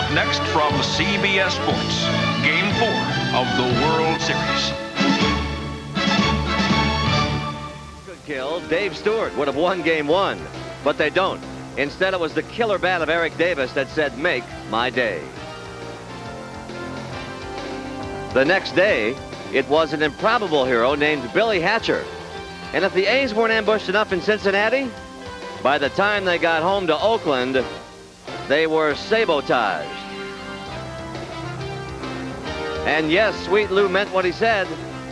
up next from CBS Sports, Game 4 of the World Series. Good kill. Dave Stewart would have won Game 1, but they don't. Instead, it was the killer bat of Eric Davis that said, "Make my day." The next day, it was an improbable hero named Billy Hatcher. And if the A's weren't ambushed enough in Cincinnati, by the time they got home to Oakland, they were sabotaged. And yes, Sweet Lou meant what he said.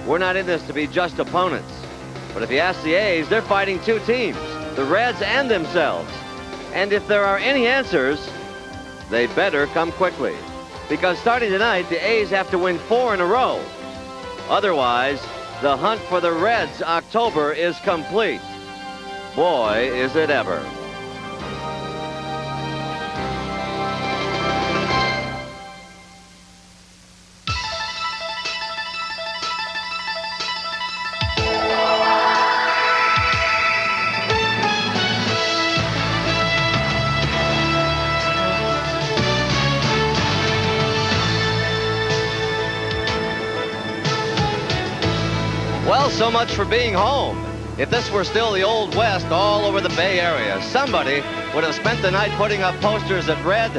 We're not in this to be just opponents. But if you ask the A's, they're fighting two teams, the Reds and themselves. And if there are any answers, they better come quickly. Because starting tonight, the A's have to win 4 in a row. Otherwise, the hunt for the Reds' October is complete. Boy, is it ever. Well, so much for being home. If this were still the Old West all over the Bay Area, somebody would have spent the night putting up posters that read,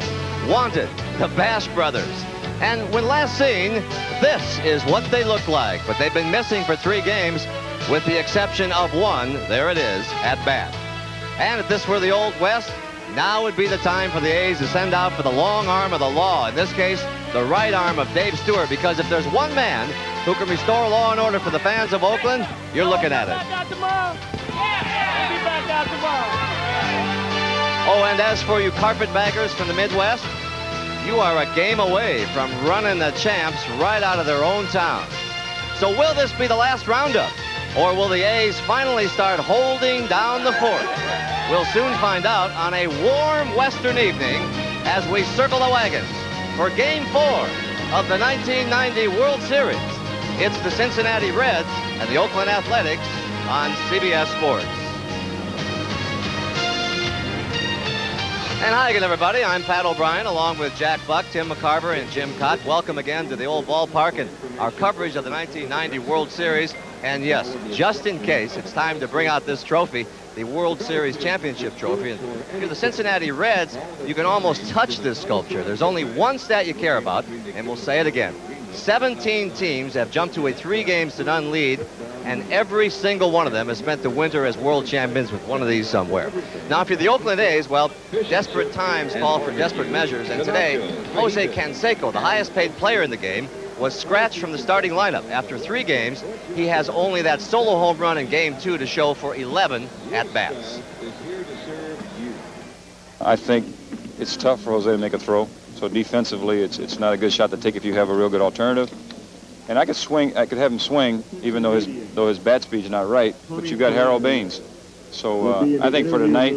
"Wanted, the Bash Brothers." And when last seen, this is what they look like. But they've been missing for 3 games, with the exception of one, there it is, at bat. And if this were the Old West, now would be the time for the A's to send out for the long arm of the law. In this case, the right arm of Dave Stewart, because if there's one man who can restore law and order for the fans of Oakland, you're looking at it. Oh, and as for you carpetbaggers from the Midwest, you are a game away from running the champs right out of their own town. So will this be the last roundup? Or will the A's finally start holding down the fort? We'll soon find out on a warm western evening as we circle the wagons for Game 4 of the 1990 World Series. It's the Cincinnati Reds and the Oakland Athletics on CBS Sports. And hi again, everybody. I'm Pat O'Brien, along with Jack Buck, Tim McCarver, and Jim Cott. Welcome again to the old ballpark and our coverage of the 1990 World Series. And yes, just in case, it's time to bring out this trophy, the World Series Championship Trophy. And if you're the Cincinnati Reds, you can almost touch this sculpture. There's only one stat you care about, and we'll say it again. 17 teams have jumped to a 3-games-to-none lead, and every single one of them has spent the winter as world champions with one of these somewhere. Now, if you're the Oakland A's, well, desperate times call for desperate measures, and today, Jose Canseco, the highest-paid player in the game, was scratched from the starting lineup. After 3 games, he has only that solo home run in Game 2 to show for 11 at-bats. I think it's tough for Jose to make a throw. So defensively, it's not a good shot to take if you have a real good alternative. And I could have him swing, even though his bat speed's not right. But you've got Harold Baines. So I think for tonight,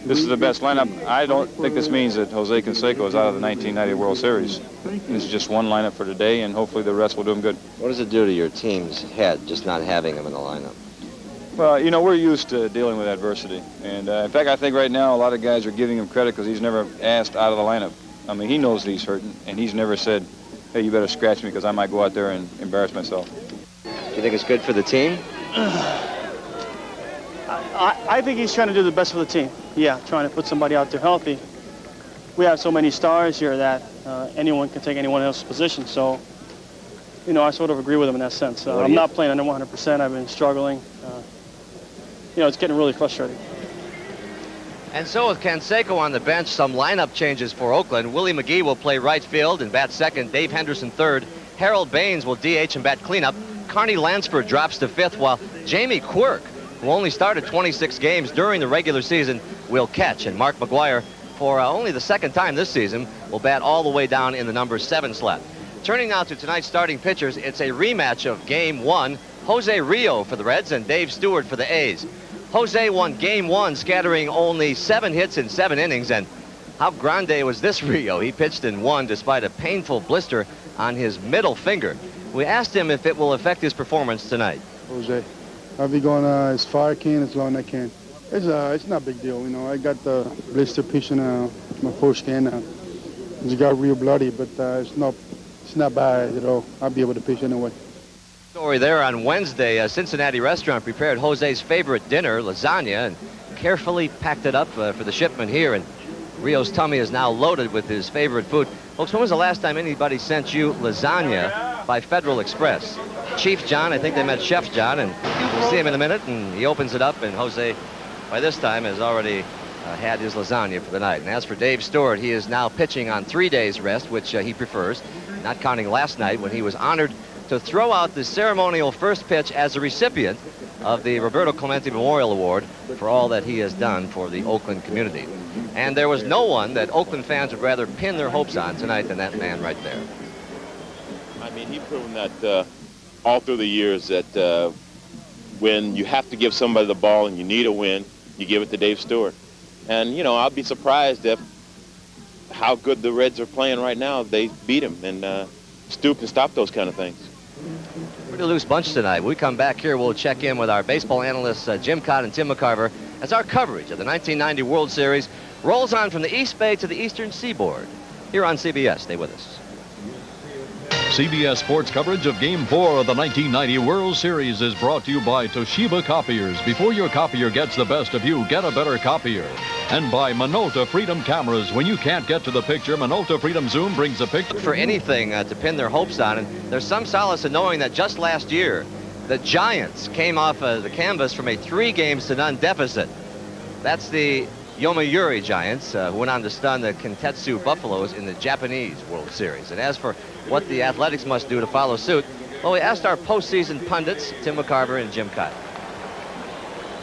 this is the best lineup. I don't think this means that Jose Canseco is out of the 1990 World Series. This is just one lineup for today, and hopefully the rest will do him good. What does it do to your team's head, just not having him in the lineup? Well, you know, we're used to dealing with adversity. And in fact, I think right now a lot of guys are giving him credit because he's never asked out of the lineup. I mean, he knows that he's hurting, and he's never said, "Hey, you better scratch me because I might go out there and embarrass myself." Do you think it's good for the team? I think he's trying to do the best for the team. Yeah, trying to put somebody out there healthy. We have so many stars here that anyone can take anyone else's position. So, you know, I sort of agree with him in that sense. I'm not playing under 100%. I've been struggling. You know, it's getting really frustrating. And so with Canseco on the bench, some lineup changes for Oakland. Willie McGee will play right field and bat second. Dave Henderson third. Harold Baines will DH and bat cleanup. Carney Lansford drops to fifth, while Jamie Quirk, who only started 26 games during the regular season, will catch. And Mark McGuire, for only the second time this season, will bat all the way down in the number 7 slot. Turning now to tonight's starting pitchers, it's a rematch of Game 1. Jose Rio for the Reds and Dave Stewart for the A's. Jose won Game 1, scattering only 7 hits in 7 innings, and how grande was this Rio? He pitched in 1 despite a painful blister on his middle finger. We asked him if it will affect his performance tonight. Jose, I'll be going as far as I can, as long as I can. It's not a big deal, you know. I got the blister pitching my first scan. It got real bloody, but it's not bad, I'll be able to pitch anyway. Story there on Wednesday, a Cincinnati restaurant prepared Jose's favorite dinner, lasagna, and carefully packed it up for the shipment here. And Rio's tummy is now loaded with his favorite food. Folks, when was the last time anybody sent you lasagna by Federal Express? Chief John, I think they met Chef John, and we'll see him in a minute, and he opens it up, and Jose, by this time, has already had his lasagna for the night. And as for Dave Stewart, he is now pitching on 3 days rest, which he prefers, not counting last night when he was honored to throw out the ceremonial first pitch as a recipient of the Roberto Clemente Memorial Award for all that he has done for the Oakland community. And there was no one that Oakland fans would rather pin their hopes on tonight than that man right there. I mean, he's proven that all through the years that when you have to give somebody the ball and you need a win, you give it to Dave Stewart. And, I'll be surprised if how good the Reds are playing right now, they beat him. And Stu can stop those kind of things. Pretty loose bunch tonight. When we come back here, we'll check in with our baseball analysts Jim Cott and Tim McCarver as our coverage of the 1990 World Series rolls on from the East Bay to the Eastern Seaboard. Here on CBS. Stay with us. CBS Sports coverage of Game 4 of the 1990 World Series is brought to you by Toshiba Copiers. Before your copier gets the best of you, get a better copier. And by Minolta Freedom Cameras. When you can't get to the picture, Minolta Freedom Zoom brings a picture. For anything to pin their hopes on, and there's some solace in knowing that just last year, the Giants came off the canvas from a 3-0 deficit. That's the Yomiuri Giants, who went on to stun the Kintetsu Buffaloes in the Japanese World Series. And as for what the Athletics must do to follow suit, well, we asked our postseason pundits, Tim McCarver and Jim Cott.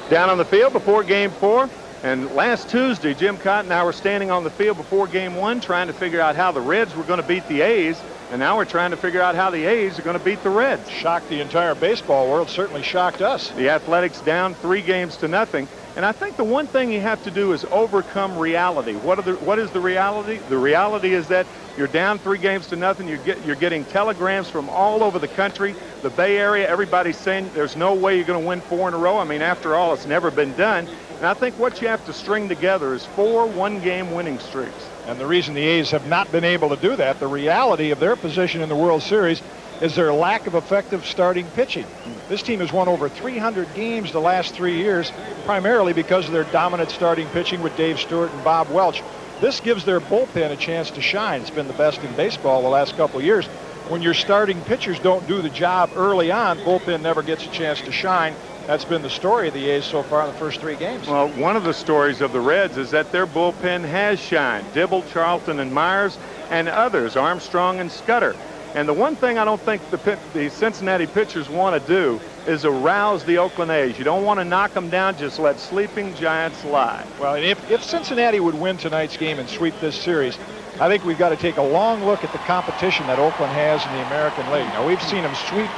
Down on the field before Game 4. And last Tuesday, Jim Cott and I were standing on the field before Game 1 trying to figure out how the Reds were going to beat the A's. And now we're trying to figure out how the A's are going to beat the Reds. Shocked the entire baseball world, certainly shocked us. The Athletics down 3-0. And I think the one thing you have to do is overcome reality. What is the reality? The reality is that you're down 3-0. You're getting telegrams from all over the country, the Bay Area. Everybody's saying there's no way you're going to win 4 in a row. I mean, after all, it's never been done. And I think what you have to string together is 4 one-game winning streaks. And the reason the A's have not been able to do that, the reality of their position in the World Series, is their lack of effective starting pitching. This team has won over 300 games the last 3 years, primarily because of their dominant starting pitching with Dave Stewart and Bob Welch. This gives their bullpen a chance to shine. It's been the best in baseball the last couple of years. When your starting pitchers don't do the job early on, bullpen never gets a chance to shine. That's been the story of the A's so far in the first 3 games. Well, one of the stories of the Reds is that their bullpen has shined. Dibble, Charlton, and Myers, and others, Armstrong and Scudder. And the one thing I don't think the Cincinnati pitchers want to do is arouse the Oakland A's. You don't want to knock them down, just let sleeping giants lie. Well, if Cincinnati would win tonight's game and sweep this series, I think we've got to take a long look at the competition that Oakland has in the American League. Now, we've seen them sweep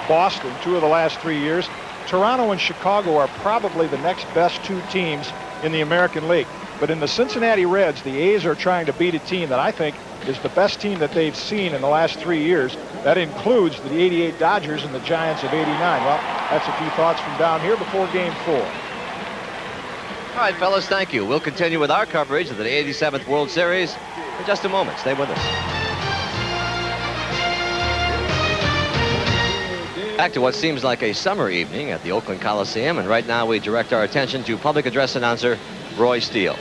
Boston 2 of the last 3 years. Toronto and Chicago are probably the next best 2 teams in the American League. But in the Cincinnati Reds, the A's are trying to beat a team that I think is the best team that they've seen in the last 3 years. That includes the 88 Dodgers and the Giants of 89. Well, that's a few thoughts from down here before Game 4. All right, fellas, thank you. We'll continue with our coverage of the 87th World Series in just a moment. Stay with us. Back to what seems like a summer evening at the Oakland Coliseum, and right now we direct our attention to public address announcer Roy Steele.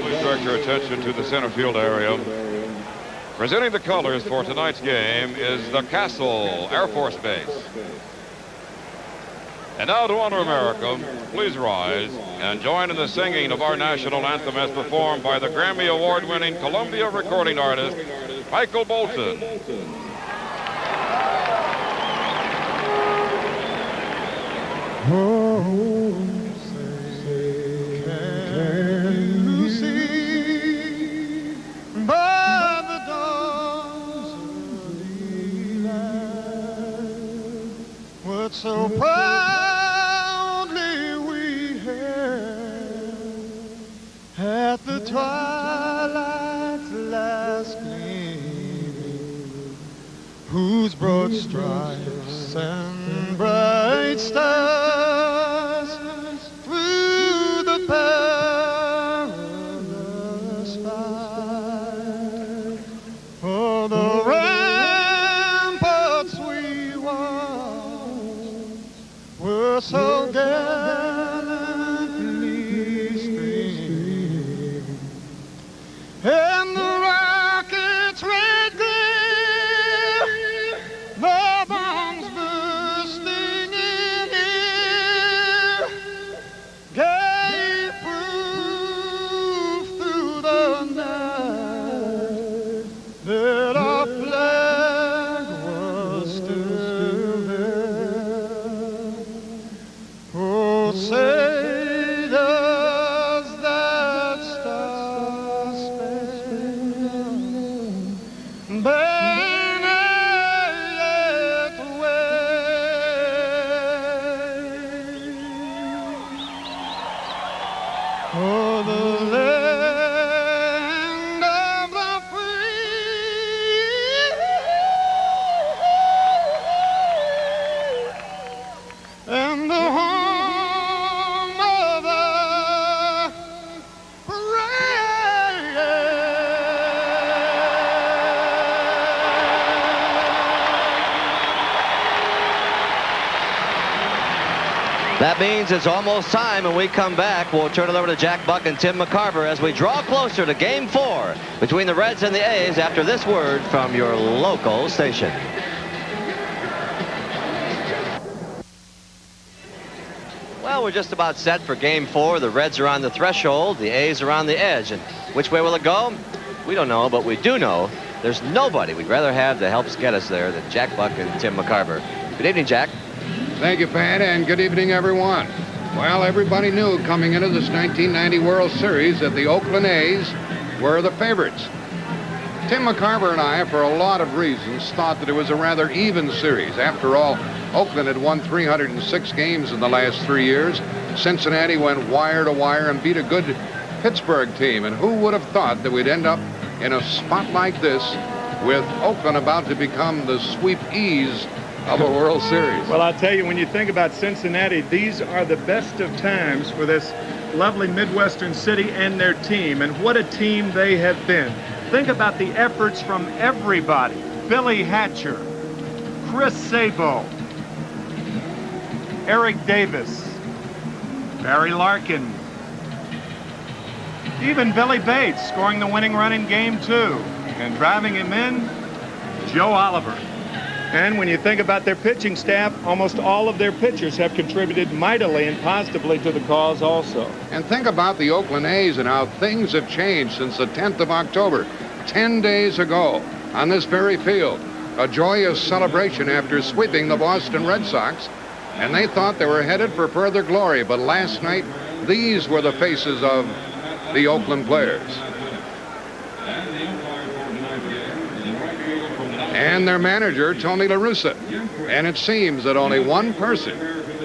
Please direct your attention to the center field area. Presenting the colors for tonight's game is the Castle Air Force Base. And now to honor America, please rise and join in the singing of our national anthem as performed by the Grammy Award-winning Columbia recording artist, Michael Bolton. Oh, say, can you see by the dawn's early light what so proudly we hailed at the twilight's last gleaming, whose broad stripes and bright stars through the for the land of the free and the home of the brave. That means it's almost time. When we come back, we'll turn it over to Jack Buck and Tim McCarver as we draw closer to Game 4 between the Reds and the A's after this word from your local station. Well, we're just about set for Game 4. The Reds are on the threshold. The A's are on the edge. And which way will it go? We don't know, but we do know there's nobody we'd rather have that helps get us there than Jack Buck and Tim McCarver. Good evening, Jack. Thank you, Pat, and good evening, everyone. Well, everybody knew coming into this 1990 World Series that the Oakland A's were the favorites. Tim McCarver and I, for a lot of reasons, thought that it was a rather even series. After all, Oakland had won 306 games in the last 3 years. Cincinnati went wire to wire and beat a good Pittsburgh team. And who would have thought that we'd end up in a spot like this with Oakland about to become the sweepees of a World Series? Well, I'll tell you, when you think about Cincinnati, these are the best of times for this lovely Midwestern city and their team. And what a team they have been. Think about the efforts from everybody. Billy Hatcher, Chris Sabo, Eric Davis, Barry Larkin, even Billy Bates scoring the winning run in Game 2. And driving him in, Joe Oliver. And when you think about their pitching staff, almost all of their pitchers have contributed mightily and positively to the cause also. And think about the Oakland A's and how things have changed since the 10th of October, 10 days ago, on this very field. A joyous celebration after sweeping the Boston Red Sox, and they thought they were headed for further glory. But last night, these were the faces of the Oakland players. And their manager, Tony La Russa. And it seems that only one person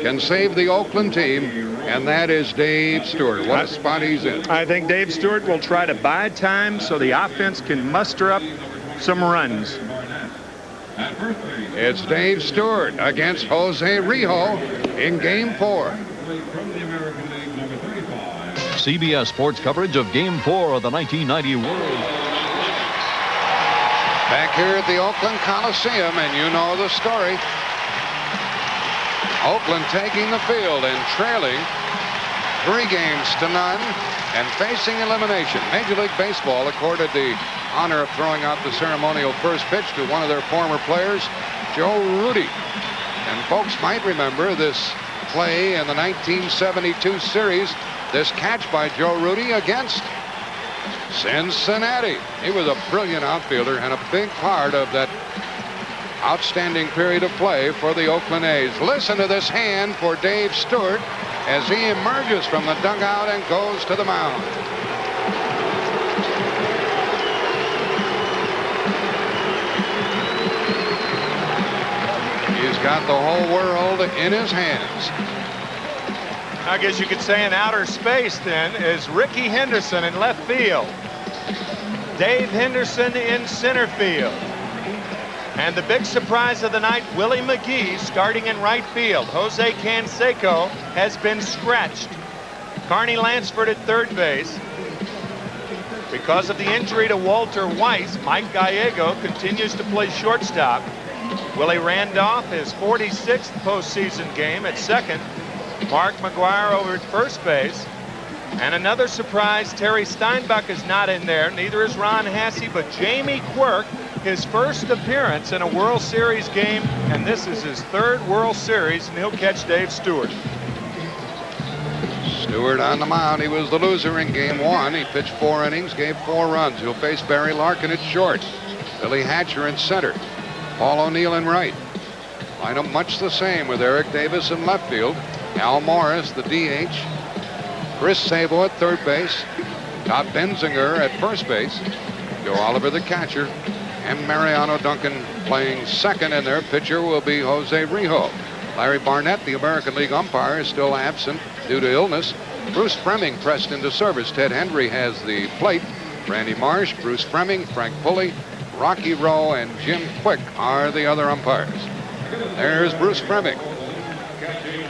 can save the Oakland team, and that is Dave Stewart. What a spot he's in. I think Dave Stewart will try to buy time so the offense can muster up some runs. It's Dave Stewart against Jose Rijo in Game 4. CBS Sports coverage of Game 4 of the 1990 World. Back here at the Oakland Coliseum, and you know the story. Oakland taking the field and trailing 3 games to none and facing elimination. Major League Baseball accorded the honor of throwing out the ceremonial first pitch to one of their former players, Joe Rudi. And folks might remember this play in the 1972 series, this catch by Joe Rudi against Cincinnati. He was a brilliant outfielder and a big part of that outstanding period of play for the Oakland A's. Listen to this hand for Dave Stewart as he emerges from the dugout and goes to the mound. He's got the whole world in his hands. I guess you could say in outer space then is Ricky Henderson in left field. Dave Henderson in center field. And the big surprise of the night, Willie McGee starting in right field. Jose Canseco has been scratched. Carney Lansford at third base. Because of the injury to Walter Weiss, Mike Gallego continues to play shortstop. Willie Randolph, his 46th postseason game at second. Mark McGuire over at first base. And another surprise, Terry Steinbach is not in there. Neither is Ron Hasse, but Jamie Quirk, his first appearance in a World Series game, and this is his third World Series, and he'll catch Dave Stewart. Stewart on the mound. He was the loser in Game 1. He pitched 4 innings, gave 4 runs. He'll face Barry Larkin at short. Billy Hatcher in center. Paul O'Neill in right. Lineup much the same with Eric Davis in left field. Al Morris, the DH. Chris Sabo at third base. Todd Benzinger at first base. Joe Oliver, the catcher. And Mariano Duncan playing second, and their pitcher will be Jose Rijo. Larry Barnett, the American League umpire, is still absent due to illness. Bruce Fremming pressed into service. Ted Hendry has the plate. Randy Marsh, Bruce Fremming, Frank Pulley, Rocky Rowe, and Jim Quick are the other umpires. There's Bruce Fremming.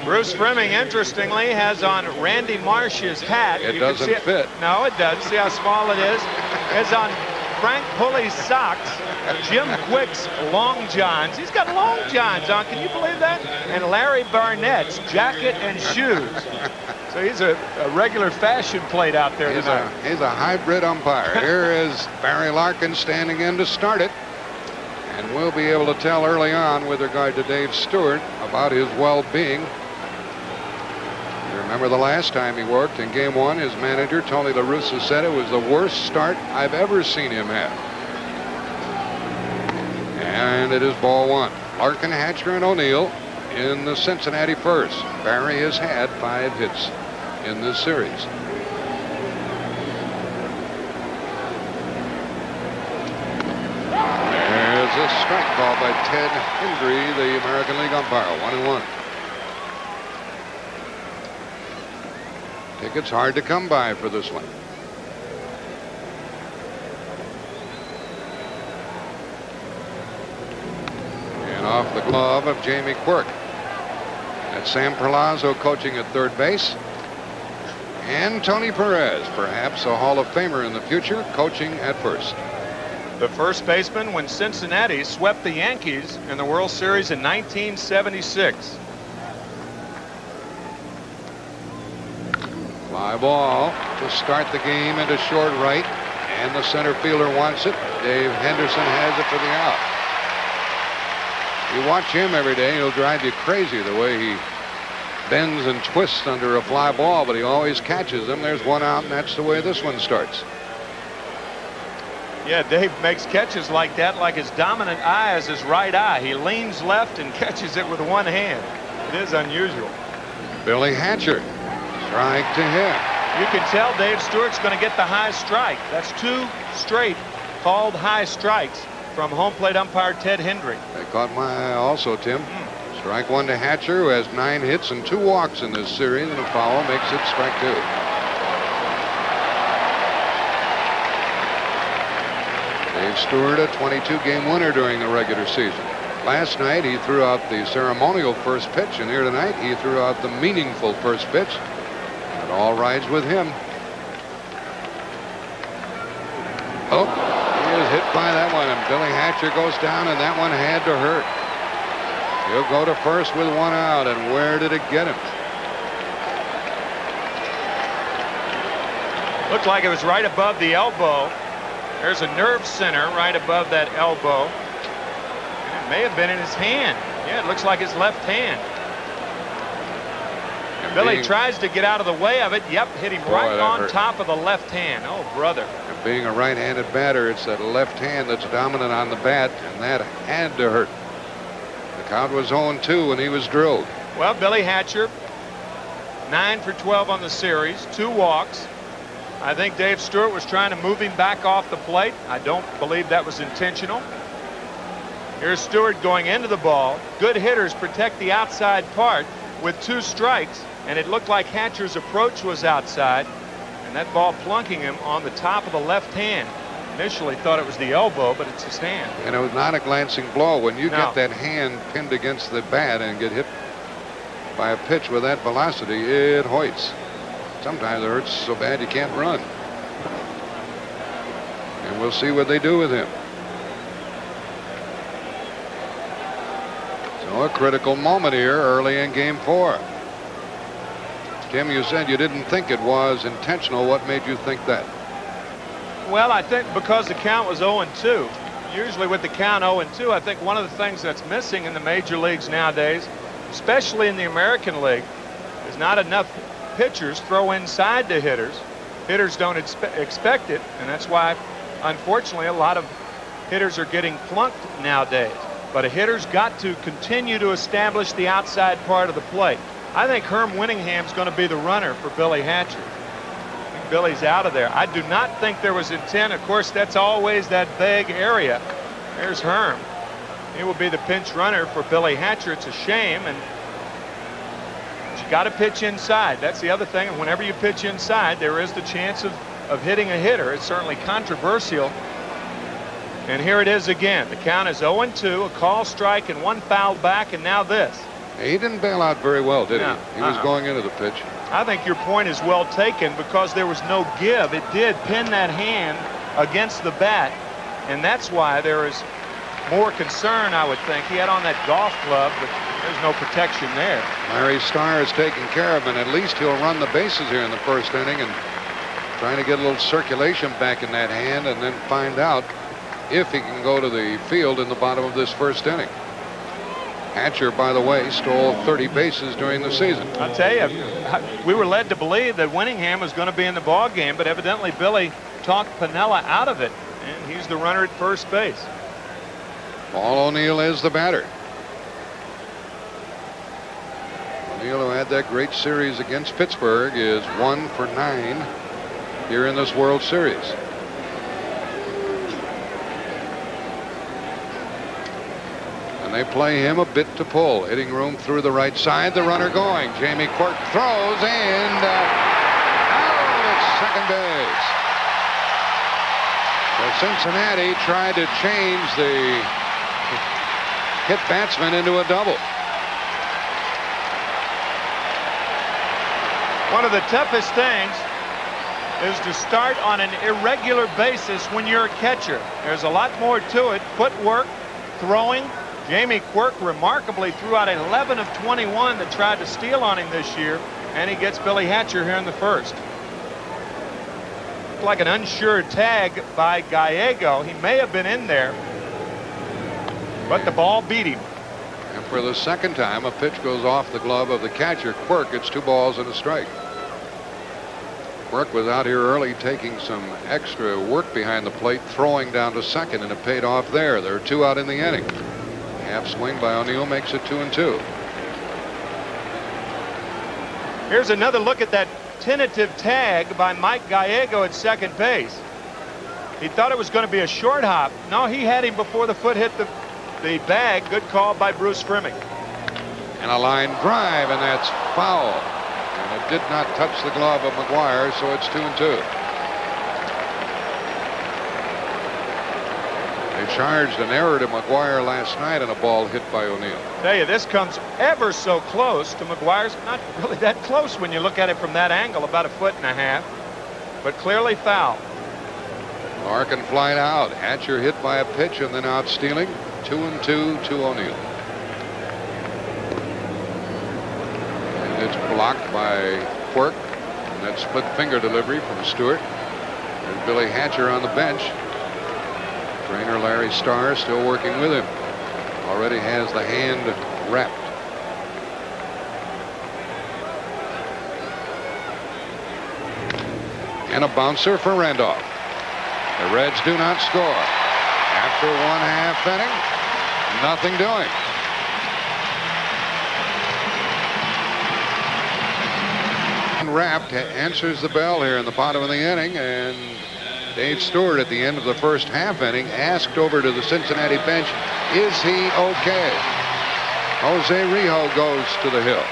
Bruce Fremming, interestingly, has on Randy Marsh's hat. It doesn't fit. No, it doesn't. See how small it is? It's on Frank Pulley's socks, Jim Quick's long johns. He's got long johns on. Can you believe that? And Larry Barnett's jacket and shoes. So he's a regular fashion plate out there tonight. He's a hybrid umpire. Here is Barry Larkin standing in to start it. And we'll be able to tell early on with regard to Dave Stewart about his well-being. You remember the last time he worked in Game 1, his manager, Tony La Russa, said it was the worst start I've ever seen him have. And it is ball 1. Larkin, Hatcher, and O'Neill in the Cincinnati first. Barry has had 5 hits in this series. There's a strike call by Ted Hendry, the American League umpire. 1-1. Tickets hard to come by for this one. And off the glove of Jamie Quirk. That's Sam Perlazzo coaching at third base. And Tony Perez, perhaps a Hall of Famer in the future, coaching at first. The first baseman when Cincinnati swept the Yankees in the World Series in 1976. Fly ball to start the game into short right. And the center fielder wants it. Dave Henderson has it for the out. You watch him every day, he'll drive you crazy the way he bends and twists under a fly ball, but he always catches them. There's one out, and that's the way this one starts. Yeah, Dave makes catches like that, like his dominant eye is his right eye. He leans left and catches it with one hand. It is unusual. Billy Hatcher, strike to him. You can tell Dave Stewart's going to get the high strike. That's 2 straight called high strikes from home plate umpire Ted Hendry. That caught my eye also, Tim. Strike 1 to Hatcher, who has 9 hits and 2 walks in this series, and a foul makes it strike 2. Dave Stewart, a 22-game winner during the regular season. Last night, he threw out the ceremonial first pitch, and here tonight, he threw out the meaningful first pitch. It all rides with him. Oh, he is hit by that one, and Billy Hatcher goes down, and that one had to hurt. He'll go to first with 1 out, and where did it get him? Looked like it was right above the elbow. There's a nerve center right above that elbow. And it may have been in his hand. Yeah, it looks like his left hand. And Billy tries to get out of the way of it. Yep, hit him right on top of the left hand. Oh, brother. And being a right-handed batter, it's that left hand that's dominant on the bat, and that had to hurt. The count was 0-2 when he was drilled. Well, Billy Hatcher, 9 for 12 on the series, 2 walks. I think Dave Stewart was trying to move him back off the plate. I don't believe that was intentional. Here's Stewart going into the ball. Good hitters protect the outside part with 2 strikes, and it looked like Hatcher's approach was outside, and that ball plunking him on the top of the left hand. Initially thought it was the elbow, but it's his hand. And it was not a glancing blow. When you get that hand pinned against the bat and get hit by a pitch with that velocity, it hoits. Sometimes it hurts so bad you can't run. And we'll see what they do with him. So a critical moment here early in Game 4. Tim, you said you didn't think it was intentional. What made you think that? Well, I think because the count was 0-2. Usually with the count 0-2, I think one of the things that's missing in the major leagues nowadays, especially in the American League, is not enough pitchers throw inside the hitters. Hitters don't expect it, and that's why, unfortunately, a lot of hitters are getting plunked nowadays. But a hitter's got to continue to establish the outside part of the plate. I think Herm Winningham's going to be the runner for Billy Hatcher. I think Billy's out of there. I do not think there was intent. Of course, that's always that vague area. There's Herm. He will be the pinch runner for Billy Hatcher. It's a shame, and got to pitch inside. That's the other thing. And whenever you pitch inside, there is the chance of hitting a hitter. It's certainly controversial. And here it is again. The count is 0-2, a call strike and 1 foul back, and now this. He didn't bail out very well, did No. he? He was going into the pitch. I think your point is well taken because there was no give. It did pin that hand against the bat, and that's why there is more concern, I would think. He had on that golf club, but there's no protection there. Larry Starr is taking care of him, and at least he'll run the bases here in the first inning and trying to get a little circulation back in that hand and then find out if he can go to the field in the bottom of this first inning. Hatcher, by the way, stole 30 bases during the season. I'll tell you, we were led to believe that Winningham was going to be in the ball game, but evidently Billy talked Piniella out of it, and he's the runner at first base. Paul O'Neill is the batter. O'Neill, who had that great series against Pittsburgh, is 1 for 9 here in this World Series. And they play him a bit to pull. Hitting room through the right side. The runner going. Jamie Quirk throws and out at second base. So Cincinnati tried to change the hit batsman into a double. One of the toughest things is to start on an irregular basis when you're a catcher. There's a lot more to it. Footwork, throwing. Jamie Quirk remarkably threw out 11 of 21 that tried to steal on him this year, and he gets Billy Hatcher here in the first. Like an unsure tag by Gallego. He may have been in there, but the ball beat him. And for the second time, a pitch goes off the glove of the catcher. Quirk gets 2 balls and a strike. Quirk was out here early taking some extra work behind the plate, throwing down to second, and it paid off there. There are 2 out in the inning. Half swing by O'Neill makes it 2-2. Here's another look at that tentative tag by Mike Gallego at second base. He thought it was going to be a short hop. No, he had him before the foot hit the bag. Good call by Bruce Friming. And a line drive, and that's foul. And it did not touch the glove of McGuire, so it's 2-2. They charged an error to McGuire last night and a ball hit by O'Neill. Tell you, this comes ever so close to McGuire's. Not really that close when you look at it from that angle, about 1.5 feet, but clearly foul. Larkin flied out. Hatcher hit by a pitch and then out stealing. 2-2 to O'Neill. And it's blocked by Quirk. And that split finger delivery from Stewart. There's Billy Hatcher on the bench. Trainer Larry Starr still working with him. Already has the hand wrapped. And a bouncer for Randolph. The Reds do not score. After 1/2 inning, nothing doing. Wrapped answers the bell here in the bottom of the inning, and Dave Stewart at the end of the first half inning asked over to the Cincinnati bench, is he okay? Jose Rijo goes to the hill.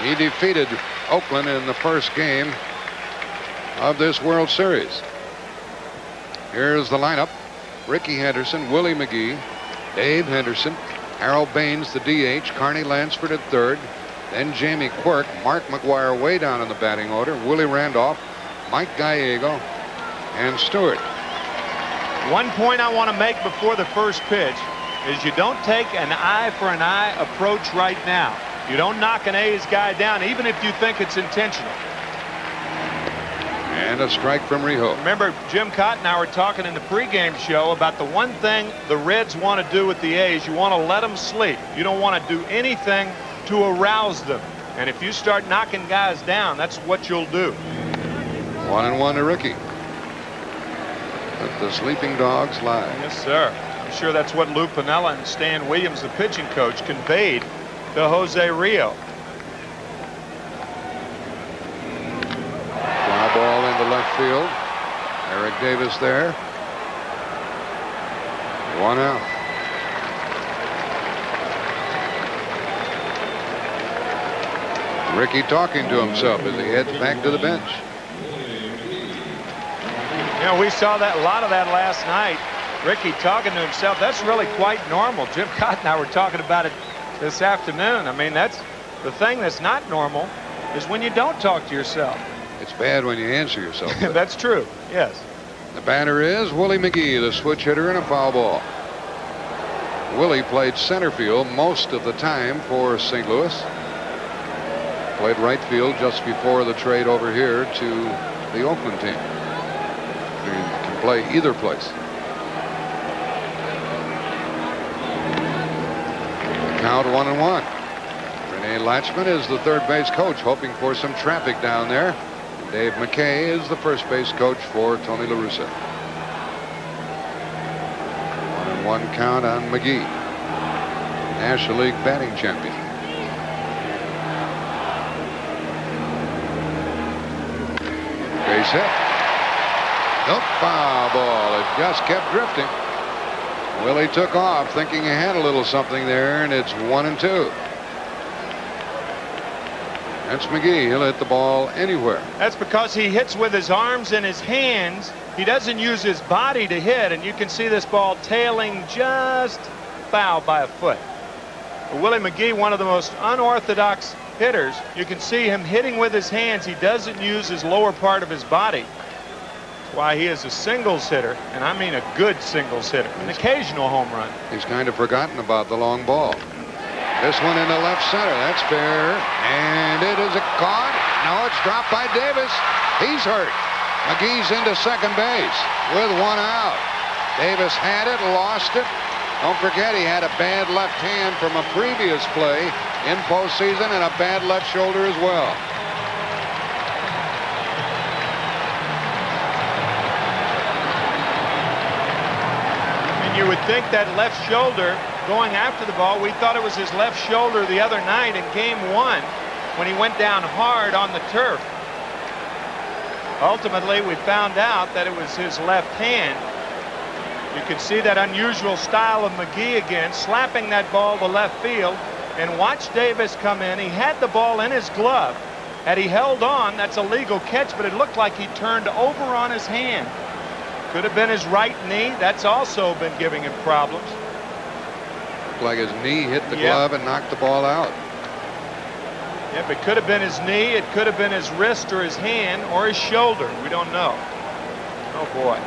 He defeated Oakland in the first game of this World Series. Here's the lineup. Ricky Henderson, Willie McGee, Dave Henderson, Harold Baines, the DH, Carney Lansford at third, then Jamie Quirk, Mark McGuire way down in the batting order, Willie Randolph, Mike Gallego, and Stewart. One point I want to make before the first pitch is you don't take an eye for an eye approach right now. You don't knock an A's guy down, even if you think it's intentional. And a strike from Rijo. Remember, Jim Cott and I were talking in the pregame show about the one thing the Reds want to do with the A's. You want to let them sleep. You don't want to do anything to arouse them. And if you start knocking guys down, that's what you'll do. 1-1 to Ricky. Let the sleeping dogs lie. Yes, sir. I'm sure that's what Lou Piniella and Stan Williams, the pitching coach, conveyed to Jose Rijo. Fly ball into left field. Eric Davis there. 1 out. Ricky talking to himself as he heads back to the bench. You know, we saw that a lot of that last night. Ricky talking to himself. That's really quite normal. Jim Cott and I were talking about it this afternoon. I mean, that's the thing that's not normal is when you don't talk to yourself. It's bad when you answer yourself. That's true. Yes. The batter is Willie McGee, the switch hitter, and a foul ball. Willie played center field most of the time for St. Louis. Played right field just before the trade over here to the Oakland team. He can play either place. The count 1-1. Rene Latchman is the third base coach, hoping for some traffic down there. Dave McKay is the first base coach for Tony La Russa. 1-1 count on McGee, National League batting champion. Base hit. Nope, foul ball. It just kept drifting. Willie took off thinking he had a little something there, and it's 1-2. That's McGee. He'll hit the ball anywhere. That's because he hits with his arms and his hands. He doesn't use his body to hit, and you can see this ball tailing just foul by a foot. But Willie McGee, one of the most unorthodox hitters. You can see him hitting with his hands. He doesn't use his lower part of his body. That's why he is a singles hitter, and I mean a good singles hitter. An occasional home run. He's kind of forgotten about the long ball. This one into left center. That's fair. And it is caught. No, it's dropped by Davis. He's hurt. McGee's into second base with one out. Davis had it, lost it. Don't forget he had a bad left hand from a previous play in postseason and a bad left shoulder as well. And you would think that left shoulder going after the ball, we thought it was his left shoulder the other night in game 1 when he went down hard on the turf. Ultimately, we found out that it was his left hand. You can see that unusual style of McGee again, slapping that ball to left field. And watch Davis come in. He had the ball in his glove. Had he held on, that's a legal catch, but it looked like he turned over on his hand. Could have been his right knee. That's also been giving him problems. Looked like his knee hit the glove and knocked the ball out. Yep, it could have been his knee, it could have been his wrist or his hand or his shoulder. We don't know. Oh boy.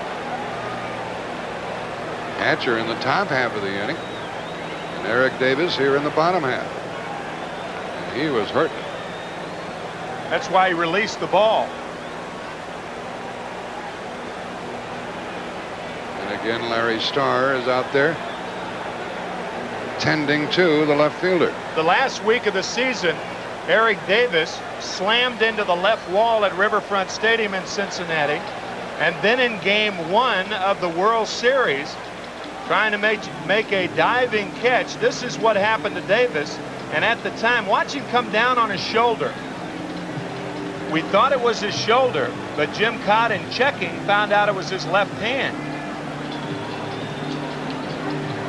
Hatcher in the top half of the inning, and Eric Davis here in the bottom half. And he was hurt. That's why he released the ball. And again, Larry Starr is out there tending to the left fielder. The last week of the season, Eric Davis slammed into the left wall at Riverfront Stadium in Cincinnati. And then in game 1 of the World Series, trying to make a diving catch. This is what happened to Davis. And at the time, watch him come down on his shoulder. We thought it was his shoulder, but Jim Cott, in checking, found out it was his left hand.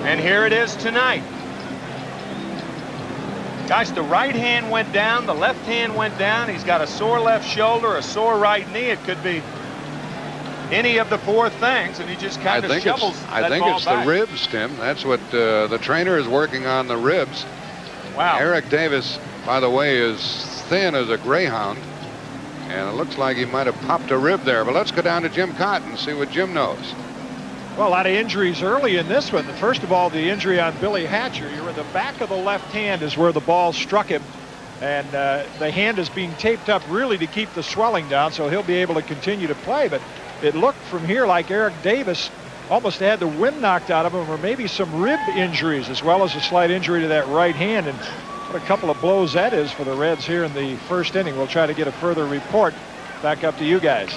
And here it is tonight. Gosh, the right hand went down, the left hand went down. He's got a sore left shoulder, a sore right knee. It could be any of the 4 things, and he just kind of shovels that ball I think it's back. the ribs, Tim. That's what the trainer is working on, the ribs. Wow. Eric Davis, by the way, is thin as a greyhound, and it looks like he might have popped a rib there. But let's go down to Jim Cott and see what Jim knows. Well, a lot of injuries early in this one. First of all, the injury on Billy Hatcher. You're in the back of the left hand is where the ball struck him. And the hand is being taped up really to keep the swelling down, so he'll be able to continue to play. But it looked from here like Eric Davis almost had the wind knocked out of him, or maybe some rib injuries, as well as a slight injury to that right hand. And what a couple of blows that is for the Reds here in the first inning. We'll try to get a further report. Back up to you guys.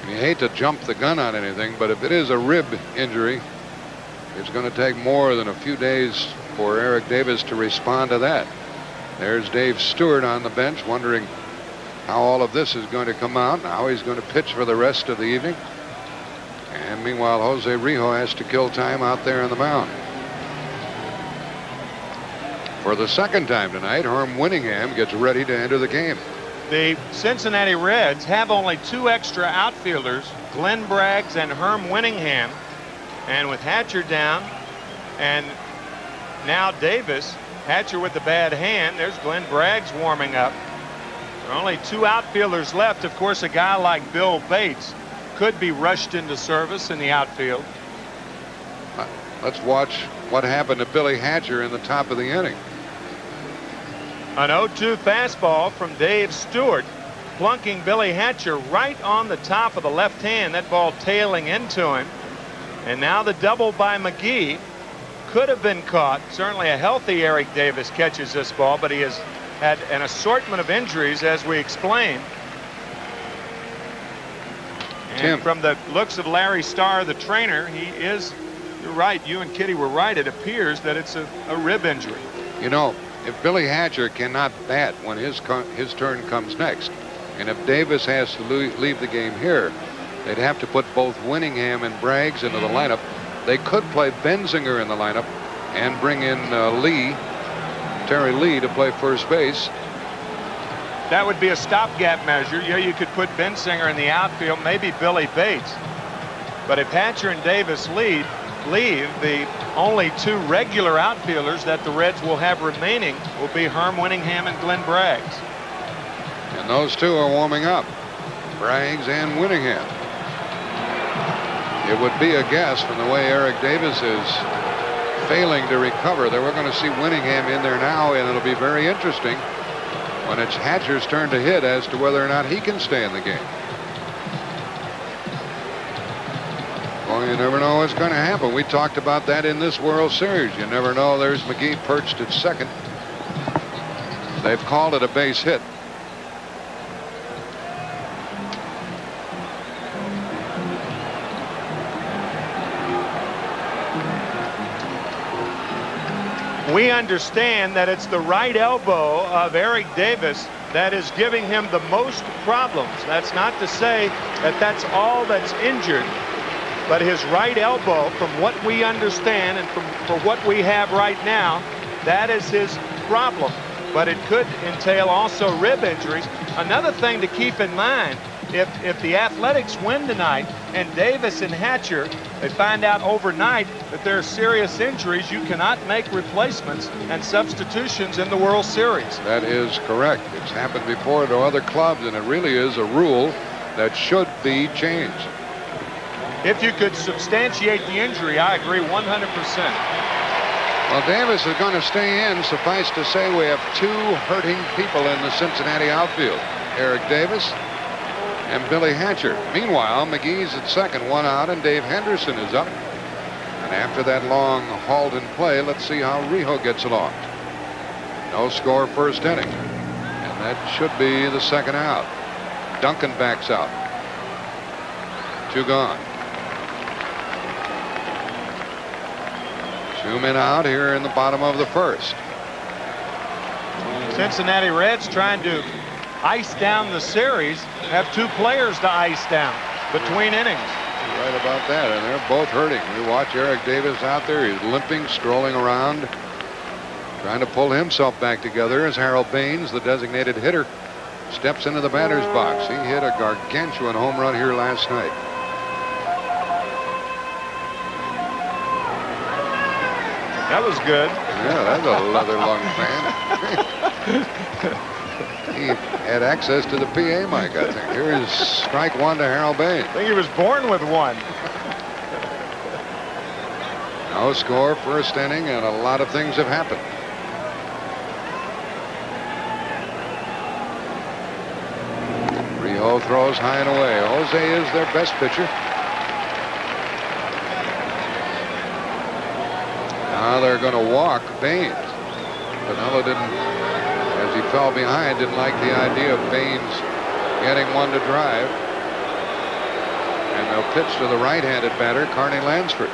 You hate to jump the gun on anything, but if it is a rib injury, it's going to take more than a few days for Eric Davis to respond to that. There's Dave Stewart on the bench wondering how all of this is going to come out and how he's going to pitch for the rest of the evening. And meanwhile, Jose Rijo has to kill time out there on the mound. For the second time tonight, Herm Winningham gets ready to enter the game. The Cincinnati Reds have only 2 extra outfielders, Glenn Braggs and Herm Winningham. And with Hatcher down and now Davis, Hatcher with the bad hand, there's Glenn Braggs warming up. There are only 2 outfielders left. Of course, a guy like Bill Bates could be rushed into service in the outfield. Let's watch what happened to Billy Hatcher in the top of the inning. An 0-2 fastball from Dave Stewart, plunking Billy Hatcher right on the top of the left hand. That ball tailing into him. And now the double by McGee could have been caught. Certainly a healthy Eric Davis catches this ball, but he has had an assortment of injuries, as we explained. And Tim, from the looks of Larry Starr, the trainer, he is, you're right, you and Kitty were right, it appears that it's a rib injury. You know, if Billy Hatcher cannot bat when his turn comes next, and if Davis has to leave the game here, they'd have to put both Winningham and Braggs into the lineup. They could play Benzinger in the lineup and bring in Terry Lee to play first base. That would be a stopgap measure. Yeah, you could put Benzinger in the outfield, maybe Billy Bates. But if Hatcher and Davis leave, the only 2 regular outfielders that the Reds will have remaining will be Herm Winningham and Glenn Braggs. And those 2 are warming up, Braggs and Winningham. It would be a guess from the way Eric Davis is failing to recover that we're going to see Winningham in there now, and it'll be very interesting when it's Hatcher's turn to hit as to whether or not he can stay in the game. Well, you never know what's going to happen. We talked about that in this World Series. You never know. There's McGee perched at second. They've called it a base hit. We understand that it's the right elbow of Eric Davis that is giving him the most problems. That's not to say that that's all that's injured, but his right elbow, from what we understand and for what we have right now, that is his problem. But it could entail also rib injuries. Another thing to keep in mind, if the Athletics win tonight and Davis and Hatcher, they find out overnight that there are serious injuries, you cannot make replacements and substitutions in the World Series. That is correct. It's happened before to other clubs, and it really is a rule that should be changed. If you could substantiate the injury, I agree 100%. Well, Davis is going to stay in. Suffice to say, we have 2 hurting people in the Cincinnati outfield. Eric Davis and Billy Hatcher. Meanwhile, McGee's at second, 1 out, and Dave Henderson is up. And after that long halt in play, let's see how Rijo gets along. No score first inning. And that should be the second out. Duncan backs out. 2 gone. 2 men out here in the bottom of the first. Cincinnati Reds trying to ice down the series, have 2 players to ice down between innings. Right about that, and they're both hurting. We watch Eric Davis out there. He's limping, strolling around, trying to pull himself back together as Harold Baines, the designated hitter, steps into the batter's box. He hit a gargantuan home run here last night. That was good. Yeah, that's a leather lung fan. He had access to the PA mic, I think. Here's strike 1 to Harold Baines. I think he was born with one. No score, first inning, and a lot of things have happened. Rijo throws high and away. Jose is their best pitcher. Now they're going to walk Baines. Piniella didn't, as he fell behind, didn't like the idea of Baines getting one to drive. And they'll pitch to the right-handed batter, Carney Lansford.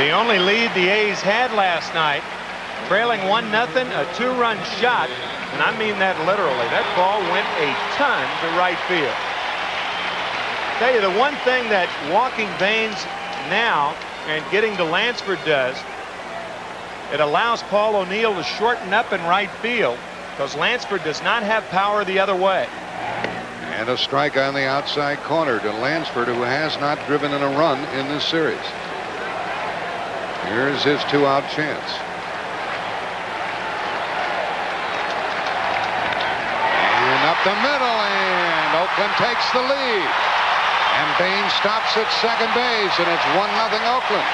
The only lead the A's had last night, trailing 1-0, a 2-run shot, and I mean that literally. That ball went a ton to right field. Tell you, the one thing that walking Baines now and getting to Lansford does, it allows Paul O'Neill to shorten up in right field because Lansford does not have power the other way. And a strike on the outside corner to Lansford, who has not driven in a run in this series. Here's his 2-out chance. And up the middle, and Oakland takes the lead. And Baines stops at second base, and it's 1-0 Oakland.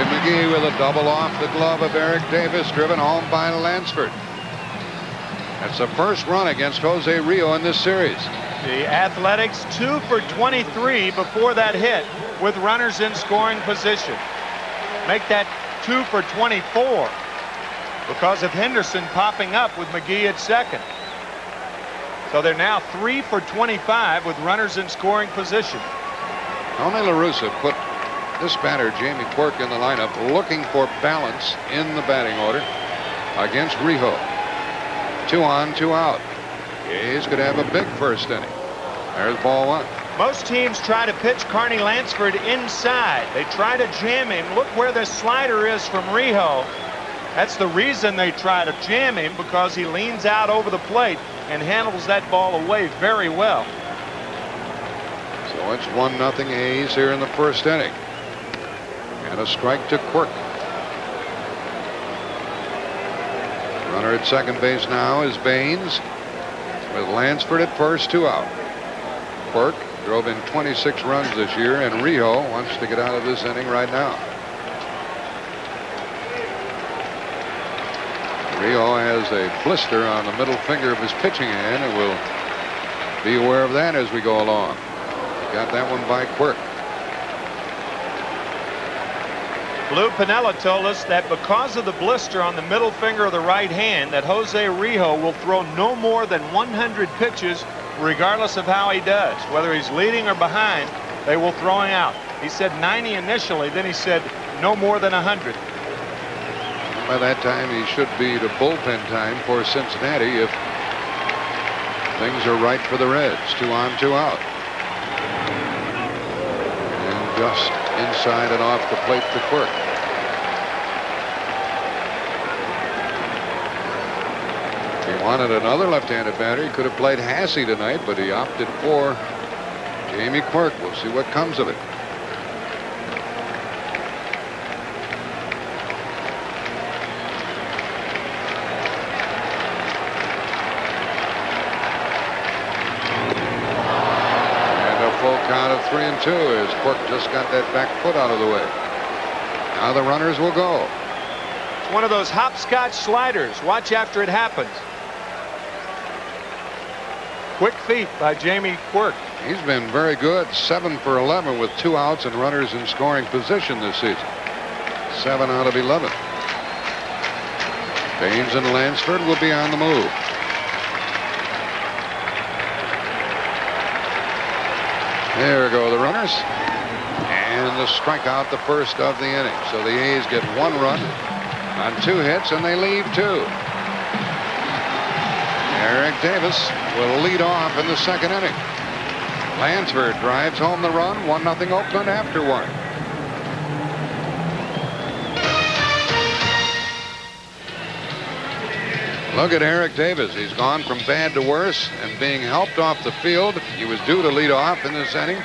McGee with a double off the glove of Eric Davis, driven home by Lansford. That's the first run against Jose Rio in this series. The Athletics 2 for 23 before that hit with runners in scoring position. Make that 2 for 24 because of Henderson popping up with McGee at second. So they're now 3 for 25 with runners in scoring position. Tony La Russa put this batter, Jamie Quirk, in the lineup looking for balance in the batting order against Rijo. 2 on, 2 out. A's could have a big first inning. There's ball 1. Most teams try to pitch Carney Lansford inside. They try to jam him. Look where the slider is from Rijo. That's the reason they try to jam him, because he leans out over the plate and handles that ball away very well. So it's 1-0 A's here in the first inning. And a strike to Quirk. Runner at second base now is Baines, with Lansford at first, 2 out. Quirk drove in 26 runs this year, and Rijo wants to get out of this inning right now. Rijo has a blister on the middle finger of his pitching hand, and we'll be aware of that as we go along. Got that one by Quirk. Lou Piniella told us that because of the blister on the middle finger of the right hand, that Jose Rijo will throw no more than 100 pitches regardless of how he does. Whether he's leading or behind, they will throw him out. He said 90 initially, then he said no more than 100. By that time, he should be to bullpen time for Cincinnati if things are right for the Reds. 2 on, 2 out. And just inside and off the plate to Quirk. If he wanted another left-handed batter, he could have played Hassey tonight, but he opted for Jamie Quirk. We'll see what comes of it. Count of 3-2 as Quirk just got that back foot out of the way. Now the runners will go. It's one of those hopscotch sliders. Watch after it happens. Quick feet by Jamie Quirk. He's been very good. 7 for 11 with 2 outs and runners in scoring position this season. 7 out of 11. Baines and Lansford will be on the move. There go the runners. And the strikeout, the first of the inning. So the A's get 1 run on 2 hits, and they leave 2. Eric Davis will lead off in the second inning. Lansford drives home the run. 1-0 Oakland after 1. Look at Eric Davis. He's gone from bad to worse and being helped off the field. He was due to lead off in this inning.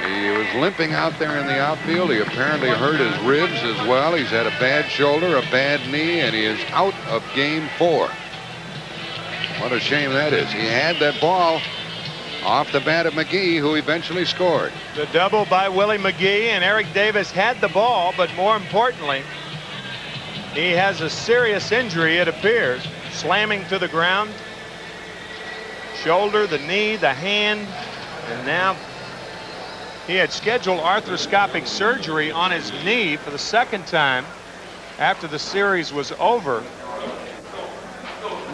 He was limping out there in the outfield. He apparently hurt his ribs as well. He's had a bad shoulder, a bad knee, and he is out of game 4. What a shame that is. He had that ball off the bat of McGee, who eventually scored. The double by Willie McGee, and Eric Davis had the ball, but more importantly, he has a serious injury, it appears. Slamming to the ground. Shoulder, the knee, the hand, and now he had scheduled arthroscopic surgery on his knee for the second time after the series was over.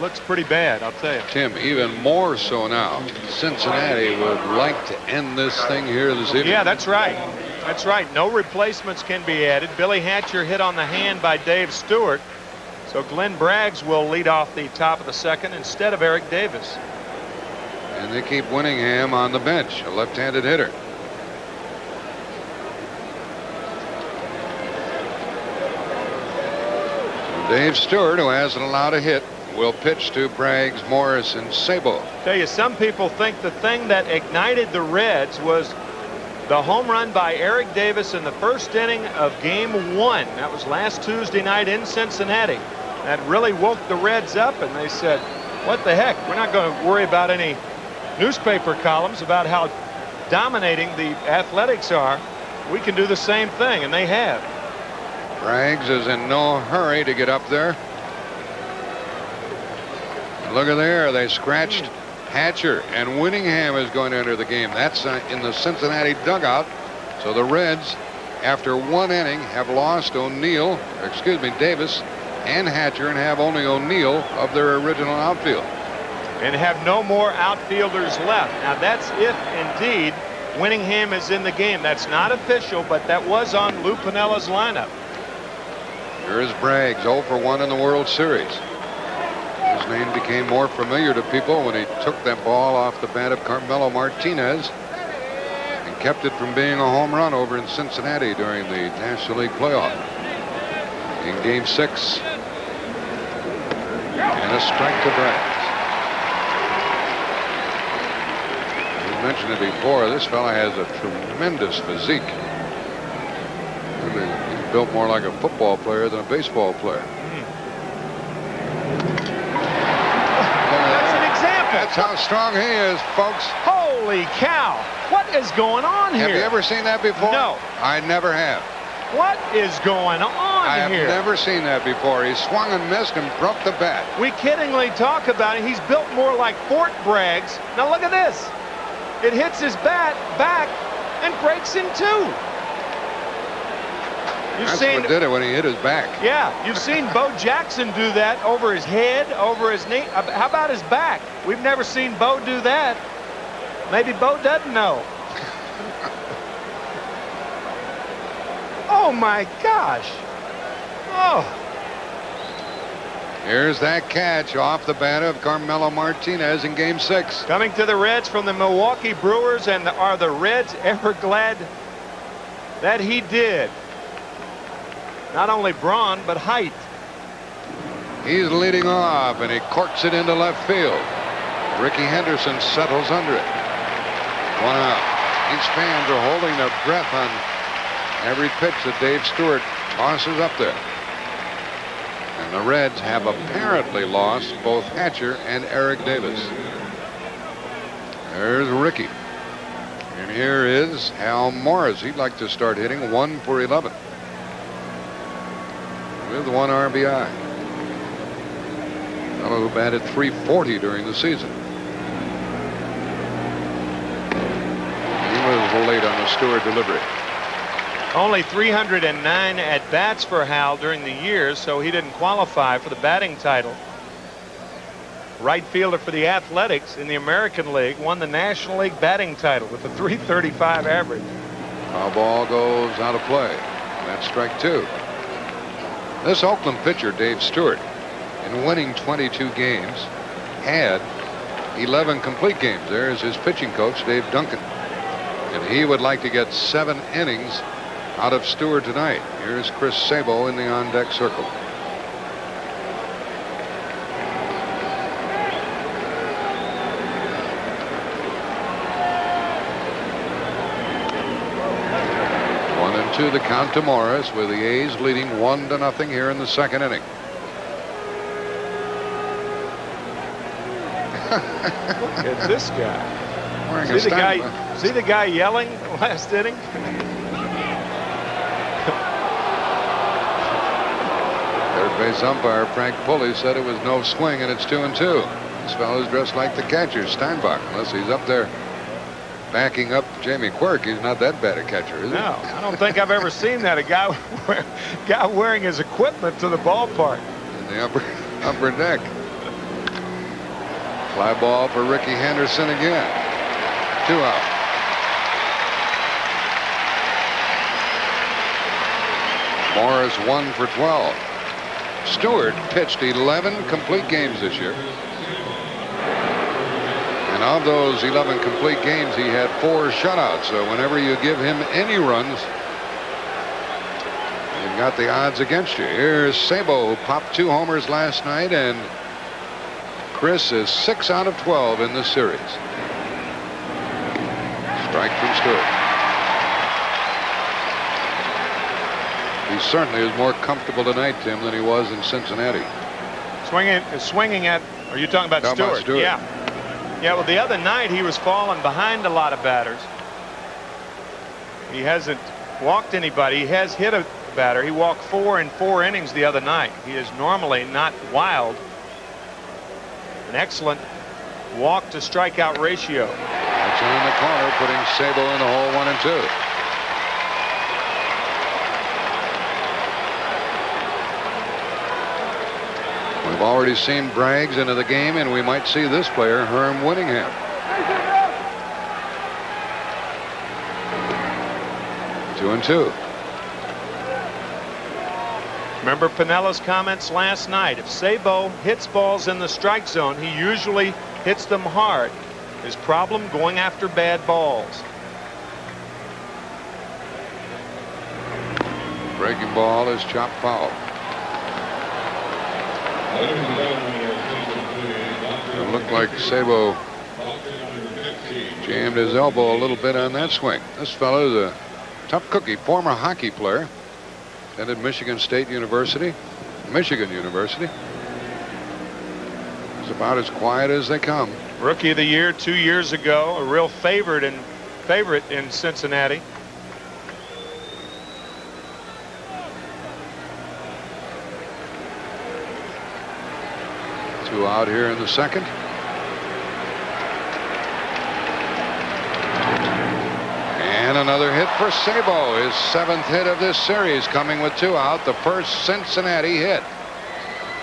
looks pretty bad, I'll tell you. Tim, even more so now. Cincinnati would like to end this thing here this evening. Yeah, that's right. That's right. No replacements can be added. Billy Hatcher hit on the hand by Dave Stewart. So Glenn Braggs will lead off the top of the second instead of Eric Davis. And they keep Winningham on the bench, a left-handed hitter. So Dave Stewart, who hasn't allowed a hit, will pitch to Braggs, Morris, and Sabo. Tell you, some people think the thing that ignited the Reds was the home run by Eric Davis in the first inning of Game 1. That was last Tuesday night in Cincinnati. That really woke the Reds up, and they said, what the heck? We're not going to worry about any newspaper columns about how dominating the Athletics are. We can do the same thing, and they have. Braggs is in no hurry to get up there. Look at there, they scratched Hatcher, and Winningham is going to enter the game. That's in the Cincinnati dugout. So the Reds, after one inning, have lost Davis and Hatcher, and have only O'Neill of their original outfield. And have no more outfielders left. Now that's if indeed Winningham is in the game. That's not official, but that was on Lou Pinella's lineup. Here's Braggs, 0 for 1 in the World Series. His name became more familiar to people when he took that ball off the bat of Carmelo Martinez and kept it from being a home run over in Cincinnati during the National League playoff. In Game 6, and a strike to Braggs. We mentioned it before, this fella has a tremendous physique. He's built more like a football player than a baseball player. That's an example. That's how strong he is, folks. Holy cow. What is going on here? Have you ever seen that before? No. I never have. What is going on I have here? never seen that before. He swung and missed and broke the bat. We kiddingly talk about it. He's built more like Fort Braggs. Now look at this. It hits his bat back and breaks in two. That's what did it when he hit his back. Yeah, you've seen Bo Jackson do that over his head, over his knee. How about his back? We've never seen Bo do that. Maybe Bo doesn't know. Oh my gosh. Oh. Here's that catch off the bat of Carmelo Martinez in Game 6. Coming to the Reds from the Milwaukee Brewers, and are the Reds ever glad that he did? Not only brawn, but height. He's leading off, and he corks it into left field. Ricky Henderson settles under it. 1 out. These fans are holding their breath on every pitch that Dave Stewart tosses up there. And the Reds have apparently lost both Hatcher and Eric Davis. There's Ricky. And here is Hal Morris. He'd like to start hitting 1 for 11. With 1 RBI. Fellow who batted .340 during the season. He was late on the Stewart delivery. Only 309 at-bats for Hal during the year, so he didn't qualify for the batting title. Right fielder for the Athletics in the American League, won the National League batting title with a .335 average. Foul ball goes out of play. That's strike 2. This Oakland pitcher, Dave Stewart, in winning 22 games, had 11 complete games. There's his pitching coach, Dave Duncan. And he would like to get 7 innings out of Stewart tonight. Here's Chris Sabo in the on-deck circle. One and 2 the count to Morris, with the A's leading 1-0 here in the second inning. Look at this guy. Wearing See the guy yelling last inning? Third base umpire Frank Pulley said it was no swing, and it's 2-2. This fellow's dressed like the catcher, Steinbach, unless he's up there backing up Jamie Quirk. He's not that bad a catcher, is he? No, I don't think I've ever seen that. A guy wearing his equipment to the ballpark. In the upper deck. Fly ball for Ricky Henderson again. 2 out. Morris 1 for 12. Stewart pitched 11 complete games this year. And of those 11 complete games, he had 4 shutouts. So whenever you give him any runs, you've got the odds against you. Here's Sabo, who popped 2 homers last night, and Chris is 6 out of 12 in this series. Strike from Stewart. He certainly is more comfortable tonight, Tim, than he was in Cincinnati. Swinging at, are you talking about Stewart? Yeah. Yeah, well, the other night he was falling behind a lot of batters. He hasn't walked anybody. He has hit a batter. He walked 4 in 4 innings the other night. He is normally not wild. An excellent walk to strikeout ratio. That's in the corner, putting Sabo in the hole 1 and 2. We've already seen Braggs into the game, and we might see this player, Herm Winningham. Two and 2. Remember Pinella's comments last night. If Sabo hits balls in the strike zone, he usually hits them hard. His problem, going after bad balls. Breaking ball is chopped foul. It looked like Sabo jammed his elbow a little bit on that swing. This fellow is a tough cookie, former hockey player. Attended Michigan State University, Michigan University. It's about as quiet as they come. Rookie of the Year 2 years ago, a real favorite in Cincinnati. Two out here in the second. And another hit for Sabo, his 7th hit of this series, coming with 2 out, the first Cincinnati hit.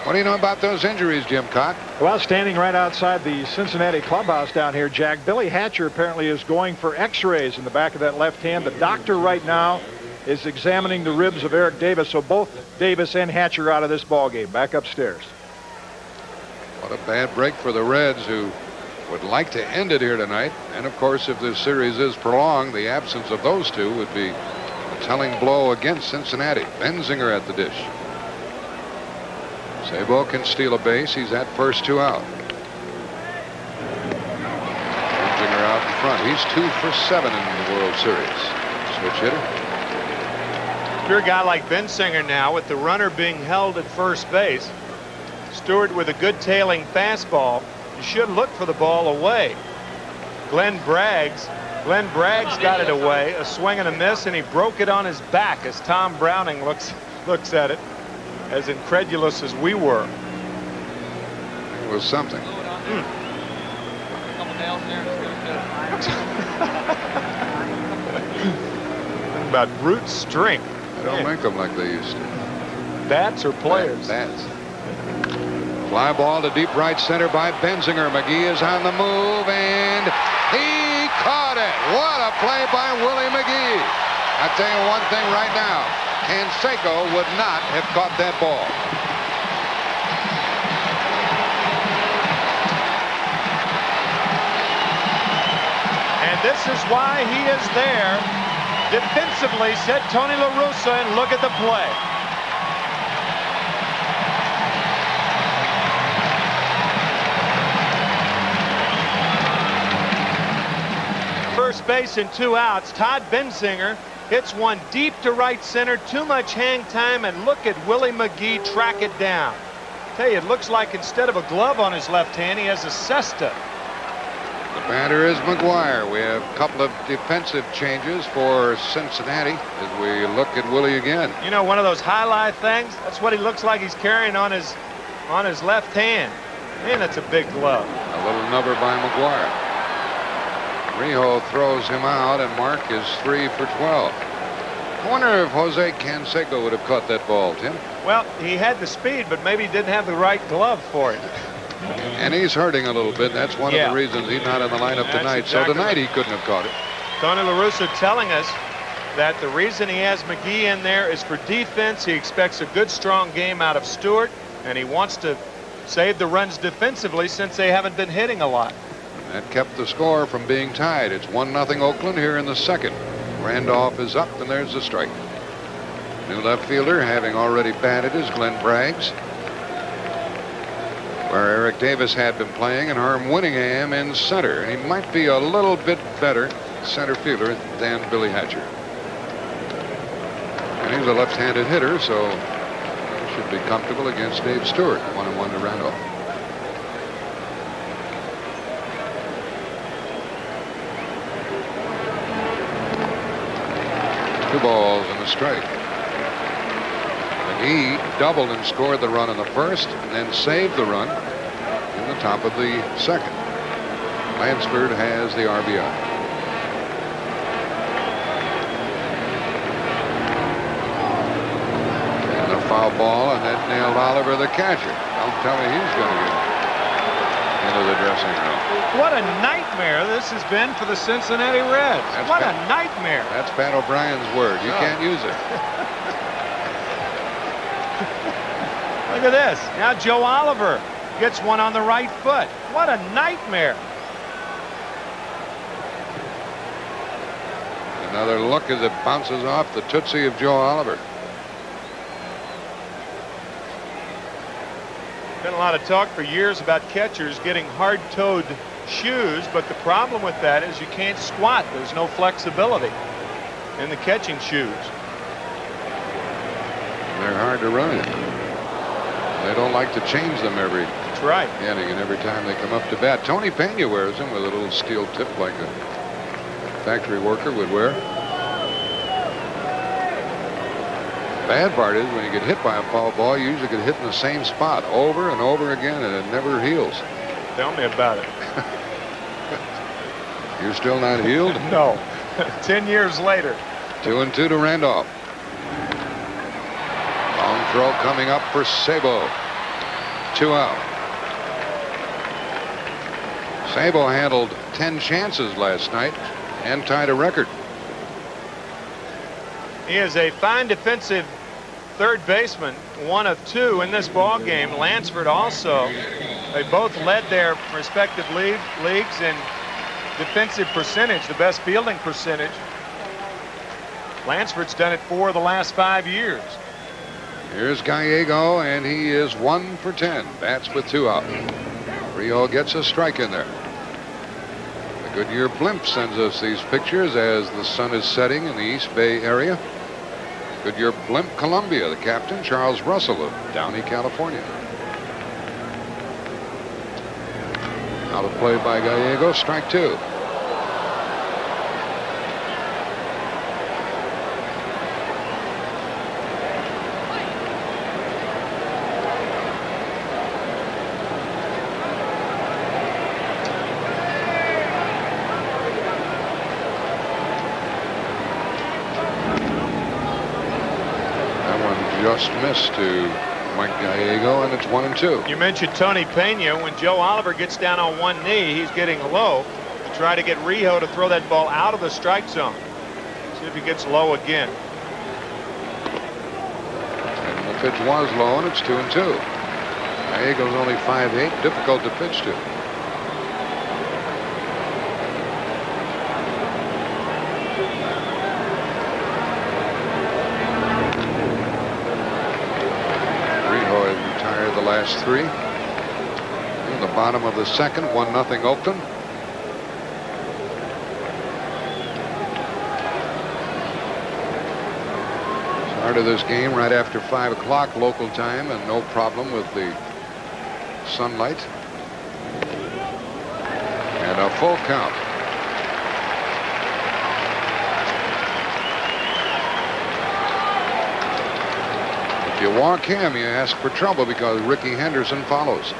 What do you know about those injuries, Jim Cott? Well, standing right outside the Cincinnati clubhouse down here, Jack, Billy Hatcher apparently is going for x-rays in the back of that left hand. The doctor right now is examining the ribs of Eric Davis, so both Davis and Hatcher out of this ball game. Back upstairs. What a bad break for the Reds, who would like to end it here tonight. And of course, if this series is prolonged, the absence of those two would be a telling blow against Cincinnati. Benzinger at the dish. Sabo can steal a base. He's at first, 2 out. Benzinger out in front. He's 2 for 7 in the World Series. Switch hitter. If you're a guy like Benzinger now, with the runner being held at first base, Stewart with a good tailing fastball, you should look for the ball away. Glenn Braggs got it away, a swing and a miss, and he broke it on his back as Tom Browning looks at it, as incredulous as we were. It was something. About brute strength. They don't make them like they used to. Bats or players? Bats. Fly ball to deep right center by Benzinger. McGee is on the move, and he caught it. What a play by Willie McGee. I tell you one thing right now, Canseco would not have caught that ball. And this is why he is there defensively, said Tony La Russa, and look at the play. First base and 2 outs. Todd Benzinger hits one deep to right center. Too much hang time, and look at Willie McGee track it down. Tell you, it looks like instead of a glove on his left hand, he has a cesta. The batter is McGuire. We have a couple of defensive changes for Cincinnati as we look at Willie again. You know, one of those highlight things, that's what he looks like he's carrying on his left hand. Man, that's a big glove. A little number by McGuire. Rijo throws him out, and Mark is 3 for 12. I wonder if Jose Canseco would have caught that ball, Tim. Well, he had the speed, but maybe he didn't have the right glove for it. And he's hurting a little bit. That's one of the reasons he's not in the lineup tonight. Exactly so tonight he couldn't have caught it. Tony La Russa telling us that the reason he has McGee in there is for defense. He expects a good, strong game out of Stewart, and he wants to save the runs defensively since they haven't been hitting a lot. That kept the score from being tied. It's 1-0 Oakland here in the second. Randolph is up, and there's the strike. New left fielder, having already batted, is Glenn Braggs, where Eric Davis had been playing, and Herm Winningham in center. And he might be a little bit better center fielder than Billy Hatcher. And he's a left-handed hitter, so he should be comfortable against Dave Stewart. 1-1 to Randolph. Two balls and a strike. McGee doubled and scored the run in the first, and then saved the run in the top of the second. Lansford has the RBI. And a foul ball, and that nailed Oliver, the catcher. Don't tell me he's going to get into the dressing room. What a nightmare this has been for the Cincinnati Reds. What a nightmare. That's Pat O'Brien's word. You can't use it. Look at this. Now Joe Oliver gets one on the right foot. What a nightmare. Another look as it bounces off the tootsie of Joe Oliver. Been a lot of talk for years about catchers getting hard-toed shoes, but the problem with that is you can't squat. There's no flexibility in the catching shoes. They're hard to run in. They don't like to change them every inning and every time they come up to bat. Tony Pena wears them with a little steel tip like a factory worker would wear. Bad part is when you get hit by a foul ball, you usually get hit in the same spot over and over again, and it never heals. Tell me about it. You're still not healed? No. 10 years later. 2-2 to Randolph. Long throw coming up for Sabo. 2 out. Sabo handled 10 chances last night and tied a record. He is a fine defensive third baseman, 1 of 2 in this ball game. Lansford also. They both led their respective leagues in defensive percentage, the best fielding percentage. Lansford's done it 4 of the last 5 years. Here's Gallego, and he is 1 for 10. Bats with 2 out. Rio gets a strike in there. The Goodyear blimp sends us these pictures as the sun is setting in the East Bay area. Goodyear blimp Columbia, the captain, Charles Russell of Downey, California. Out of play by Gallego, strike 2. Just missed to Mike Gallego, and it's 1-2. You mentioned Tony Pena. When Joe Oliver gets down on one knee, he's getting low to try to get Rio to throw that ball out of the strike zone. See if he gets low again. And the pitch was low, and it's 2-2. Gallego's only 5'8", difficult to pitch to. Last 3. In the bottom of the second, 1-0 Oakland. Started this game right after 5 o'clock local time, and no problem with the sunlight. And a full count. If you walk him, you ask for trouble because Ricky Henderson follows.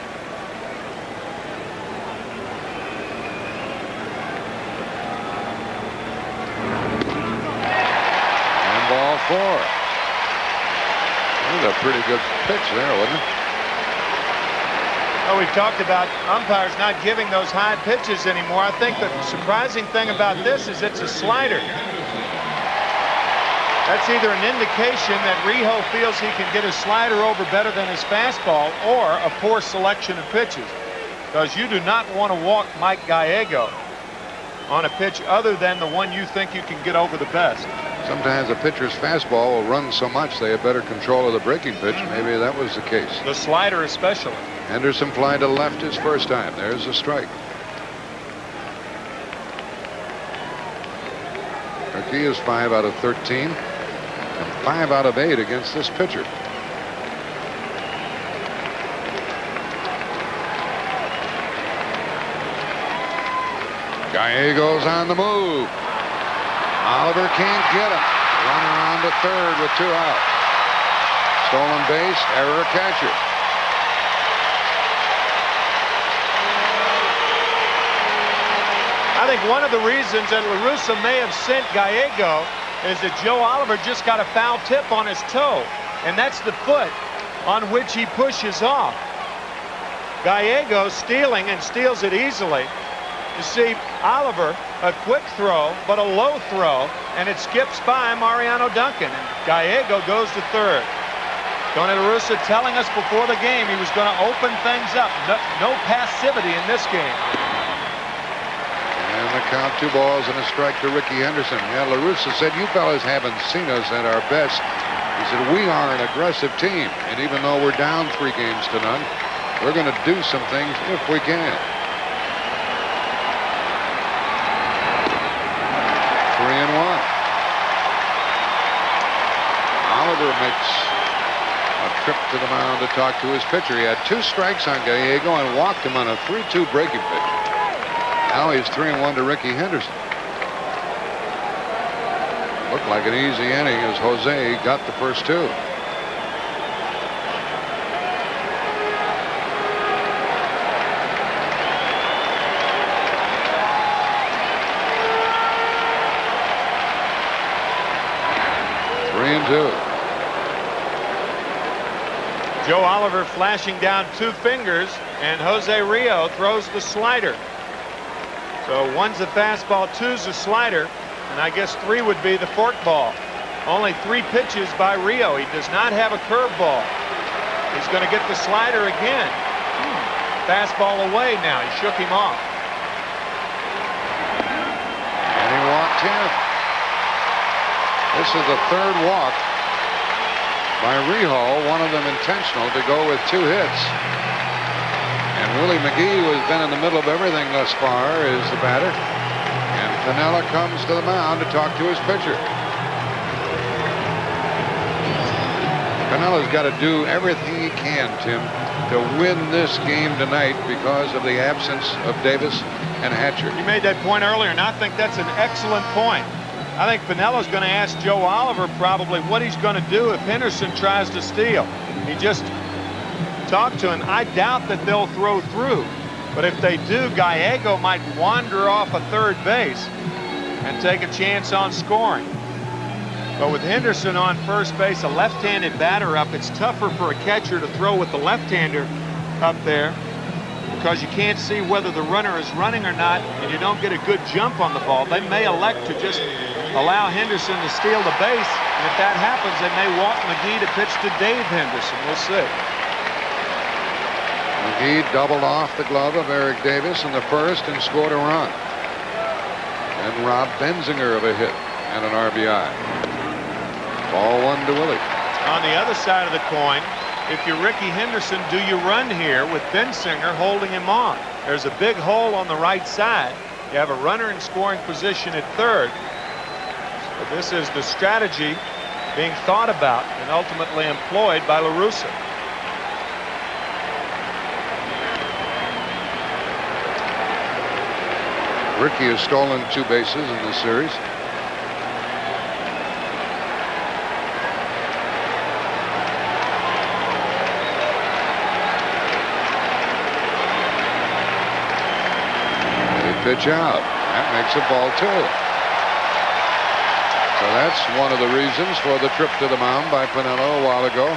And ball 4. That was a pretty good pitch there, wasn't it? Well, we've talked about umpires not giving those high pitches anymore. I think the surprising thing about this is it's a slider. That's either an indication that Rijo feels he can get his slider over better than his fastball, or a poor selection of pitches. Because you do not want to walk Mike Gallego on a pitch other than the one you think you can get over the best. Sometimes a pitcher's fastball will run so much they have better control of the breaking pitch. Maybe that was the case. The slider especially. Henderson fly to left his first time. There's a strike. Ricky is 5 out of 13 and 5 out of 8 against this pitcher. Gallego's on the move. Oliver can't get him. Runner on to third with 2 out. Stolen base, error catcher. I think one of the reasons that La Russa may have sent Gallego is that Joe Oliver just got a foul tip on his toe, and that's the foot on which he pushes off. Gallego stealing, and steals it easily. You see Oliver, a quick throw, but a low throw, and it skips by Mariano Duncan, and Gallego goes to third. Tony La Russa telling us before the game he was going to open things up. No passivity in this game. And the count, 2 balls and a strike to Ricky Henderson. Yeah, La Russa said, you fellas haven't seen us at our best. He said, we are an aggressive team, and even though we're down 3 games to none, we're going to do some things if we can. 3-1. Oliver makes a trip to the mound to talk to his pitcher. He had 2 strikes on Gallego and walked him on a 3-2 breaking pitch. Now he's 3-1 to Ricky Henderson. Looked like an easy inning as Jose got the first 2. Joe Oliver flashing down 2 fingers, and Jose Rijo throws the slider. So 1's a fastball, 2's a slider, and I guess 3 would be the forkball. Only 3 pitches by Rijo. He does not have a curveball. He's going to get the slider again. Fastball away now. He shook him off. And he walked him. This is the 3rd walk by Rijo, one of them intentional, to go with 2 hits. And Willie McGee, who has been in the middle of everything thus far, is the batter. And Piniella comes to the mound to talk to his pitcher. Pinella's got to do everything he can, Tim, to win this game tonight because of the absence of Davis and Hatcher. You made that point earlier, and I think that's an excellent point. I think Pinella's going to ask Joe Oliver probably what he's going to do if Henderson tries to steal. He just talked to him. I doubt that they'll throw through, but if they do, Gallego might wander off a third base and take a chance on scoring. But with Henderson on first base, a left-handed batter up, it's tougher for a catcher to throw with the left-hander up there because you can't see whether the runner is running or not, and you don't get a good jump on the ball. They may elect to just allow Henderson to steal the base, and if that happens, they may walk McGee to pitch to Dave Henderson. We'll see. McGee doubled off the glove of Eric Davis in the first and scored a run. And Rob Benzinger of a hit and an RBI. Ball 1 to Willie. On the other side of the coin, if you're Ricky Henderson, do you run here with Benzinger holding him on? There's a big hole on the right side. You have a runner in scoring position at third. So this is the strategy being thought about and ultimately employed by La Russa. Ricky has stolen 2 bases in this series. Pitch out. That makes it ball 2. So that's one of the reasons for the trip to the mound by Piniella a while ago.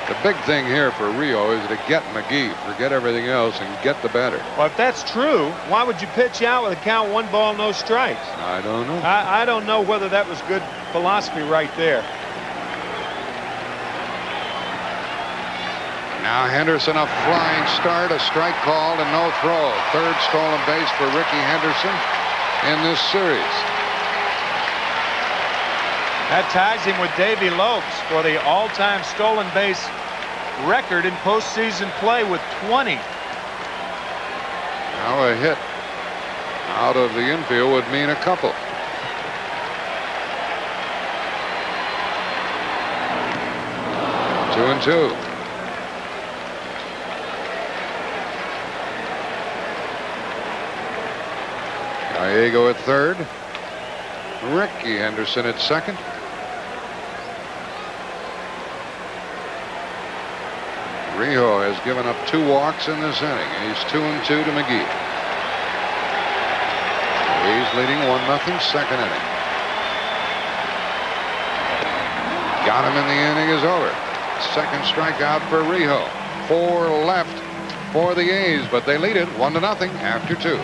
The big thing here for Rio is to get McGee, forget everything else, and get the batter. Well, if that's true, why would you pitch out with a count 1 ball, no strikes? I don't know. I don't know whether that was good philosophy right there. Now Henderson, a flying start, a strike called, and no throw. Third stolen base for Ricky Henderson in this series. That ties him with Davey Lopes for the all-time stolen base record in postseason play with 20. Now a hit out of the infield would mean a couple. Two and two. Gallego at third. Ricky Henderson at second. Rio has given up 2 walks in this inning. He's 2 and 2 to McGee. He's leading 1-0 second inning. Got him in the inning is over. Second strikeout for Rio. 4 left for the A's, but they lead it 1-0 after 2.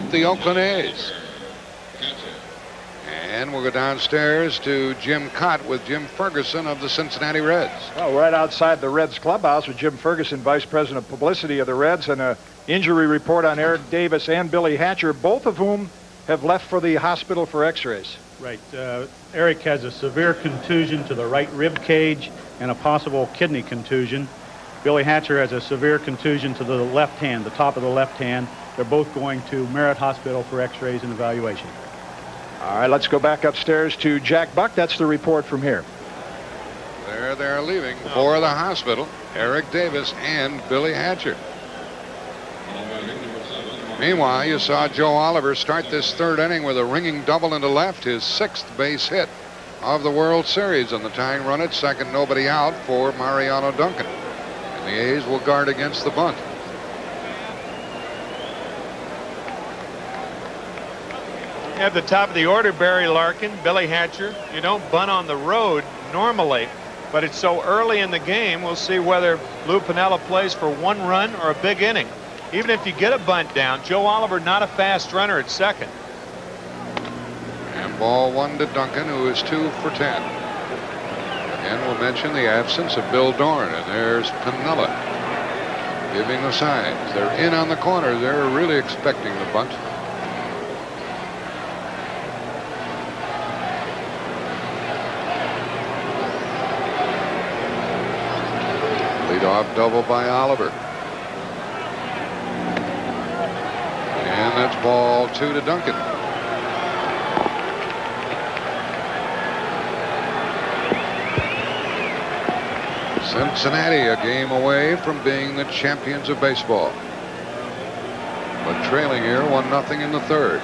The Oakland A's. And we'll go downstairs to Jim Cott with Jim Ferguson of the Cincinnati Reds. Well, right outside the Reds clubhouse with Jim Ferguson, Vice President of Publicity of the Reds, and an injury report on Eric Davis and Billy Hatcher, both of whom have left for the hospital for x-rays. Right. Eric has a severe contusion to the right rib cage and a possible kidney contusion. Billy Hatcher has a severe contusion to the left hand, the top of the left hand. They're both going to Merritt Hospital for x-rays and evaluation. All right, let's go back upstairs to Jack Buck. That's the report from here. There they're leaving for the hospital, Eric Davis and Billy Hatcher. Meanwhile, you saw Joe Oliver start this third inning with a ringing double into left, his 6th base hit of the World Series, and the tying run at second, nobody out for Mariano Duncan. And the A's will guard against the bunt. At the top of the order, Barry Larkin, Billy Hatcher. You don't bunt on the road normally, but it's so early in the game, we'll see whether Lou Piniella plays for 1 run or a big inning. Even if you get a bunt down, Joe Oliver not a fast runner at second. And ball 1 to Duncan, who is 2 for 10. Again, we'll mention the absence of Bill Dorn, and there's Piniella giving the signs. They're in on the corner. They're really expecting the bunt. Leadoff double by Oliver. And that's ball 2 to Duncan. Cincinnati a game away from being the champions of baseball, but trailing here 1-0 in the third.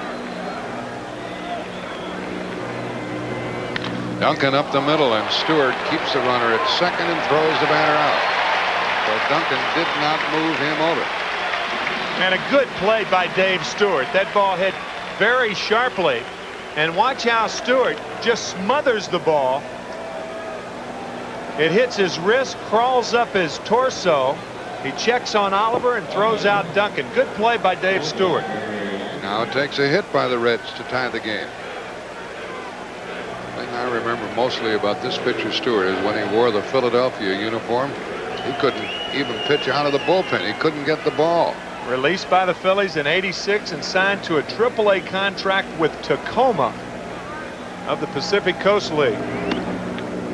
Duncan up the middle, and Stewart keeps the runner at second and throws the batter out. So Duncan did not move him over. And a good play by Dave Stewart. That ball hit very sharply. And watch how Stewart just smothers the ball. It hits his wrist, crawls up his torso. He checks on Oliver and throws out Duncan. Good play by Dave Stewart. Now it takes a hit by the Reds to tie the game. The thing I remember mostly about this pitcher Stewart is when he wore the Philadelphia uniform, he couldn't even pitch out of the bullpen. He couldn't get the ball. Released by the Phillies in '86 and signed to a AAA contract with Tacoma of the Pacific Coast League.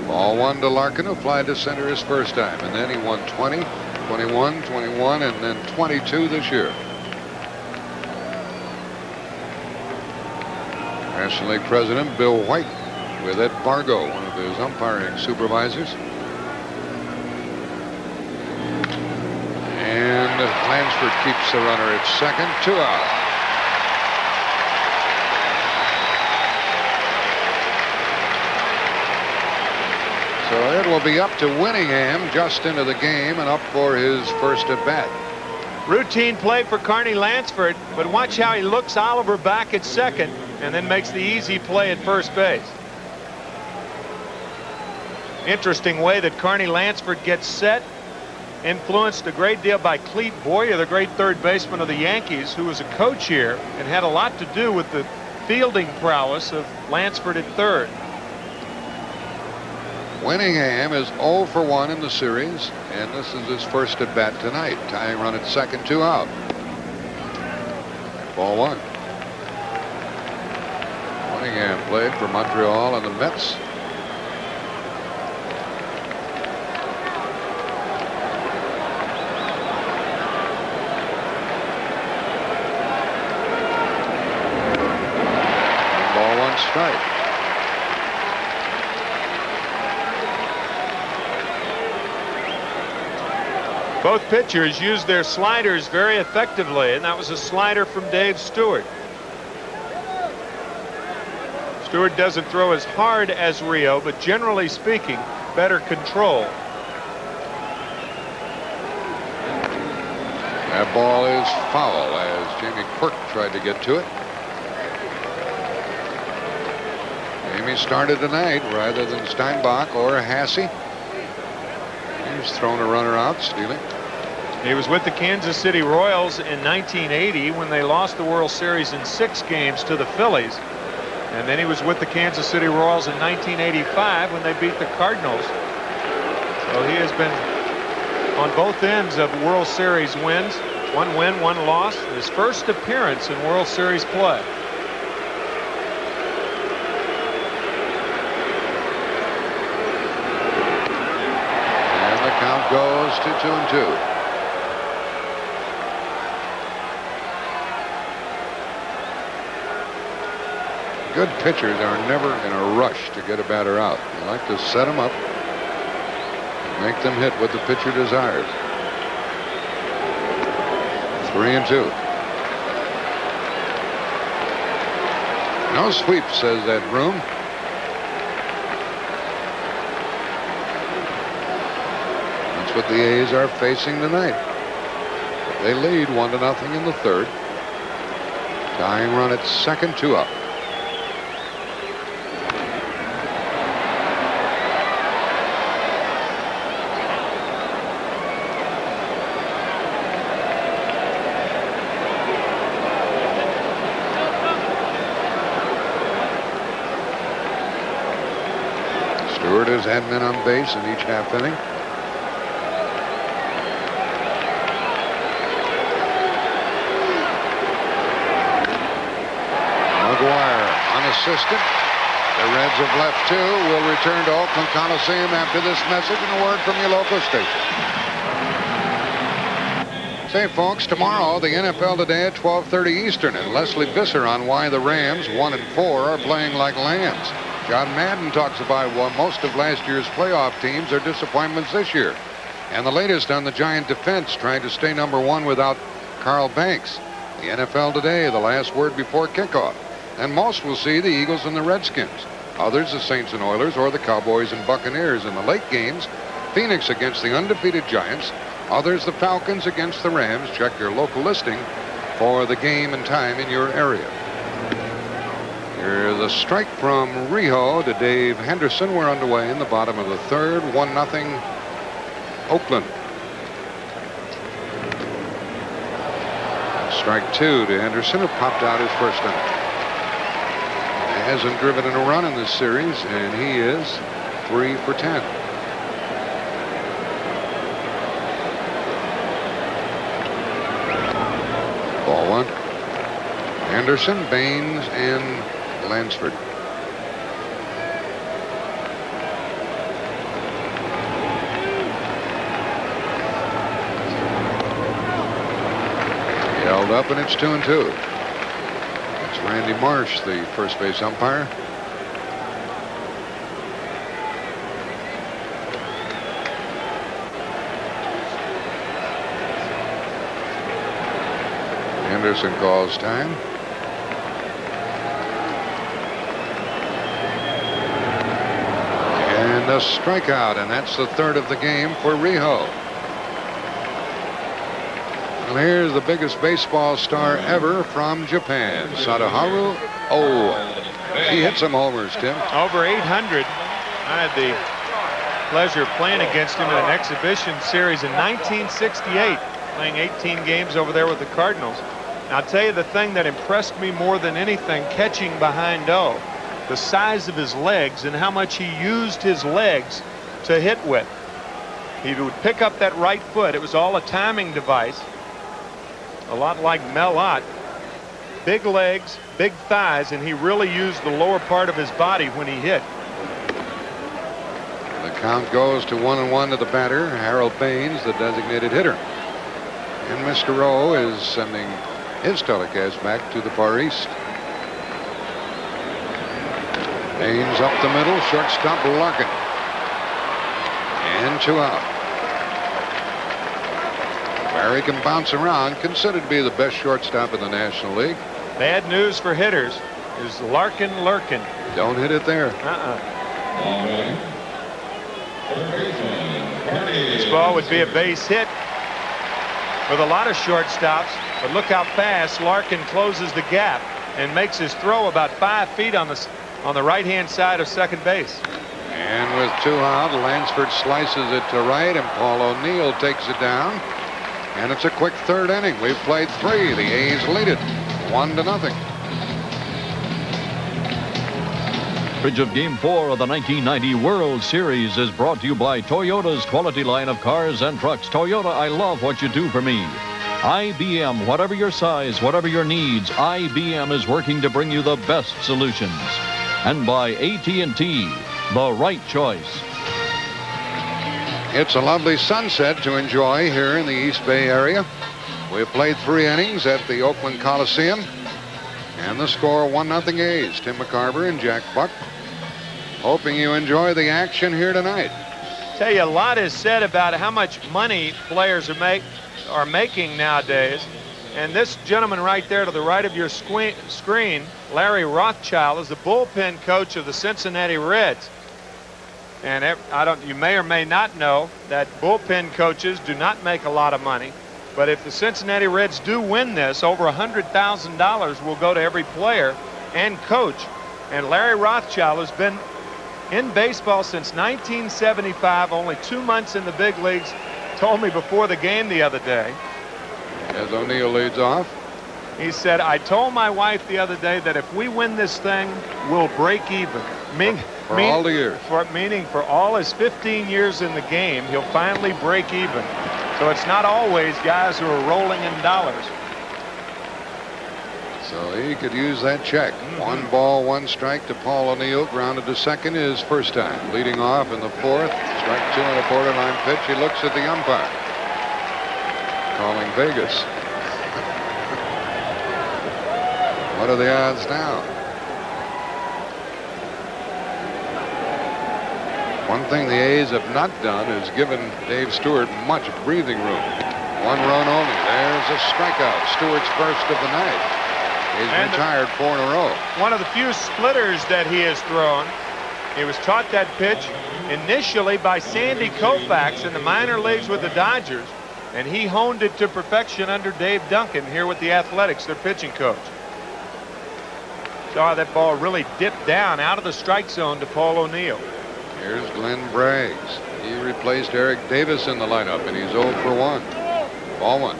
Ball 1 to Larkin, who flied to center his first time, and then he won 20, 21, 21, and then 22 this year. National League President Bill White with Ed Bargo, one of his umpiring supervisors. And Lansford keeps the runner at second, 2 out. So it will be up to Winningham just into the game and up for his first at bat. Routine play for Carney Lansford, but watch how he looks Oliver back at second and then makes the easy play at first base. Interesting way that Carney Lansford gets set. Influenced a great deal by Clete Boyer, the great third baseman of the Yankees, who was a coach here and had a lot to do with the fielding prowess of Lansford at third. Winningham is 0 for 1 in the series, and this is his first at bat tonight. Tying run at second, 2 out. Ball 1. Winningham played for Montreal and the Mets. Ball 1 strike. Both pitchers used their sliders very effectively, and that was a slider from Dave Stewart. Stewart doesn't throw as hard as Rio, but generally speaking, better control. That ball is foul as Jamie Quirk tried to get to it. Jamie started tonight rather than Steinbach or Hasse. He's thrown a runner out, stealing. He was with the Kansas City Royals in 1980 when they lost the World Series in 6 games to the Phillies. And then he was with the Kansas City Royals in 1985 when they beat the Cardinals. So he has been on both ends of World Series wins. 1 win, 1 loss. His first appearance in World Series play. And the count goes to 2-2. Good pitchers are never in a rush to get a batter out. You like to set them up, make them hit what the pitcher desires. 3-2. No sweep, says that room. That's what the A's are facing tonight. They lead 1-0 in the third. Tying run at second, 2 up. Stewart has had men on base in each half inning. McGuire unassisted. The Reds have left 2. Will return to Oakland Coliseum after this message and a word from your local station. Say, folks, tomorrow the NFL Today at 12:30 Eastern, and Leslie Visser on why the Rams 1-4 are playing like lambs. John Madden talks about why most of last year's playoff teams are disappointments this year. And the latest on the Giant defense trying to stay #1 without Carl Banks. The NFL Today, the last word before kickoff. And most will see the Eagles and the Redskins. Others, the Saints and Oilers, or the Cowboys and Buccaneers. In the late games, Phoenix against the undefeated Giants. Others, the Falcons against the Rams. Check your local listing for the game and time in your area. Here's a strike from Rijo to Dave Henderson. We're underway in the bottom of the third. 1-0 Oakland. Strike 2 to Henderson, who popped out his first inning. Hasn't driven in a run in this series, and he is 3 for 10. Ball 1. Anderson, Baines, and Lansford. Held up, and it's 2-2. It's Randy Marsh, the first base umpire. Anderson calls time. And a strikeout, and that's the third of the game for Rijo. And here's the biggest baseball star ever from Japan, Sadaharu Oh. He hit some homers, Tim. Over 800. I had the pleasure of playing against him in an exhibition series in 1968, playing 18 games over there with the Cardinals. And I'll tell you the thing that impressed me more than anything, catching behind O, the size of his legs and how much he used his legs to hit with. He would pick up that right foot. It was all a timing device, a lot like Mel Ott. Big legs, big thighs, and he really used the lower part of his body when he hit. The count goes to 1-1 to the batter, Harold Baines, the designated hitter. And Mr. Rowe is sending his telecast back to the far east. Baines up the middle, shortstop Larkin. And 2 out. Barry can bounce around, considered to be the best shortstop in the National League. Bad news for hitters is Larkin lurking. Don't hit it there. This ball would be a base hit with a lot of shortstops, but look how fast Larkin closes the gap and makes his throw about 5 feet on the right-hand side of second base. And with 2 out, Lansford slices it to right, and Paul O'Neill takes it down. And it's a quick 3rd inning. We've played 3. The A's lead it 1-0. Coverage of Game 4 of the 1990 World Series is brought to you by Toyota's quality line of cars and trucks. Toyota, I love what you do for me. IBM, whatever your size, whatever your needs, IBM is working to bring you the best solutions. And by AT&T, the right choice. It's a lovely sunset to enjoy here in the East Bay area. We've played 3 innings at the Oakland Coliseum. And the score 1-0 A's. Tim McCarver and Jack Buck. Hoping you enjoy the action here tonight. Tell you, a lot is said about how much money players are making nowadays. And this gentleman right there to the right of your screen, Larry Rothschild, is the bullpen coach of the Cincinnati Reds. And you may or may not know that bullpen coaches do not make a lot of money. But if the Cincinnati Reds do win this, over $100,000 will go to every player and coach. And Larry Rothschild has been in baseball since 1975, only 2 months in the big leagues, told me before the game the other day. As O'Neill leads off. He said, I told my wife the other day that if we win this thing, we'll break even. For all the years. Meaning for all his 15 years in the game, he'll finally break even. So it's not always guys who are rolling in dollars. So he could use that check. 1 ball, 1 strike to Paul O'Neill. Grounded to second his first time. Leading off in the 4th. Strike 2 on a borderline pitch. He looks at the umpire. Calling Vegas. What are the odds now? One thing the A's have not done is given Dave Stewart much breathing room. 1 run only. There's a strikeout. Stewart's first of the night. He's retired 4 in a row. One of the few splitters that he has thrown. He was taught that pitch initially by Sandy Koufax in the minor leagues with the Dodgers, and he honed it to perfection under Dave Duncan here with the Athletics, their pitching coach. Saw that ball really dip down out of the strike zone to Paul O'Neill. Here's Glenn Braggs. He replaced Eric Davis in the lineup, and he's 0 for 1. Ball 1.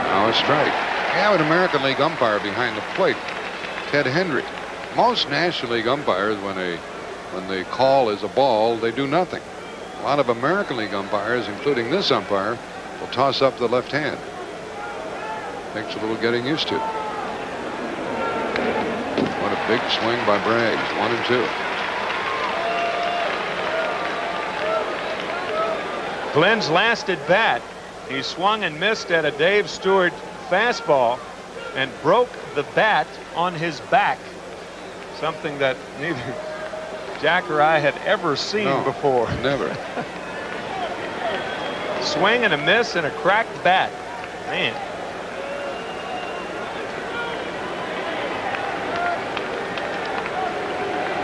Now a strike. We have an American League umpire behind the plate, Ted Hendry. Most National League umpires, when they call is a ball, they do nothing. A lot of American League umpires, including this umpire, will toss up the left hand. Takes a little getting used to. What a big swing by Braggs. 1 and 2. Glenn's last at bat, he swung and missed at a Dave Stewart fastball and broke the bat on his back. Something that neither Jack or I had ever seen before. Never. Swing and a miss and a cracked bat. Man.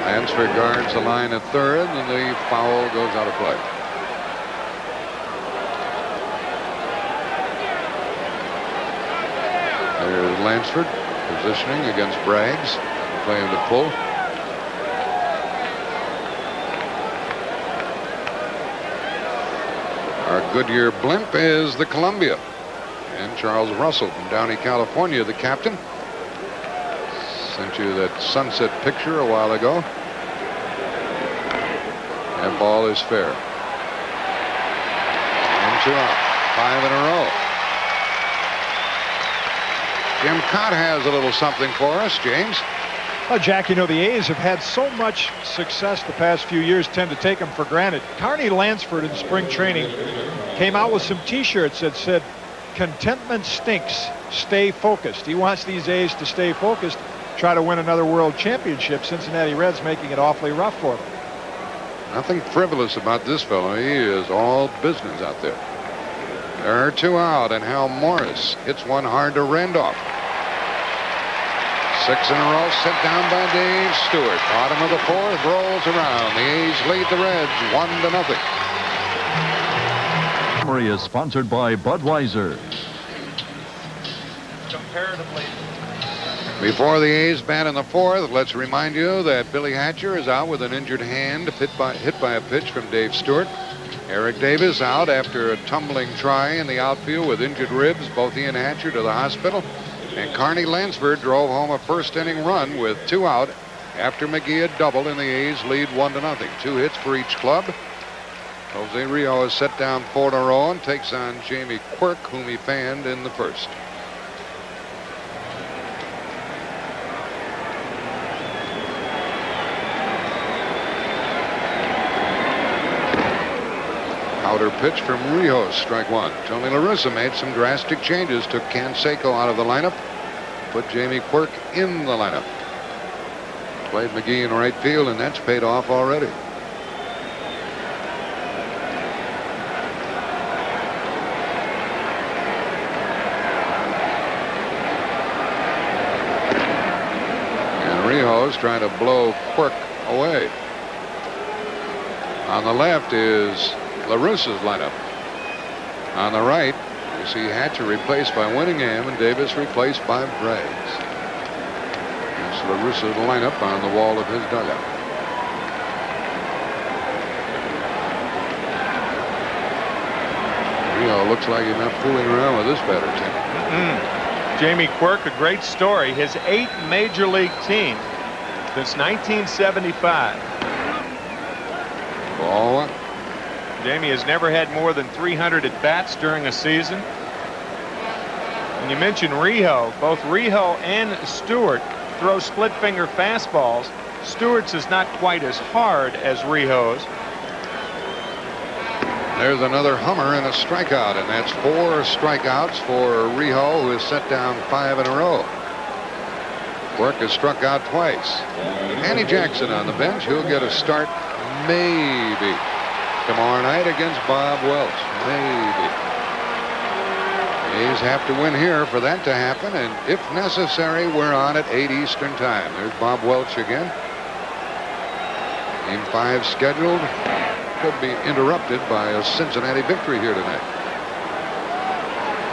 Lansford guards the line at 3rd, and the foul goes out of play. There's Lansford positioning against Braggs, playing the pull. Our Goodyear blimp is the Columbia. And Charles Russell from Downey, California, the captain. Sent you that sunset picture a while ago. That ball is fair. And 2 out. 5 in a row. Jim Cott has a little something for us, James. Well, Jack, you know, the A's have had so much success the past few years, tend to take them for granted. Carney Lansford in spring training came out with some T-shirts that said, "Contentment stinks, stay focused." He wants these A's to stay focused, try to win another world championship. Cincinnati Reds making it awfully rough for them. Nothing frivolous about this fellow. He is all business out there. There are 2 out, and Hal Morris hits one hard to Randolph. 6 in a row, set down by Dave Stewart. Bottom of the 4th, rolls around. The A's lead the Reds 1-0. Summary is sponsored by Budweiser. Comparatively. Before the A's bat in the 4th, let's remind you that Billy Hatcher is out with an injured hand, hit by a pitch from Dave Stewart. Eric Davis out after a tumbling try in the outfield with injured ribs. Both he and Hatcher to the hospital. And Carney Lansford drove home a first-inning run with 2 out after McGee had doubled, and the A's lead 1-0. 2 hits for each club. Jose Rio is set down 4 in a row and takes on Jamie Quirk, whom he fanned in the first. Outer pitch from Rijos, strike 1. Tony La Russa made some drastic changes, took Canseco out of the lineup, put Jamie Quirk in the lineup. Played McGee in right field, and that's paid off already. And Rijos trying to blow Quirk away. On the left is La Russa's lineup. On the right, you see Hatcher replaced by Winningham and Davis replaced by Braggs. That's La Russa's lineup on the wall of his dugout. Rio looks like he's not fooling around with this batter, Tim. Jamie Quirk, a great story. His 8th major league team since 1975. Ball 1. Jamie has never had more than 300 at-bats during a season. And you mentioned Rio. Both Rio and Stewart throw split-finger fastballs. Stewart's is not quite as hard as Rio's. There's another hummer and a strikeout, and that's 4 strikeouts for Rio, who has set down 5 in a row. Quirk has struck out twice. Andy Jackson on the bench. He'll get a start maybe tomorrow night against Bob Welch. Maybe. A's have to win here for that to happen, and if necessary, we're on at 8 Eastern time. There's Bob Welch again. Game 5 scheduled. Could be interrupted by a Cincinnati victory here tonight.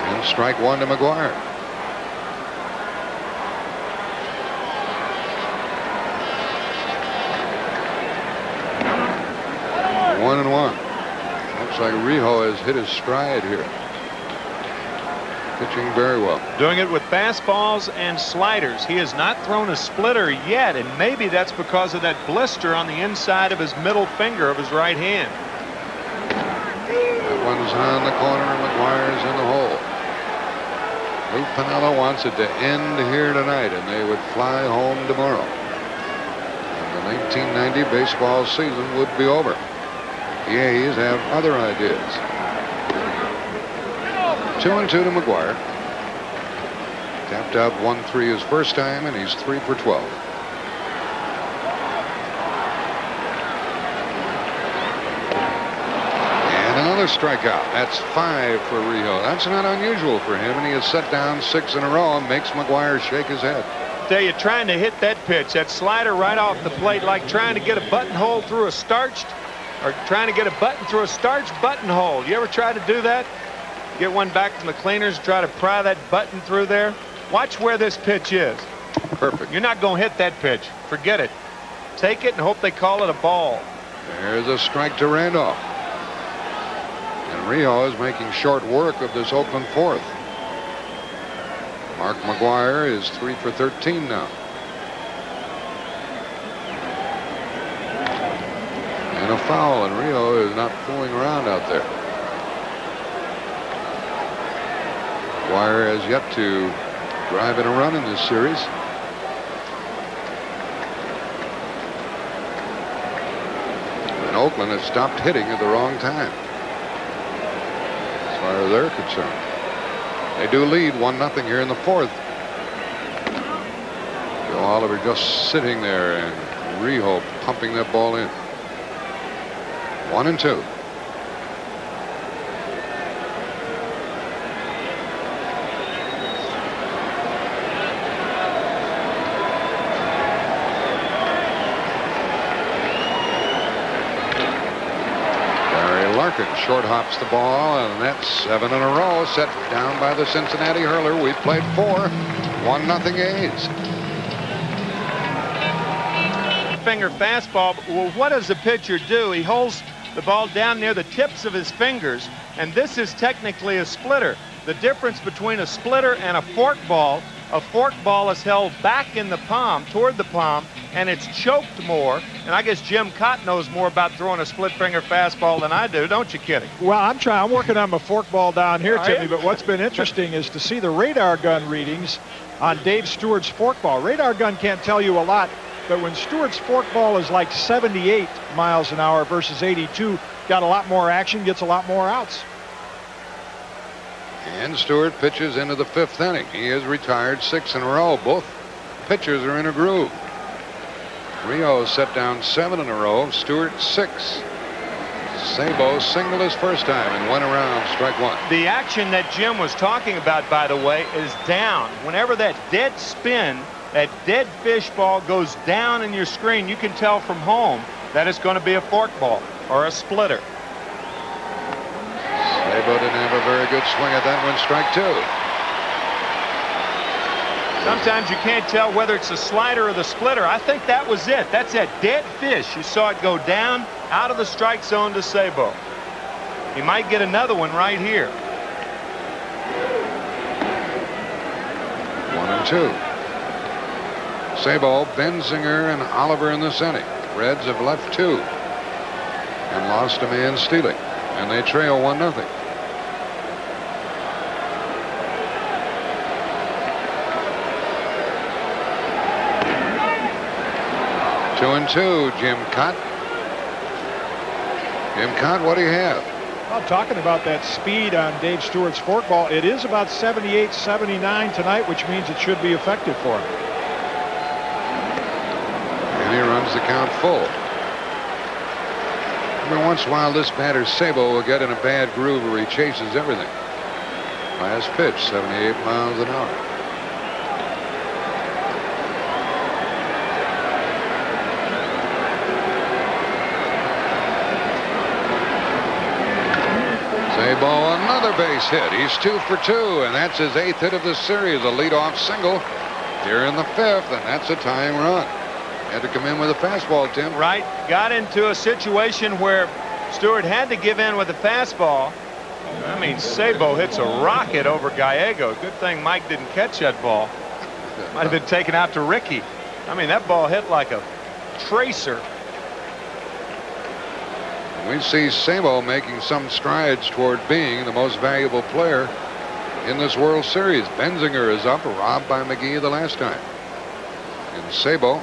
And strike 1 to McGuire. One and 1. Looks like Rio has hit his stride here. Pitching very well. Doing it with fastballs and sliders. He has not thrown a splitter yet, and maybe that's because of that blister on the inside of his middle finger of his right hand. That one's on the corner, and McGuire's in the hole. Lou Piniella wants it to end here tonight, and they would fly home tomorrow. And the 1990 baseball season would be over. The A's have other ideas. 2-2 to McGuire. Tapped out 1-3 his first time, and he's 3 for 12. And another strikeout. That's 5 for Rio. That's not unusual for him, and he has set down 6 in a row and makes McGuire shake his head. Tell you, trying to hit that pitch, that slider right off the plate, like trying to get a buttonhole through a starched, or trying to get a button through a starched buttonhole. You ever try to do that? Get one back from the cleaners, try to pry that button through there? Watch where this pitch is. Perfect. You're not going to hit that pitch. Forget it. Take it and hope they call it a ball. There's a strike to Randolph. And Rio is making short work of this Oakland fourth. Mark McGuire is 3 for 13 now. And a foul, and Rio is not fooling around out there. McGuire has yet to drive in a run in this series. And Oakland has stopped hitting at the wrong time, as far as they're concerned. They do lead 1-0 here in the fourth. Joe Oliver just sitting there, and Rio pumping that ball in. 1-2. Larkin short hops the ball, and that's 7 in a row, set down by the Cincinnati hurler. We've played 4. 1-0 A's. Finger fastball. Well, what does the pitcher do? He holds the ball down near the tips of his fingers, and this is technically a splitter. The difference between a splitter and a fork ball is held back in the palm, toward the palm, and it's choked more. And I guess Jim Cott knows more about throwing a split finger fastball than I do, don't you, Kitty? Well, I'm working on my fork ball down here, Timmy, you? but what's been interesting is to see the radar gun readings on Dave Stewart's fork ball. Radar gun can't tell you a lot, but when Stewart's fork ball is like 78 miles an hour versus 82, got a lot more action, gets a lot more outs. And Stewart pitches into the 5th inning. He has retired 6 in a row. Both pitchers are in a groove. Rio set down 7 in a row. Stewart 6. Sabo singled his first time and went around, strike 1. The action that Jim was talking about, by the way, is down. Whenever that dead spin, that dead fish ball goes down in your screen, you can tell from home that it's going to be a fork ball or a splitter. Sabo didn't have a very good swing at that one, strike 2. Sometimes you can't tell whether it's the slider or the splitter. I think that was it. That's that dead fish. You saw it go down out of the strike zone to Sabo. He might get another one right here. 1-2. Sabo, Benzinger, and Oliver in this inning. Reds have left 2 and lost a man stealing, and they trail 1-0. 2-2, Jim Cott. Jim Cott, what do you have? Well, talking about that speed on Dave Stewart's fork ball, it is about 78, 79 tonight, which means it should be effective for him. And he runs the count full. Every once in a while, this batter Sabo will get in a bad groove where he chases everything. Last pitch, 78 miles an hour. Sabo, another base hit. He's 2 for 2, and that's his 8th hit of the series. A leadoff single here in the 5th, and that's a tying run. Had to come in with a fastball, Tim. Right. Got into a situation where Stewart had to give in with a fastball. I mean, Sabo hits a rocket over Gallego. Good thing Mike didn't catch that ball. Might have been taken out to Ricky. I mean, that ball hit like a tracer. We see Sabo making some strides toward being the most valuable player in this World Series. Benzinger is up, robbed by McGee the last time. And Sabo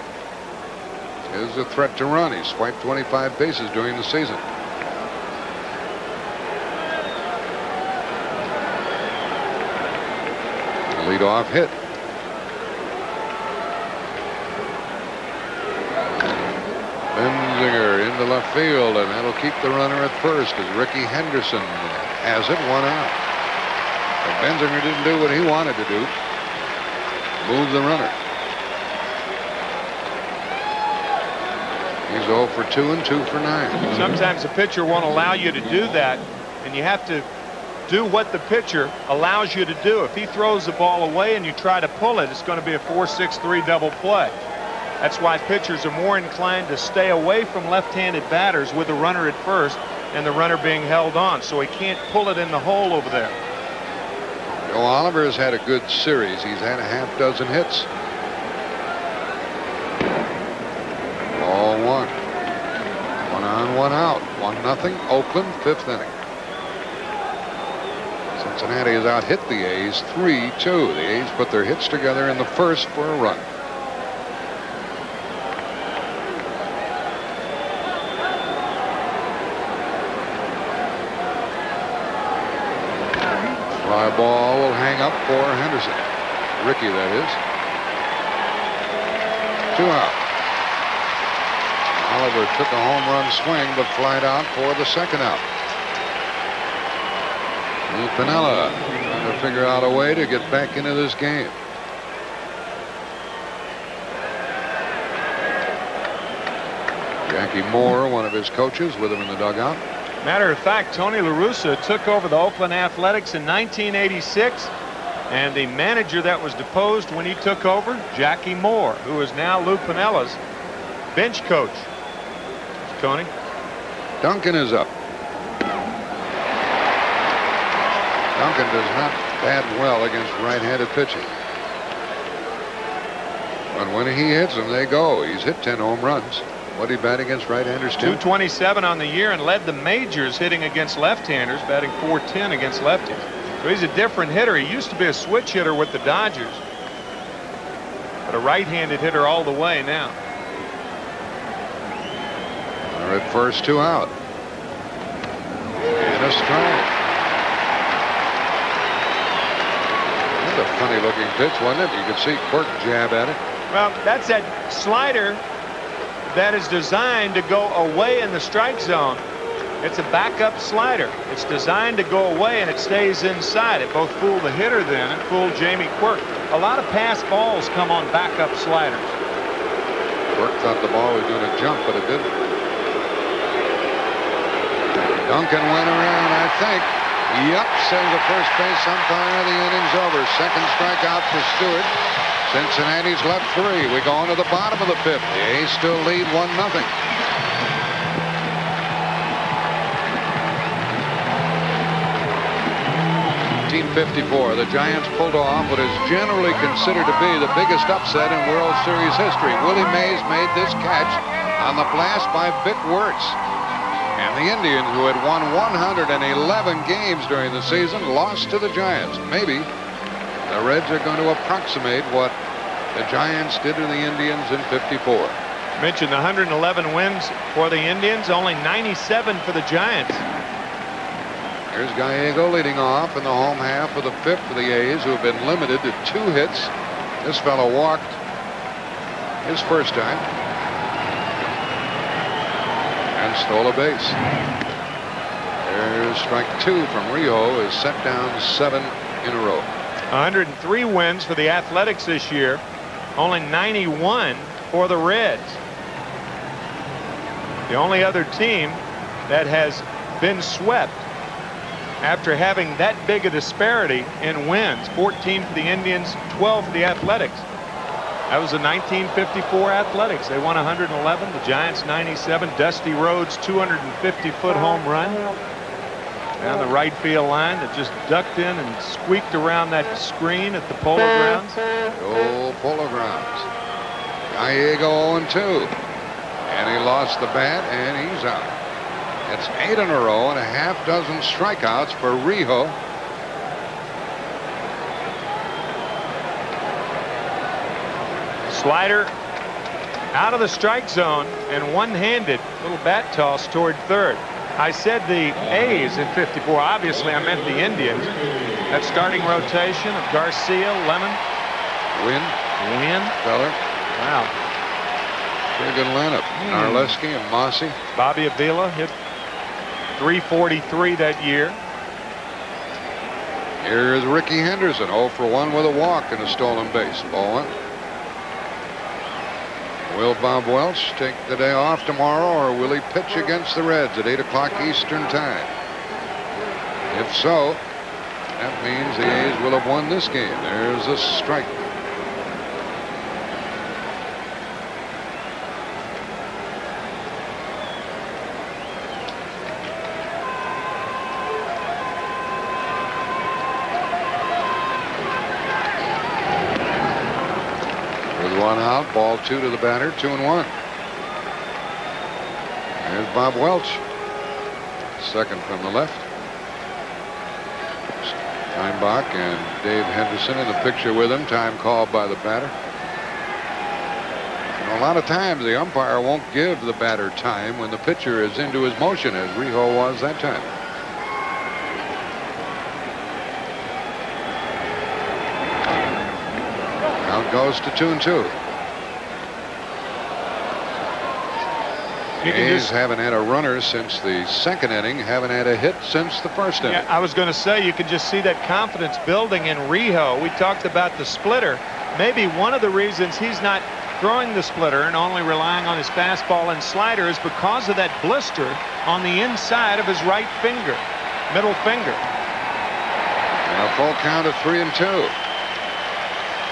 is a threat to run. He swiped 25 bases during the season. A leadoff hit. Benzinger into left field, and that'll keep the runner at first as Ricky Henderson has it, 1 out. But Benzinger didn't do what he wanted to do. Move the runner. He's 0 for 2 and 2 for 9. Sometimes the pitcher won't allow you to do that, and you have to do what the pitcher allows you to do. If he throws the ball away and you try to pull it, it's going to be a 4-6-3 double play. That's why pitchers are more inclined to stay away from left-handed batters with the runner at first and the runner being held on, so he can't pull it in the hole over there. Joe Oliver has had a good series. He's had a half dozen hits. Ball one. 1 on, 1 out. 1-0 Oakland, 5th inning. Cincinnati has out-hit the A's 3-2. The A's put their hits together in the first for a run. Fly ball will hang up for Henderson. Ricky, that is. 2 out. Oliver took a home run swing, but flied out for the 2nd out. Lou Piniella trying to figure out a way to get back into this game. Jackie Moore, one of his coaches, with him in the dugout. Matter of fact, Tony La Russa took over the Oakland Athletics in 1986, and the manager that was deposed when he took over, Jackie Moore, who is now Lou Piniella's bench coach. Tony? Duncan is up. Duncan does not bat well against right-handed pitching. But when he hits them, they go. He's hit 10 home runs. What did he bat against right-handers? 227 on the year and led the majors hitting against left-handers, batting .410 against lefties. So he's a different hitter. He used to be a switch hitter with the Dodgers, but a right-handed hitter all the way now. They're at first, 2 out. And a strike. That's a funny-looking pitch, wasn't it? You could see Quirk jab at it. Well, that's that slider that is designed to go away in the strike zone. It's a backup slider. It's designed to go away and it stays inside. It both fooled the hitter then and fooled Jamie Quirk. A lot of pass balls come on backup sliders. Quirk thought the ball was going to jump, but it didn't. Duncan went around, I think. Yup, says the first base umpire. The inning's over. 2nd strikeout for Stewart. Cincinnati's left 3. We go on to the bottom of the 5th. The A's still lead 1-0. 1954, the Giants pulled off what is generally considered to be the biggest upset in World Series history. Willie Mays made this catch on the blast by Vic Wirtz. And the Indians, who had won 111 games during the season, lost to the Giants. Maybe the Reds are going to approximate what the Giants did to the Indians in '54. Mentioned the 111 wins for the Indians, only 97 for the Giants. Here's Gallego leading off in the home half of the 5th for the A's, who have been limited to 2 hits. This fellow walked his first time and stole a base. There's strike 2 from Rio, is set down 7 in a row. 103 wins for the Athletics this year, only 91 for the Reds. The only other team that has been swept after having that big a disparity in wins, 14 for the Indians, 12 for the Athletics. That was the 1954 Athletics. They won 111, the Giants 97. Dusty Rhodes 250-foot home run down the right field line that just ducked in and squeaked around that screen at the Polo Grounds. Oh, Polo Grounds. Gallego 0-2. And he lost the bat, and he's out. It's 8 in a row and a half dozen strikeouts for Rijo. Slider out of the strike zone and one-handed little bat toss toward 3rd. I said the A's in '54. Obviously, I meant the Indians. That starting rotation of Garcia, Lemon, Wynn, Feller. Wow. Pretty good lineup. Narleski and Mossy. Bobby Avila hit .343 that year. Here is Ricky Henderson, 0 for 1 with a walk and a stolen base. Ball 1. Will Bob Welch take the day off tomorrow, or will he pitch against the Reds at 8 o'clock Eastern time? If so, That means the A's will have won this game. There's a strike. With one out, ball 2 to the batter, 2-1. There's Bob Welch. Second from the left. Steinbach and Dave Henderson in the picture with him. Time called by the batter. And a lot of times the umpire won't give the batter time when the pitcher is into his motion, as Rijo was that time. Count goes to 2-2. A's haven't had a runner since the second inning, haven't had a hit since the first inning. Yeah, I was going to say, you can just see that confidence building in Rijo. We talked about the splitter. Maybe one of the reasons he's not throwing the splitter and only relying on his fastball and slider is because of that blister on the inside of his right finger, middle finger. And a full count of 3-2.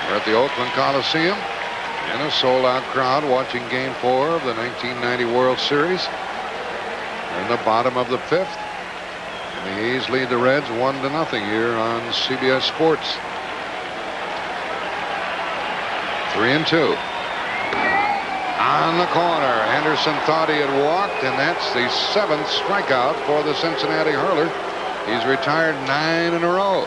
We're at the Oakland Coliseum. In a sold-out crowd watching Game 4 of the 1990 World Series. In the bottom of the 5th. And the A's lead the Reds 1-0 here on CBS Sports. 3-2. On the corner. Henderson thought he had walked, and that's the 7th strikeout for the Cincinnati hurler. He's retired 9 in a row.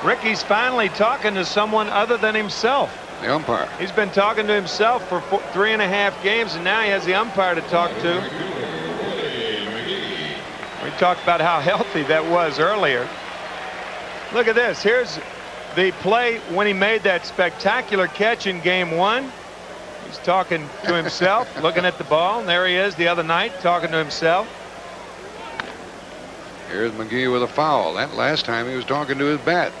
Ricky's finally talking to someone other than himself. The umpire. He's been talking to himself for 3.5 games, and now he has the umpire to talk to. We talked about how healthy that was earlier. Look at this. Here's the play when he made that spectacular catch in Game 1. He's talking to himself, looking at the ball. And there he is the other night, talking to himself. Here's McGee with a foul. That last time he was talking to his bat.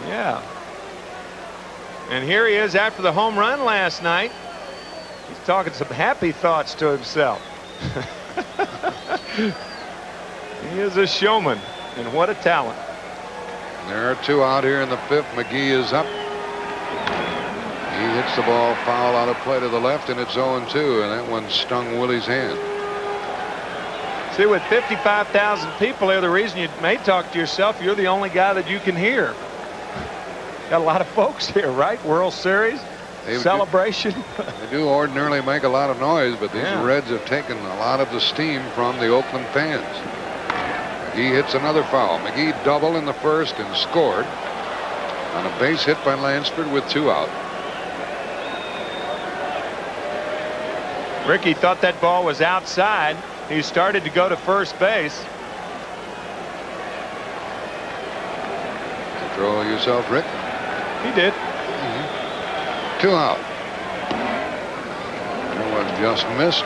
Yeah. And here he is after the home run last night. He's talking some happy thoughts to himself. He is a showman, and what a talent. There are 2 out here in the 5th. McGee is up. He hits the ball foul out of play to the left, and it's 0-2, and that one stung Willie's hand. See, with 55,000 people here, the reason you may talk to yourself, you're the only guy that you can hear. Got a lot of folks here, right? World Series, celebration. They do ordinarily make a lot of noise, but these Reds have taken a lot of the steam from the Oakland fans. McGee hits another foul. McGee doubled in the first and scored on a base hit by Lansford with 2 out. Ricky thought that ball was outside. He started to go to first base. Throw yourself, Rick. He did. 2 out. That one just missed.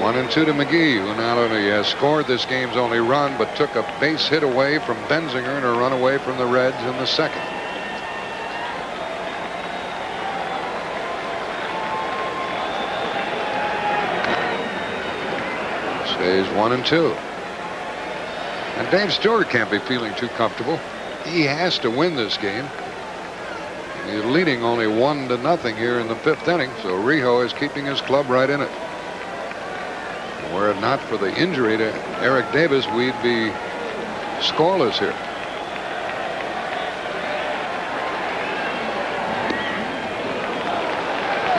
1-2 to McGee, who not only has scored this game's only run, but took a base hit away from Benzinger and a run away from the Reds in the second. Stays 1-2. And Dave Stewart can't be feeling too comfortable. He has to win this game. He's leading only 1-0 here in the 5th inning, so Rijo is keeping his club right in it. Were it not for the injury to Eric Davis, we'd be scoreless here.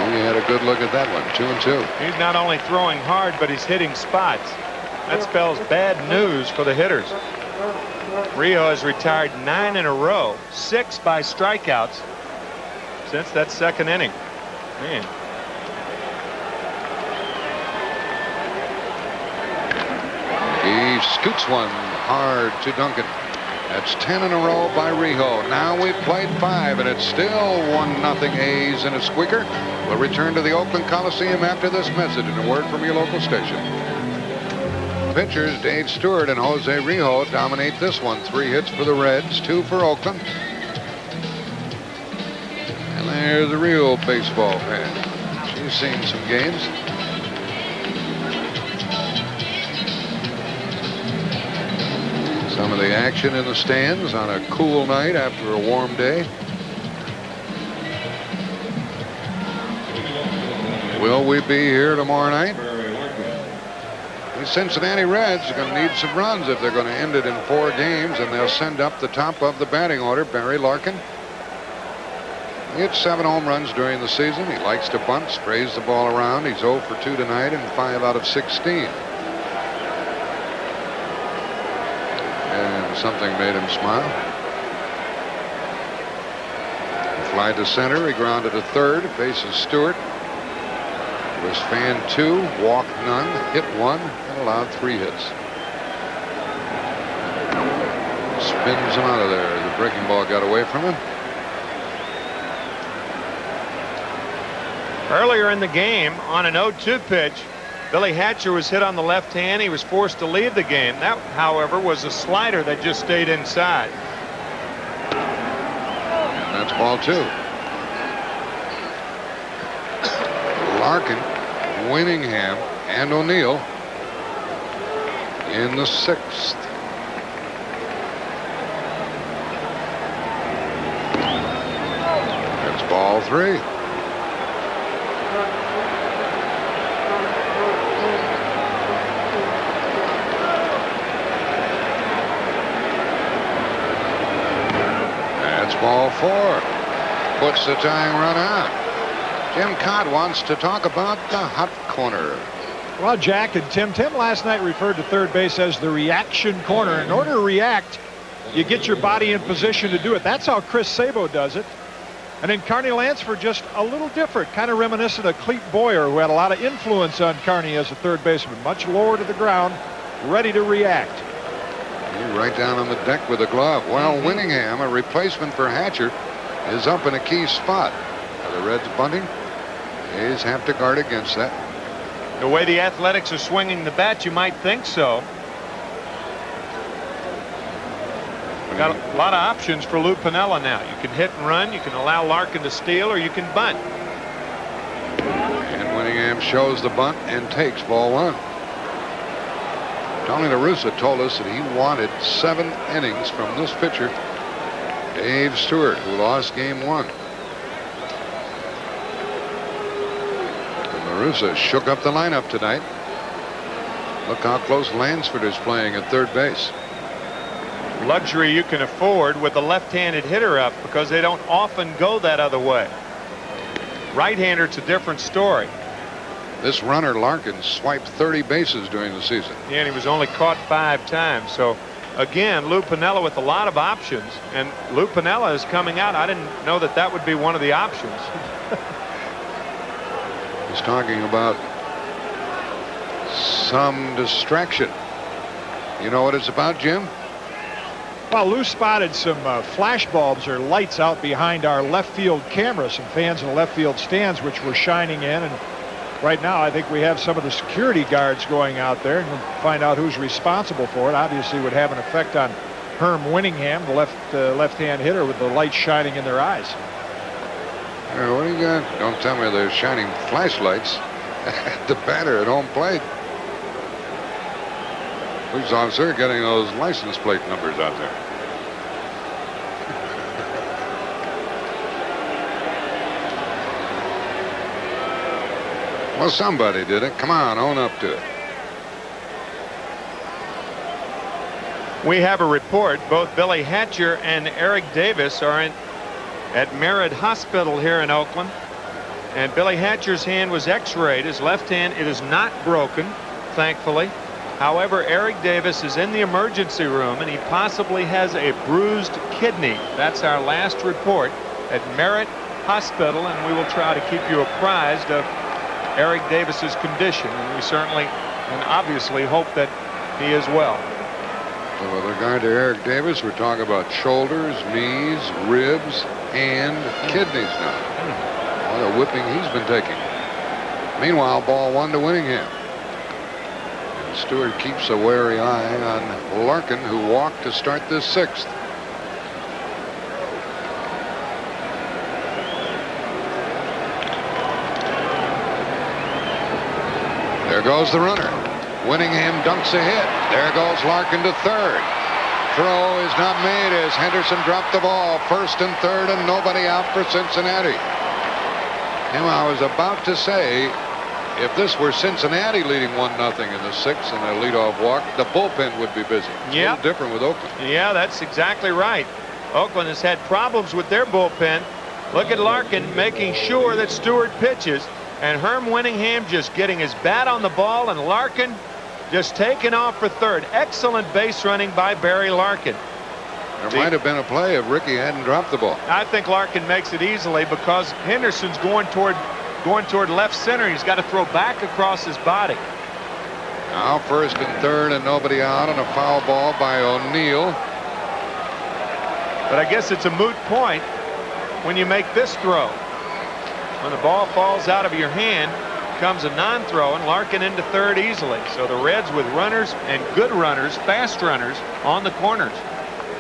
He had a good look at that one. 2-2. He's not only throwing hard, but he's hitting spots. That spells bad news for the hitters. Rijo has retired 9 in a row, 6 by strikeouts since that second inning. Man. He scoots one hard to Duncan. That's 10 in a row by Rijo. Now we've played 5, and it's still 1-0 A's in a squeaker. We'll return to the Oakland Coliseum after this message and a word from your local station. Pitchers Dave Stewart and Jose Rijo dominate this one. 3 hits for the Reds, 2 for Oakland. And there's a real baseball fan. She's seen some games. Some of the action in the stands on a cool night after a warm day. Will we be here tomorrow night? The Cincinnati Reds are going to need some runs if they're going to end it in 4 games, and they'll send up the top of the batting order, Barry Larkin. He hit 7 home runs during the season. He likes to bunt, sprays the ball around. He's 0 for 2 tonight and 5 out of 16. And something made him smile. He fly to center. He grounded to third. Bases Stewart. Was fan 2, walked none, hit 1, and allowed 3 hits. Spins him out of there. The breaking ball got away from him. Earlier in the game, on an 0-2 pitch, Billy Hatcher was hit on the left hand. He was forced to leave the game. That, however, was a slider that just stayed inside. And that's ball 2. Larkin, Winningham, and O'Neill in the 6th. That's ball 3. That's ball 4. Puts the tying run out. Jim Cott wants to talk about the hot corner. Well, Jack and Tim last night referred to third base as the reaction corner. In order to react, you get your body in position to do it. That's how Chris Sabo does it. And then Carney Lansford just a little different, kind of reminiscent of Clete Boyer, who had a lot of influence on Carney as a third baseman, much lower to the ground, ready to react. Right down on the deck with a glove. Well, Winningham, a replacement for Hatcher, is up in a key spot. Are the Reds bunting? A's have to guard against that. The way the Athletics are swinging the bat, you might think so. Got a lot of options for Lou Piniella now. You can hit and run, you can allow Larkin to steal, or you can bunt. And Winningham shows the bunt and takes ball 1. Tony La Russa told us that he wanted 7 innings from this pitcher, Dave Stewart, who lost game 1. Russa shook up the lineup tonight. Look how close Lansford is playing at third base. Luxury you can afford with a left-handed hitter up, because they don't often go that other way. Right-hander, it's a different story. This runner, Larkin, swiped 30 bases during the season. Yeah, and he was only caught 5 times. So, again, Lou Piniella with a lot of options. And Lou Piniella is coming out. I didn't know that that would be one of the options. He's talking about some distraction. You know what it's about, Jim? Well, Lou spotted some flash bulbs or lights out behind our left field camera. Some fans in the left field stands which were shining in. And right now, I think we have some of the security guards going out there, and we'll find out who's responsible for it. Obviously, would have an effect on Herm Winningham, the left-hand hitter, with the lights shining in their eyes. What do you got? Don't tell me they're shining flashlights at the batter at home plate. Police officer getting those license plate numbers out there. Well, somebody did it. Come on, own up to it. We have a report. Both Billy Hatcher and Eric Davis are at Merritt Hospital here in Oakland. And Billy Hatcher's hand was x-rayed. His left hand, it is not broken, thankfully. However, Eric Davis is in the emergency room, and he possibly has a bruised kidney. That's our last report at Merritt Hospital, and we will try to keep you apprised of Eric Davis's condition. And we certainly and obviously hope that he is well. So with regard to Eric Davis, we're talking about shoulders, knees, ribs, and kidneys now. What a whipping he's been taking. Meanwhile, ball 1 to Winningham. And Stewart keeps a wary eye on Larkin, who walked to start this 6th. There goes the runner. Winningham dunks a hit. There goes Larkin to third. throw is not made as Henderson dropped the ball. 1st and 3rd and nobody out for Cincinnati. And I was about to say, if this were Cincinnati leading 1-0 in the 6th and a leadoff walk, the bullpen would be busy. It's a little different with Oakland. Yeah, that's exactly right. Oakland has had problems with their bullpen. Look at Larkin making sure that Stewart pitches, and Herm Winningham just getting his bat on the ball, and Larkin just taking off for 3rd. Excellent base running by Barry Larkin. There might have been a play if Ricky hadn't dropped the ball. I think Larkin makes it easily because Henderson's going toward left center. He's got to throw back across his body. Now 1st and 3rd and nobody out on a foul ball by O'Neill. But I guess it's a moot point when you make this throw. When the ball falls out of your hand, comes a non-throw, and Larkin into 3rd easily. So the Reds with runners and good runners, fast runners on the corners.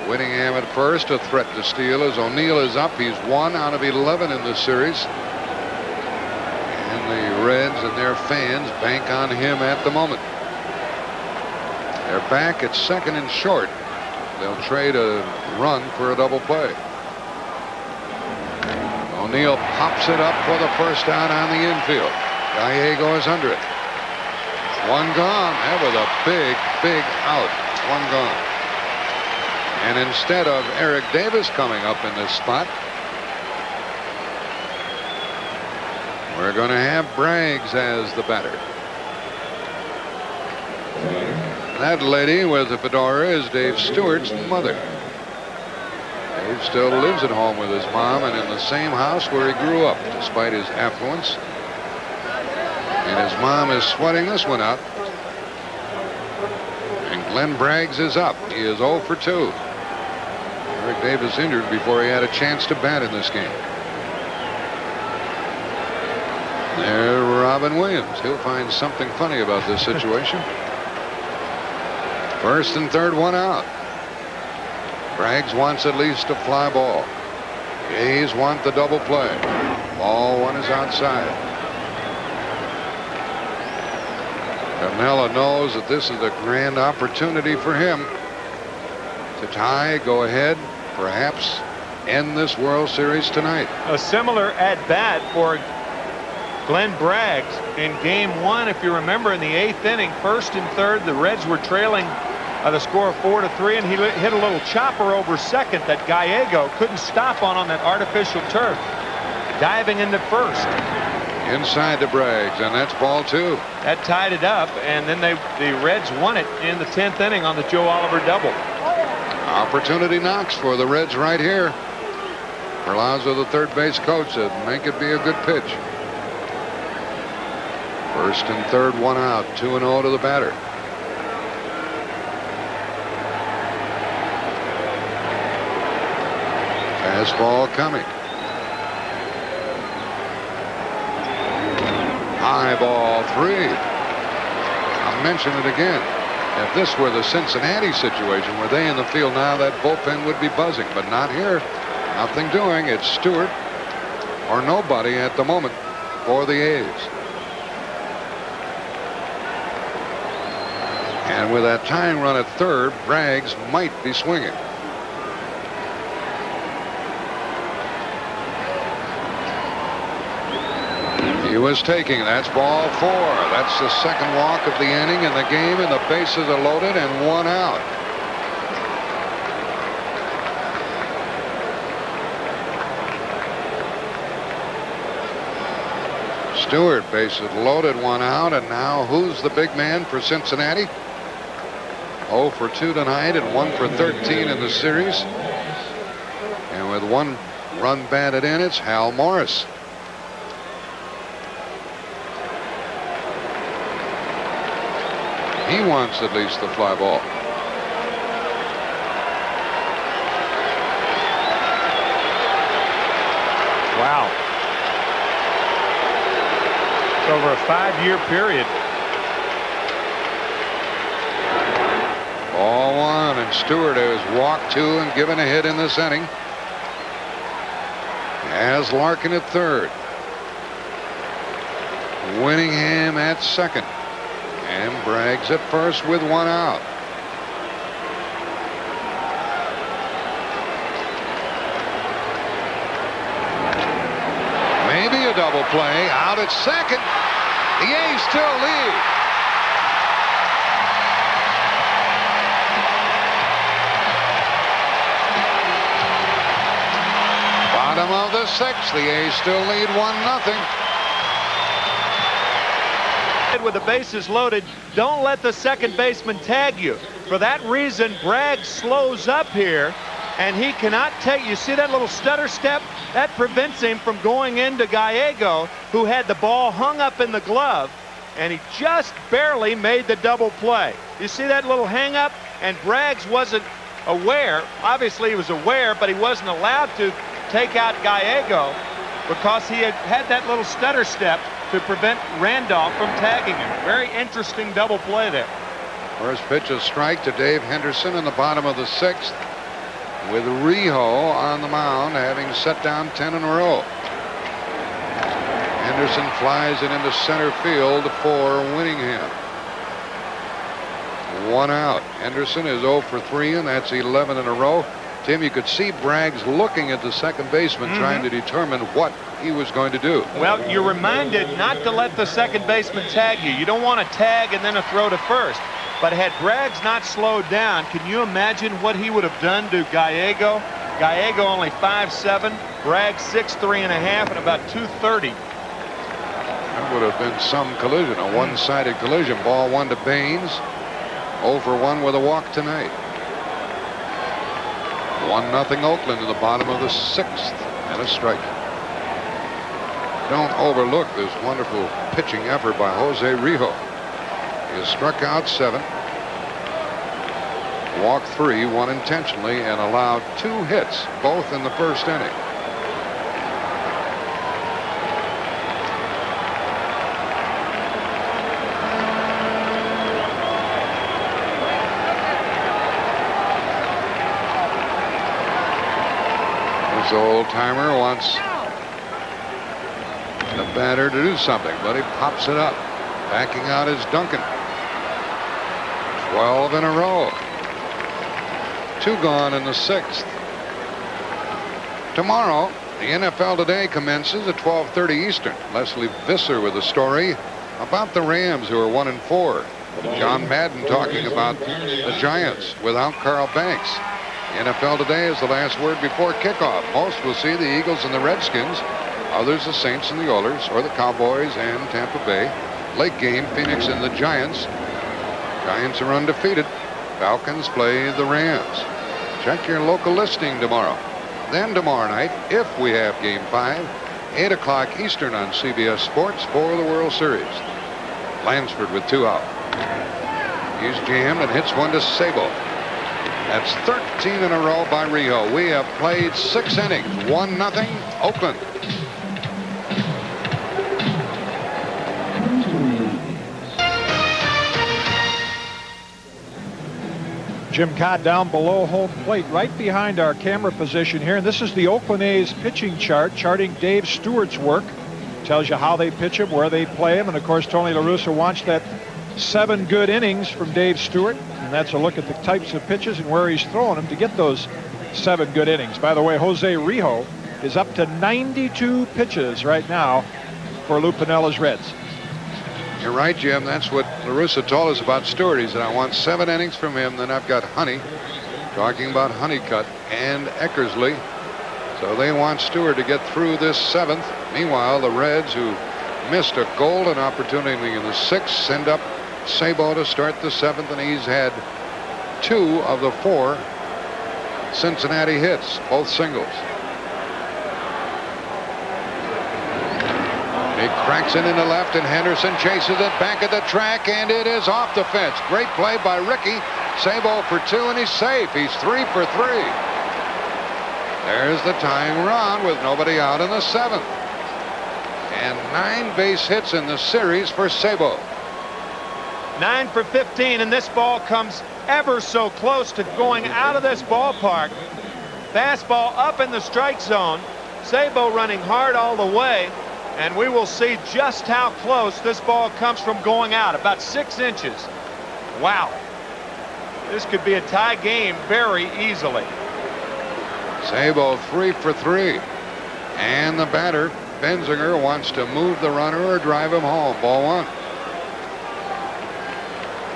Winningham at 1st, a threat to steal as O'Neill is up. He's 1 out of 11 in this series. And the Reds and their fans bank on him at the moment. They're back at 2nd and short. They'll trade a run for a double play. O'Neill pops it up for the 1st out on the infield. Gallego is under it. 1 gone. That was a big out. 1 gone. And instead of Eric Davis coming up in this spot, we're going to have Braggs as the batter. That lady with the fedora is Dave Stewart's mother. Dave still lives at home with his mom and in the same house where he grew up, despite his affluence. And his mom is sweating this one out. And Glenn Braggs is up. He is 0 for 2. Eric Davis injured before he had a chance to bat in this game. There, Robin Williams. He'll find something funny about this situation. 1st and 3rd, 1 out. Braggs wants at least a fly ball. A's want the double play. Ball 1 is outside. Carmella knows that this is a grand opportunity for him to tie, go ahead, perhaps end this World Series tonight. A similar at-bat for Glenn Braggs in Game 1. If you remember, in the 8th inning, 1st and 3rd, the Reds were trailing the score of 4-3, and he hit a little chopper over 2nd that Gallego couldn't stop on that artificial turf, diving into 1st. Inside to Braggs, and that's ball 2. That tied it up, and then the Reds won it in the 10th inning on the Joe Oliver double. Opportunity knocks for the Reds right here. Perlaza, the 3rd base coach, said make it be a good pitch. 1st and 3rd, 1 out, 2-0 to the batter. Fastball coming. High ball 3. I'll mention it again. If this were the Cincinnati situation, were they in the field now, that bullpen would be buzzing, but not here. Nothing doing. It's Stewart or nobody at the moment for the A's. And with that tying run at 3rd, Braggs might be swinging. He was taking. That's ball 4. That's the 2nd walk of the inning in the game, and the bases are loaded and 1 out. Stewart, bases loaded, 1 out, and now who's the big man for Cincinnati? 0 for 2 tonight and 1 for 13 in the series. And with 1 run batted in, it's Hal Morris. He wants at least the fly ball. Wow. It's over a 5-year period. Ball 1, and Stewart has walked 2 and given a hit in this inning. Has Larkin at 3rd. Winningham at 2nd. And Braggs at 1st with 1 out. double play. Out at second. The A's still lead. Bottom of the sixth. The A's still lead 1-0. With the bases loaded, don't let the second baseman tag you. For that reason, Bragg slows up here, and he cannot take. You see that little stutter step? That prevents him from going into Gallego, who had the ball hung up in the glove, and he just barely made the double play. You see that little hang up? And Braggs wasn't aware. Obviously, he was aware, but he wasn't allowed to take out Gallego because he had that little stutter step to prevent Randolph from tagging him. Very interesting double play there. First pitch, a strike to Dave Henderson in the bottom of the sixth, with Rijo on the mound, having set down 10 in a row. Henderson flies it into center field for Winningham. 1 out. Henderson is 0 for 3, and that's 11 in a row. Tim, you could see Braggs looking at the second baseman, trying to determine what he was going to do. Well, you're reminded not to let the second baseman tag you. You don't want to tag and then a throw to first. But had Braggs not slowed down, can you imagine what he would have done to Gallego? Gallego only 5'7", Braggs 6'3.5", and about 230. That would have been some collision, a one-sided collision. Ball 1 to Baines. 0 for 1 with a walk tonight. 1-0 Oakland in the bottom of the sixth, and a strike. Don't overlook this wonderful pitching effort by Jose Rijo. He has struck out 7, walked 3, 1 intentionally, and allowed 2 hits, both in the first inning. This old-timer wants the batter to do something, but he pops it up. Backing out is Duncan. 12 in a row. 2 gone in the sixth. Tomorrow, the NFL Today commences at 12:30 Eastern. Leslie Visser with a story about the Rams, who are 1-4. John Madden talking about the Giants without Carl Banks. The NFL Today is the last word before kickoff. Most will see the Eagles and the Redskins. Others the Saints and the Oilers, or the Cowboys and Tampa Bay. Late game, Phoenix and the Giants. Giants are undefeated. Falcons play the Rams. Check your local listing tomorrow. Then tomorrow night, if we have Game 5, 8 o'clock Eastern on CBS Sports for the World Series. Lansford with 2 out. He's jammed and hits one to Sabo. That's 13 in a row by Rijo. We have played 6 innings. 1-0 Oakland. Jim Cott down below home plate, right behind our camera position here. And this is the Oakland A's pitching chart, charting Dave Stewart's work. Tells you how they pitch him, where they play him. And, of course, Tony La Russa watched that 7 good innings from Dave Stewart. And that's a look at the types of pitches and where he's throwing them to get those 7 good innings. By the way, Jose Rijo is up to 92 pitches right now for Lou Pinella's Reds. You're right, Jim. That's what La Russa told us about Stewart. He said, I want 7 innings from him. Then I've got Honey, talking about Honeycutt and Eckersley. So they want Stewart to get through this 7th. Meanwhile, the Reds, who missed a golden opportunity in the 6th, send up Sabo to start the 7th, and he's had 2 of the 4 Cincinnati hits, both singles. He cracks it into left, and Henderson chases it back at the track, and it is off the fence. Great play by Ricky. Sabo for 2, and he's safe. He's 3 for 3. There's the tying run with nobody out in the 7th. And 9 base hits in the series for Sabo. 9 for 15, and this ball comes ever so close to going out of this ballpark. Fastball up in the strike zone. Sabo running hard all the way, and we will see just how close this ball comes from going out, about 6 inches. Wow. This could be a tie game very easily. Sabo 3 for 3. And the batter Benzinger wants to move the runner or drive him home. Ball one.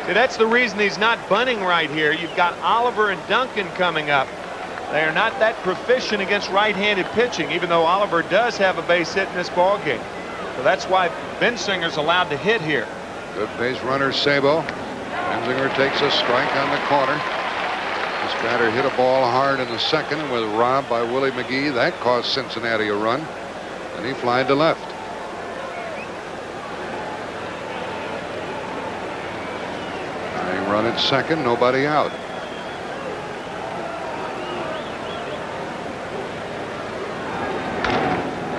See, that's the reason he's not bunting right here. You've got Oliver and Duncan coming up. They are not that proficient against right-handed pitching, even though Oliver does have a base hit in this ball game. So that's why Benzinger's allowed to hit here. Good base runner, Sabo. Benzinger takes a strike on the corner. This batter hit a ball hard in the second and was robbed by Willie McGee. That cost Cincinnati a run, and he flied to left. Tying run at second, nobody out.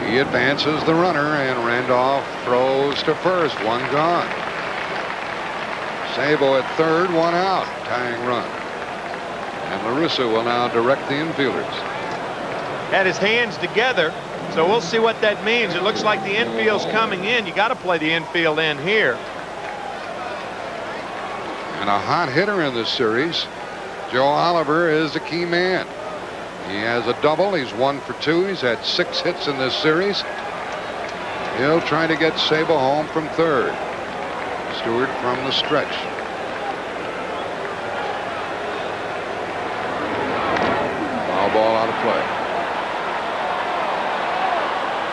He advances the runner, and Randolph throws to first. One gone. Sabo at third, one out. Tying run. And LaRussa will now direct the infielders. Had his hands together, so we'll see what that means. It looks like the infield's coming in. You got to play the infield in here. And a hot hitter in this series. Joe Oliver is the key man. He has a double. He's 1 for 2. He's had 6 hits in this series. He'll try to get Sabo home from third. Stewart from the stretch. Foul ball out of play.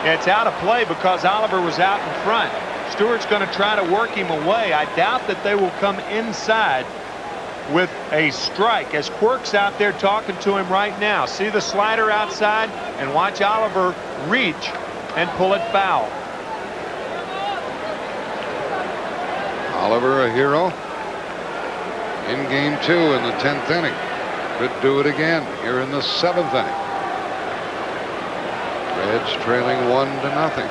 Yeah, it's out of play because Oliver was out in front. Stewart's going to try to work him away. I doubt that they will come inside with a strike, as Quirk's out there talking to him right now. See the slider outside, and watch Oliver reach and pull it foul. Oliver, a hero in game 2 in the 10th inning. Could do it again here in the 7th inning. Reds trailing 1-0.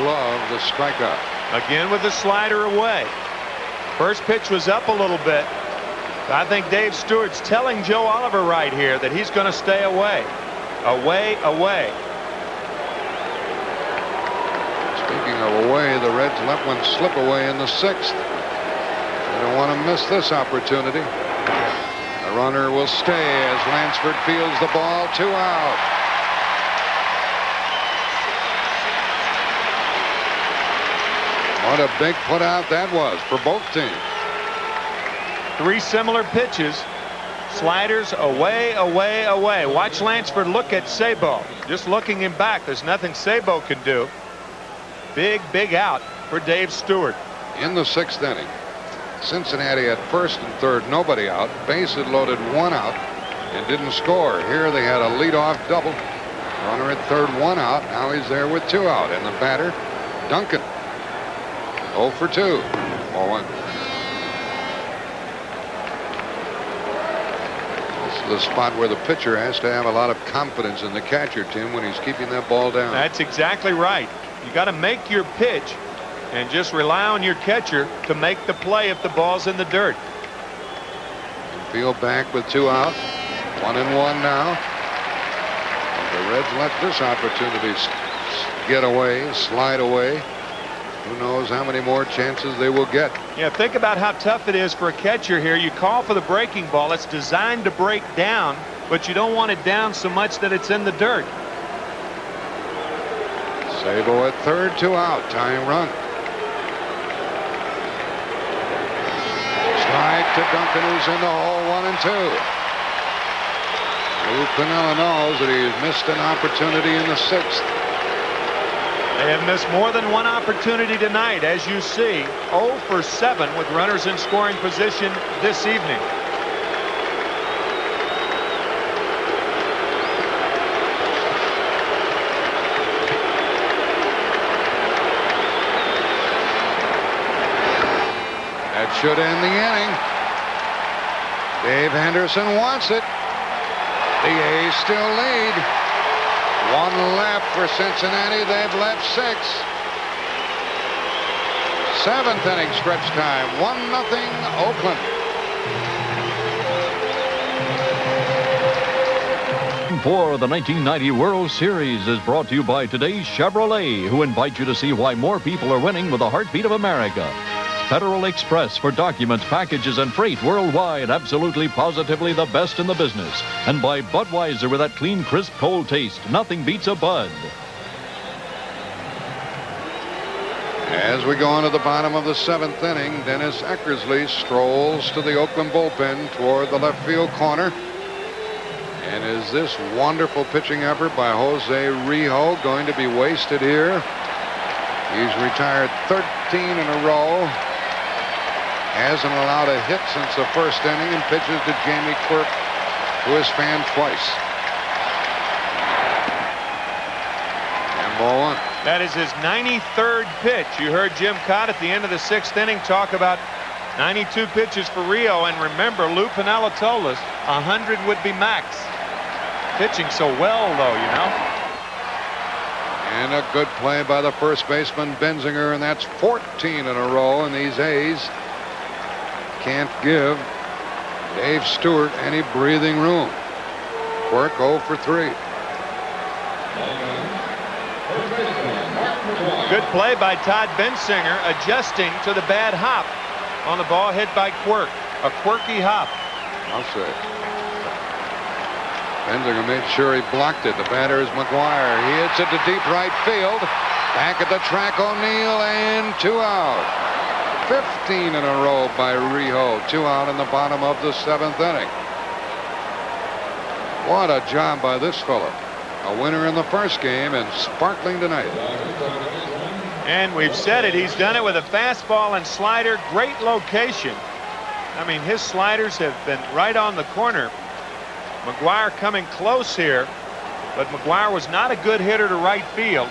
Love the strikeout. Again with the slider away. First pitch was up a little bit. I think Dave Stewart's telling Joe Oliver right here that he's going to stay away. Away. Speaking of away, the Reds let one slip away in the 6th. They don't want to miss this opportunity. The runner will stay as Lansford fields the ball. 2 out. What a big put out that was for both teams. 3 similar pitches. Sliders away. Watch Lansford look at Sabo. Just looking him back. There's nothing Sabo can do. Big out for Dave Stewart. In the 6th inning, Cincinnati at first and third, nobody out. Base had loaded 1 out and didn't score. Here they had a leadoff double. Runner at third, 1 out. Now he's there with 2 out. And the batter, Duncan. 0 for 2. 4-1. This is the spot where the pitcher has to have a lot of confidence in the catcher, Tim, when he's keeping that ball down. That's exactly right. You got to make your pitch and just rely on your catcher to make the play if the ball's in the dirt. Infield back with 2 out. 1-1 now. The Reds let this opportunity get away, slide away. Who knows how many more chances they will get. Yeah, think about how tough it is for a catcher here. You call for the breaking ball. It's designed to break down, but you don't want it down so much that it's in the dirt. Sabo at third, 2 out. Tying run. Strike to Duncan, who's in the hole. 1-2. Lou Piniella knows that he's missed an opportunity in the 6th. They have missed more than one opportunity tonight, as you see. 0 for 7 with runners in scoring position this evening. That should end the inning. Dave Henderson wants it. The A's still lead. 1 left for Cincinnati. They've left 6. 7th inning stretch time. 1-0 Oakland. For the 1990 World Series is brought to you by today's Chevrolet, who invite you to see why more people are winning with the heartbeat of America. Federal Express for documents, packages, and freight worldwide. Absolutely, positively the best in the business. And by Budweiser with that clean, crisp, cold taste. Nothing beats a Bud. As we go into the bottom of the 7th inning, Dennis Eckersley strolls to the Oakland bullpen toward the left field corner. And is this wonderful pitching effort by Jose Rijo going to be wasted here? He's retired 13 in a row. Hasn't allowed a hit since the first inning and pitches to Jamie Quirk, who has fanned twice. And ball 1. That is his 93rd pitch. You heard Jim Cott at the end of the 6th inning talk about 92 pitches for Rio. And remember, Lou Piniella told us 100 would be max. Pitching so well, though, you know. And a good play by the first baseman, Benzinger, and that's 14 in a row. And these A's can't give Dave Stewart any breathing room. Quirk 0 for 3. Good play by Todd Benzinger, adjusting to the bad hop on the ball hit by Quirk. A quirky hop. I'll say. Benzinger made sure he blocked it. The batter is McGuire. He hits it to deep right field. Back at the track, O'Neill, and 2 out. 15 in a row by Rijo. 2 out in the bottom of the 7th inning. What a job by this fella. A winner in the first game and sparkling tonight. And we've said it, he's done it with a fastball and slider. Great location. I mean, his sliders have been right on the corner. McGuire coming close here, but McGuire was not a good hitter to right field.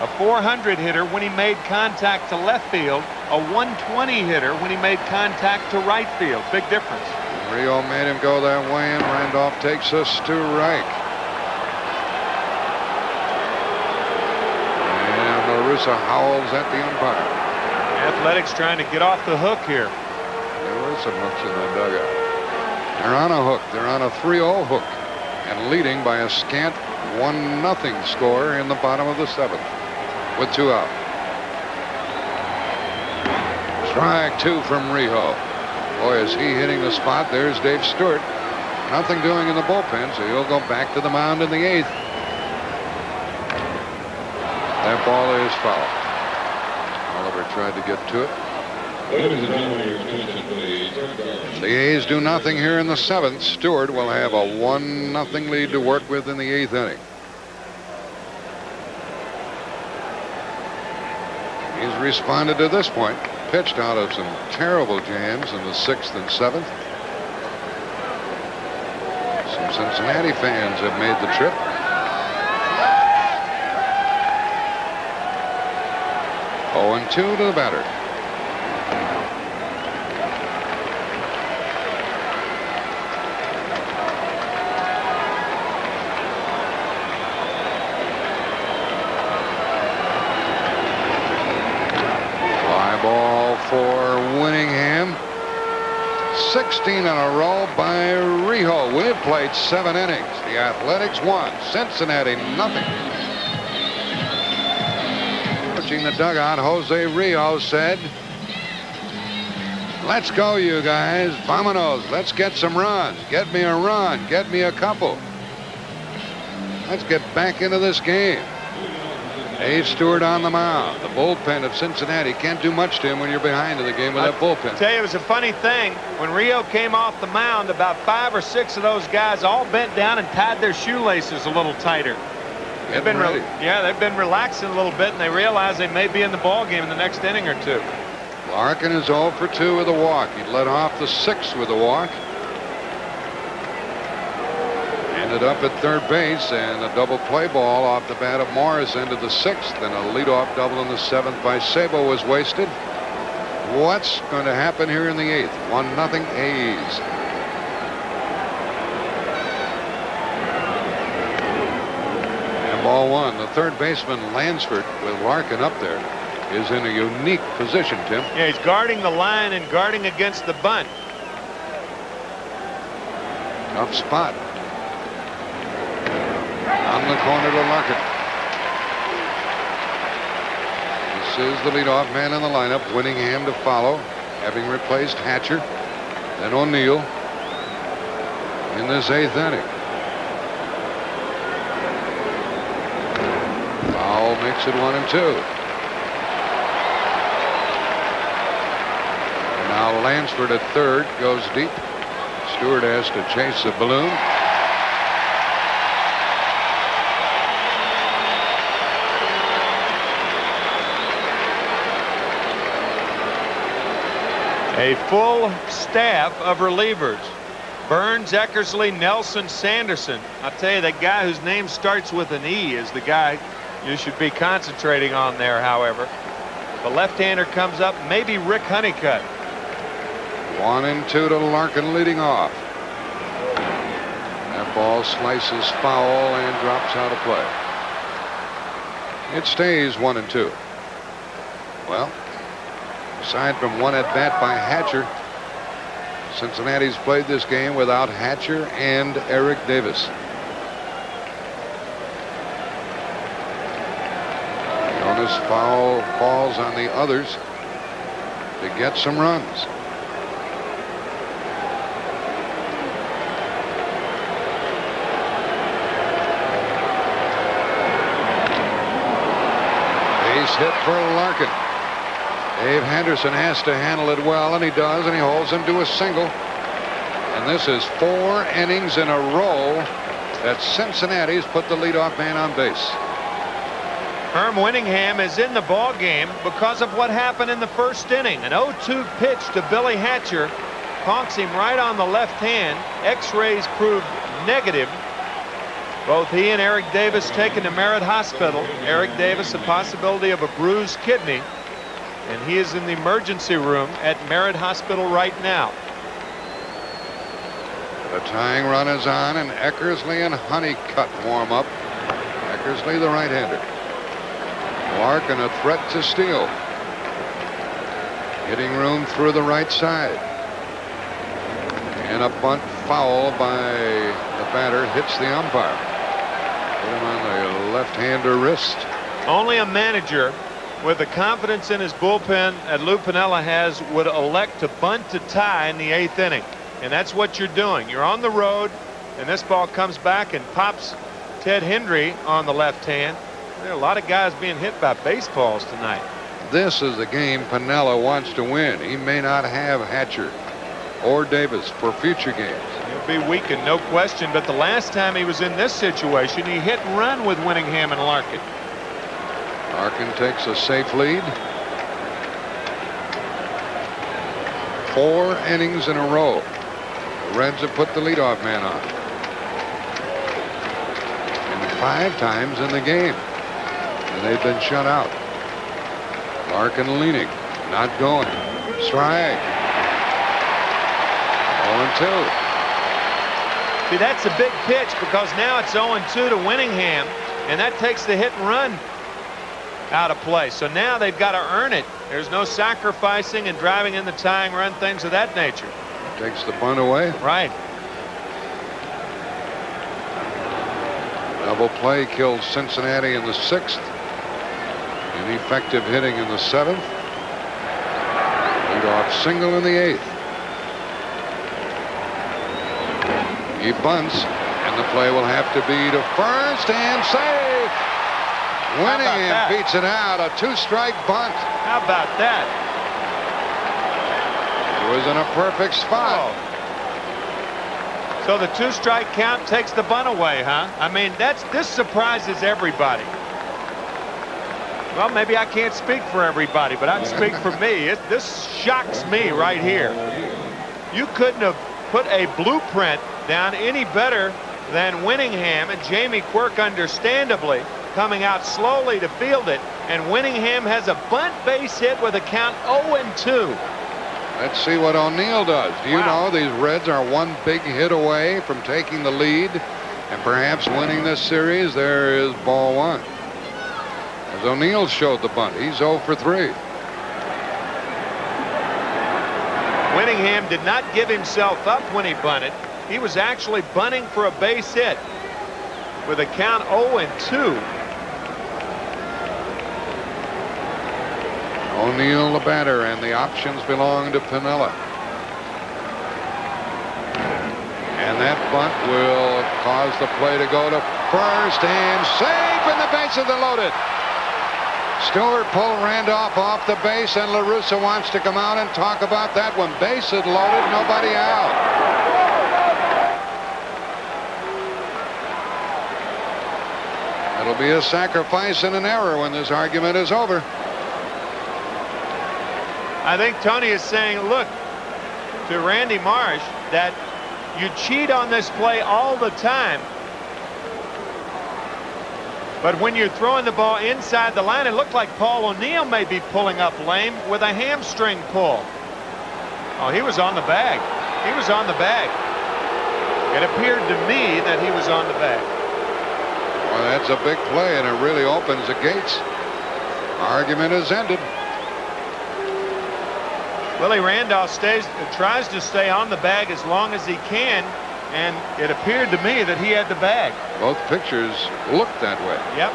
A 400 hitter when he made contact to left field. A 120 hitter when he made contact to right field. Big difference. Rio made him go that way, and Randolph takes us to Reich. And LaRussa howls at the umpire. Athletics trying to get off the hook here. There were some hooks in the dugout. They're on a hook. They're on a 3-0 hook and leading by a scant 1-0 score in the bottom of the 7th with 2 out. Strike 2 from Rijo. Boy, is he hitting the spot. There's Dave Stewart. Nothing doing in the bullpen, so he'll go back to the mound in the 8th. That ball is foul. Oliver tried to get to it. Ladies and gentlemen, your attention, please. The A's do nothing here in the 7th. Stewart will have a 1-0 lead to work with in the 8th inning. He's responded to this point. Pitched out of some terrible jams in the 6th and 7th. Some Cincinnati fans have made the trip. Oh, and 2 to the batter. For Winningham. 16 in a row by Rijo. We've played 7 innings. The Athletics won. Cincinnati nothing. Pushing the dugout, Jose Rijo said, "Let's go, you guys. Vamonos. Let's get some runs. Get me a run. Get me a couple. Let's get back into this game." Dave Stewart on the mound. The bullpen of Cincinnati can't do much to him when you're behind in the game with that bullpen. Tell you, it was a funny thing. When Rio came off the mound, about 5 or 6 of those guys all bent down and tied their shoelaces a little tighter. They've been relaxing a little bit, and they realize they may be in the ball game in the next inning or 2. Larkin is 0 for 2 with a walk. He led off the 6th with a walk. Ended up at third base, and a double play ball off the bat of Morris into the 6th, and a leadoff double in the 7th by Sabo was wasted. What's going to happen here in the 8th? 1-0 A's. And ball 1. The third baseman Lansford with Larkin up there is in a unique position, Tim. Yeah, he's guarding the line and guarding against the bunt. Tough spot. On the corner to Larkin. is the leadoff man in the lineup. Winningham to follow, having replaced Hatcher, then O'Neill in this 8th inning. Foul makes it 1-2. And now Lansford at third goes deep. Stewart has to chase the balloon. A full staff of relievers. Burns, Eckersley, Nelson, Sanderson. I'll tell you, that guy whose name starts with an E is the guy you should be concentrating on there, however. The left-hander comes up, maybe Rick Honeycutt. 1-2 to Larkin leading off. That ball slices foul and drops out of play. It stays 1-2. Well, aside from one at bat by Hatcher, Cincinnati's played this game without Hatcher and Eric Davis. Jonas foul falls on the others to get some runs. Base hit for Larkin. Dave Henderson has to handle it well, and he does, and he holds him to a single. And this is 4 innings in a row that Cincinnati's put the leadoff man on base. Herm Winningham is in the ball game because of what happened in the first inning. An 0-2 pitch to Billy Hatcher conks him right on the left hand. X-rays proved negative. Both he and Eric Davis taken to Merritt Hospital. Eric Davis, a possibility of a bruised kidney. And he is in the emergency room at Merritt Hospital right now. The tying run is on, and Eckersley and Honeycutt warm up. Eckersley, the right-hander. Larkin a threat to steal. Hitting room through the right side. And a bunt foul by the batter hits the umpire. Hit him on the left-hander wrist. Only a manager with the confidence in his bullpen that Lou Piniella has would elect to bunt to tie in the 8th inning. And that's what you're doing. You're on the road, and this ball comes back and pops Ted Hendry on the left hand. There are a lot of guys being hit by baseballs tonight. This is the game Piniella wants to win. He may not have Hatcher or Davis for future games. He'll be weakened, no question, but the last time he was in this situation, he hit and run with Winningham and Larkin. Larkin takes a safe lead. 4 innings in a row. The Reds have put the leadoff man on. And 5 times in the game. And they've been shut out. Larkin leaning. Not going. Strike. 0-2. See, that's a big pitch because now it's 0-2 to Winningham, and that takes the hit and run out of play. So now they've got to earn it. There's no sacrificing and driving in the tying run, things of that nature. Takes the bunt away. Right. Double play kills Cincinnati in the 6th. Ineffective hitting in the 7th. Leadoff single in the 8th. He bunts, and the play will have to be to first and safe. Winningham beats it out. A 2-strike bunt. How about that? It was in a perfect spot. Oh. So the 2-strike count takes the bunt away, huh? I mean, this surprises everybody. Well, maybe I can't speak for everybody, but I'd speak for me. This shocks me right here. You couldn't have put a blueprint down any better than Winningham, and Jamie Quirk, understandably, coming out slowly to field it, and Winningham has a bunt base hit with a count 0-2. Let's see what O'Neill does. Do you know these Reds are 1 big hit away from taking the lead and perhaps winning this series? There is ball 1. As O'Neill showed the bunt, he's 0 for 3. Winningham did not give himself up when he bunted. He was actually bunting for a base hit with a count 0-2. O'Neill the batter, and the options belong to Piniella. And that bunt will cause the play to go to first, and safe, and the bases are loaded. Stewart pulled Randolph off the base, and La Russa wants to come out and talk about that one. Bases loaded, nobody out. It'll be a sacrifice and an error when this argument is over. I think Tony is saying, look, to Randy Marsh, that you cheat on this play all the time. But when you're throwing the ball inside the line, it looked like Paul O'Neill may be pulling up lame with a hamstring pull. Oh, he was on the bag. He was on the bag. It appeared to me that he was on the bag. Well, that's a big play, and it really opens the gates. Argument is ended. Willie Randolph tries to stay on the bag as long as he can, and it appeared to me that he had the bag. Both pictures looked that way. Yep.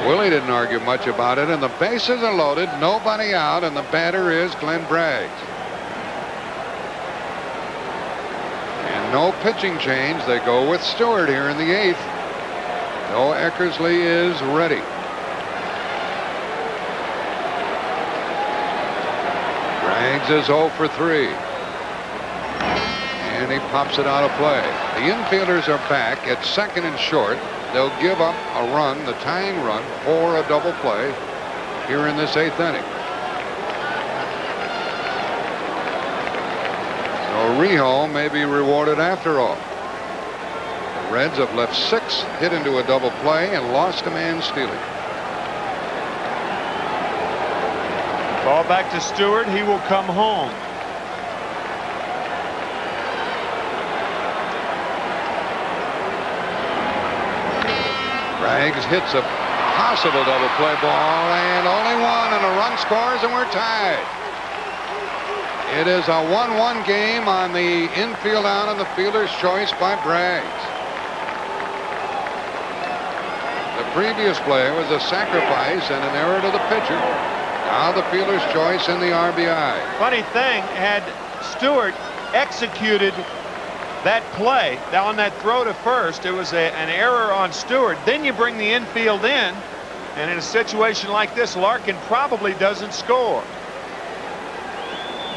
Willie didn't argue much about it, and the bases are loaded, nobody out, and the batter is Glenn Braggs. And no pitching change. They go with Stewart here in the 8th. Noah Eckersley is ready. Braggs is 0 for 3. And he pops it out of play. The infielders are back at second and short. They'll give up a run, the tying run, for a double play here in this 8th inning. So Rijo may be rewarded after all. The Reds have left 6, hit into a double play, and lost a man stealing. Ball back to Stewart. He will come home. Braggs hits a possible double play ball, and only one, and a run scores, and we're tied. It is a 1-1 game on the infield out on the fielder's choice by Braggs. The previous play was a sacrifice and an error to the pitcher. Now the fielder's choice in the RBI. Funny thing, had Stewart executed that play, now on that throw to first, it was an error on Stewart. Then you bring the infield in, and in a situation like this, Larkin probably doesn't score.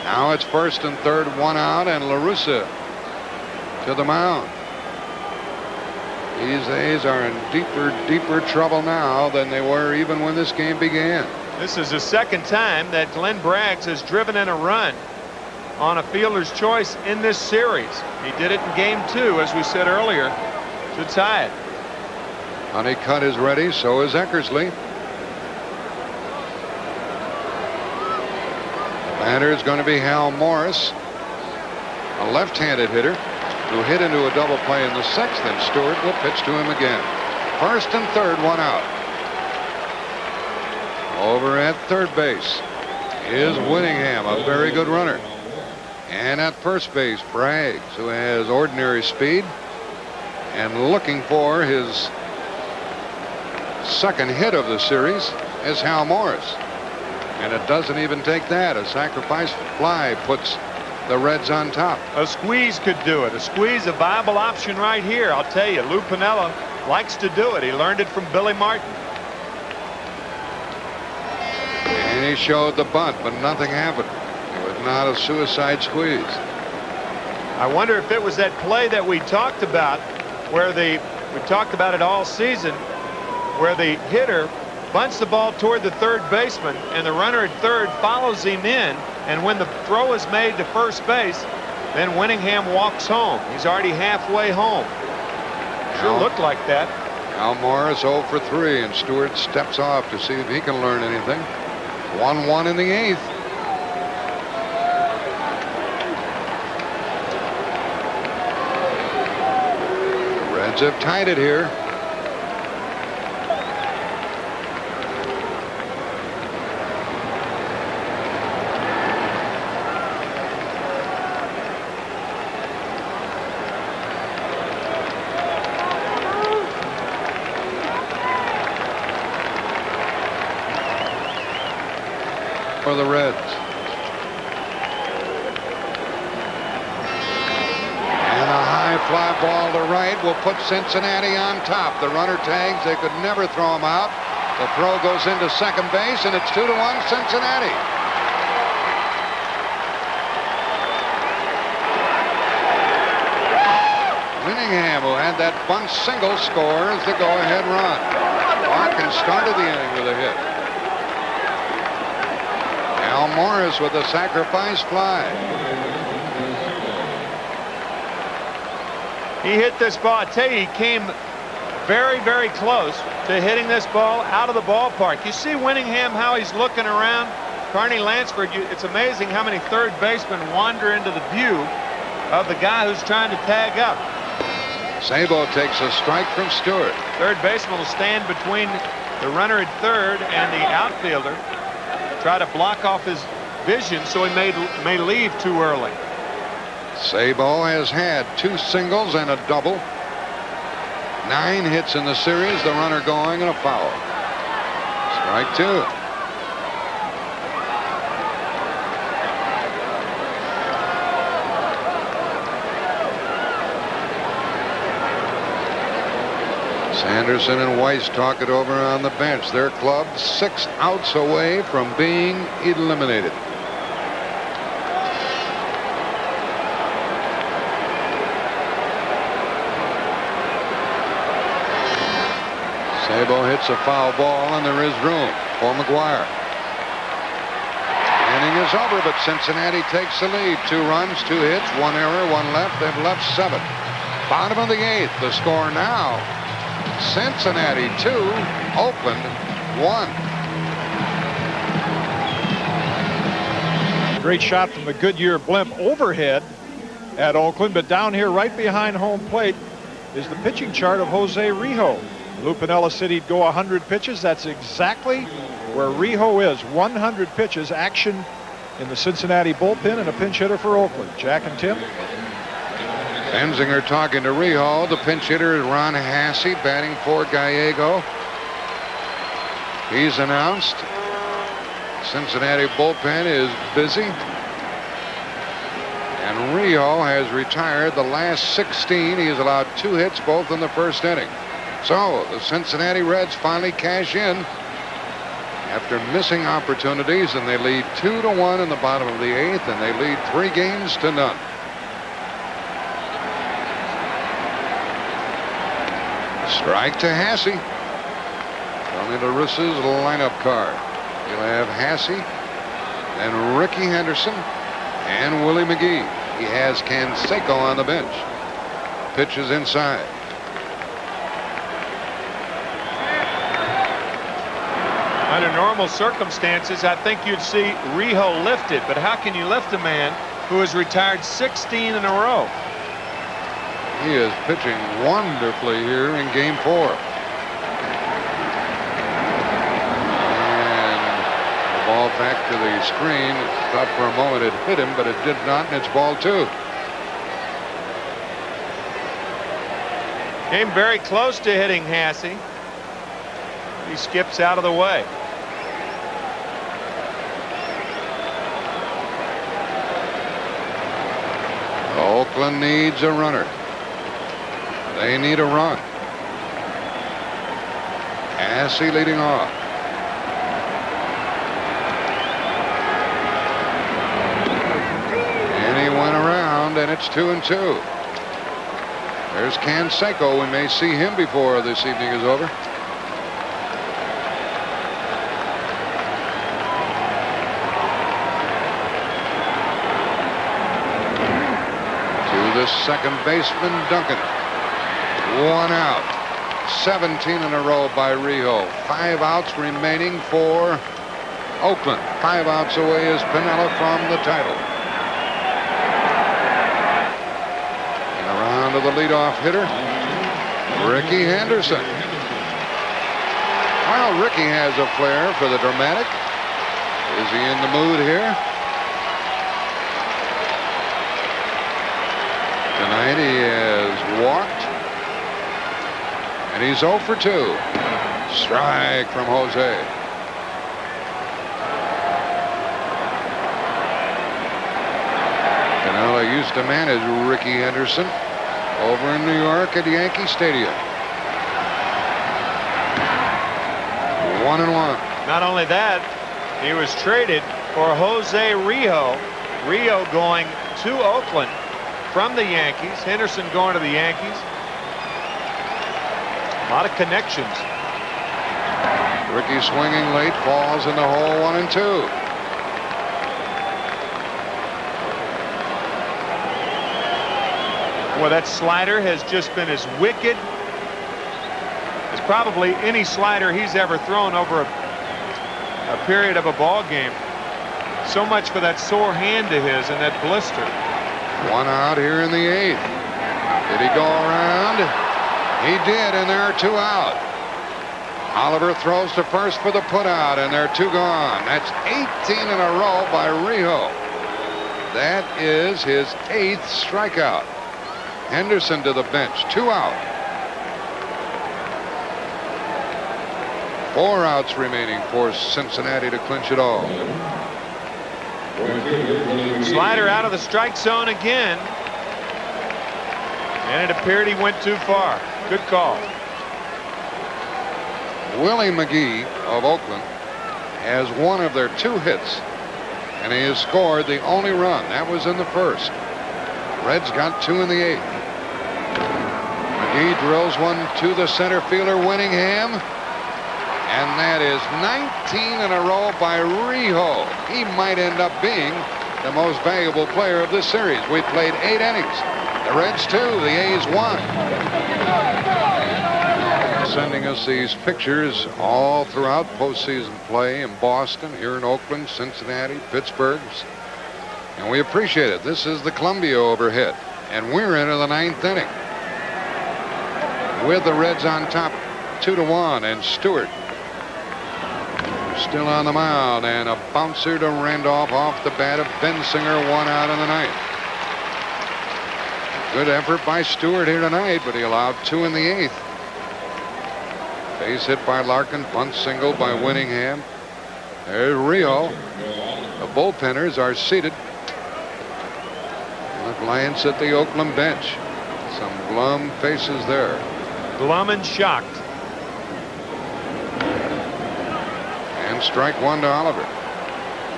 Now it's first and third, one out, and La Russa to the mound. These A's are in deeper trouble now than they were even when this game began. This is the second time that Glenn Braggs has driven in a run on a fielder's choice in this series. He did it in game 2, as we said earlier, to tie it. Honeycutt is ready, so is Eckersley. The batter is going to be Hal Morris, a left-handed hitter who hit into a double play in the 6th, and Stewart will pitch to him again. First and third, one out. Over at third base is Winningham, a very good runner. And at first base, Braggs, who has ordinary speed, and looking for his second hit of the series is Hal Morris. And it doesn't even take that. A sacrifice fly puts the Reds on top. A squeeze could do it. A squeeze, a viable option right here. I'll tell you, Lou Piniella likes to do it. He learned it from Billy Martin. And he showed the bunt, but nothing happened. It was not a suicide squeeze. I wonder if it was that play that we talked about, where we talked about it all season, where the hitter bunts the ball toward the third baseman, and the runner at third follows him in, and when the throw is made to first base, then Winningham walks home. He's already halfway home. Sure looked like that. Hal Morris 0 for 3, and Stewart steps off to see if he can learn anything. 1-1 in the 8th. The Reds have tied it here. for the Reds. And a high fly ball to right will put Cincinnati on top. The runner tags. They could never throw him out. The throw goes into second base, and it's 2-1 Cincinnati. Winningham, who had that bunt single, scores the go-ahead run. Larkin started the inning with a hit. Al Morris with a sacrifice fly. He hit this ball. I tell you, he came very, very close to hitting this ball out of the ballpark. You see Winningham, how he's looking around. Carney Lansford, it's amazing how many third basemen wander into the view of the guy who's trying to tag up. Sabo takes a strike from Stewart. Third baseman will stand between the runner at third and the outfielder. Try to block off his vision so he may leave too early. Sabo has had 2 singles and a double. 9 hits in the series. The runner going and a foul. Strike 2. Sanderson and Weiss talk it over on the bench. Their club 6 outs away from being eliminated. Sabo hits a foul ball, and there is room for McGuire. Inning is over, but Cincinnati takes the lead. 2 runs, 2 hits, 1 error, 1 left. They've left 7. Bottom of the 8th. The score now: Cincinnati 2, Oakland 1. Great shot from the Goodyear blimp overhead at Oakland, but down here right behind home plate is the pitching chart of Jose Rijo. Lou Piniella said he'd go 100 pitches. That's exactly where Rijo is. 100 pitches, action in the Cincinnati bullpen, and a pinch hitter for Oakland. Jack and Tim. Benzinger talking to Rijo. The pinch hitter is Ron Hasse, batting for Gallego. He's announced. Cincinnati bullpen is busy. And Rijo has retired the last 16. He has allowed 2 hits, both in the first inning. So the Cincinnati Reds finally cash in after missing opportunities, and they lead 2-1 in the bottom of the 8th, and they lead 3 games to none. Strike to Hasse. Tony La Russa's lineup card. He'll have Hasse, then Ricky Henderson, and Willie McGee. He has Canseco on the bench. Pitches inside. Under normal circumstances, I think you'd see Rijo lifted, but how can you lift a man who has retired 16 in a row? He is pitching wonderfully here in Game 4. And the ball back to the screen. Thought for a moment it hit him, but it did not, and it's ball 2. Came very close to hitting Hasse. He skips out of the way. Oakland needs a runner. They need a run. Hasse leading off. And he went around, and it's 2-2. There's Canseco. We may see him before this evening is over. To the second baseman, Duncan. 1 out. 17 in a row by Rijo. 5 outs remaining for Oakland. 5 outs away is Piniella from the title. And around to the leadoff hitter, Ricky Henderson. Well, Ricky has a flair for the dramatic. Is he in the mood here? Tonight he has walked. And he's 0 for 2. Strike from Jose. used to manage Ricky Henderson over in New York at Yankee Stadium. 1-1. Not only that, he was traded for Jose Rio. Rio going to Oakland from the Yankees. Henderson going to the Yankees. A lot of connections. Ricky swinging late, falls in the hole. 1-2. Well, that slider has just been as wicked as probably any slider he's ever thrown over a period of a ball game. So much for that sore hand of his and that blister. 1 out here in the 8th. Did he go around? He did, and there are 2 out. Oliver throws to first for the putout, and there are 2 gone. That's 18 in a row by Rio. That is his 8th strikeout. Henderson to the bench, 2 out. 4 outs remaining for Cincinnati to clinch it all. Slider out of the strike zone again. And it appeared he went too far. Good call. Willie McGee of Oakland has one of their 2 hits, and he has scored the only run. That was in the first. Reds got 2 in the 8th. McGee drills one to the center fielder, Winningham. And that is 19 in a row by Rio. He might end up being the most valuable player of this series. We played 8 innings. The Reds 2, the A's 1. Sending us these pictures all throughout postseason play in Boston, here in Oakland, Cincinnati, Pittsburgh. And we appreciate it. This is the Columbia overhead. And we're into the 9th inning. With the Reds on top 2-1, and Stewart still on the mound, and a bouncer to Randolph off the bat of Bensinger. 1 out in the 9th. Good effort by Stewart here tonight, but he allowed 2 in the 8th. Base hit by Larkin, bunt single by Winningham. There's Rio. The bullpenners are seated. A glance at the Oakland bench. Some glum faces there. Glum and shocked. And strike 1 to Oliver.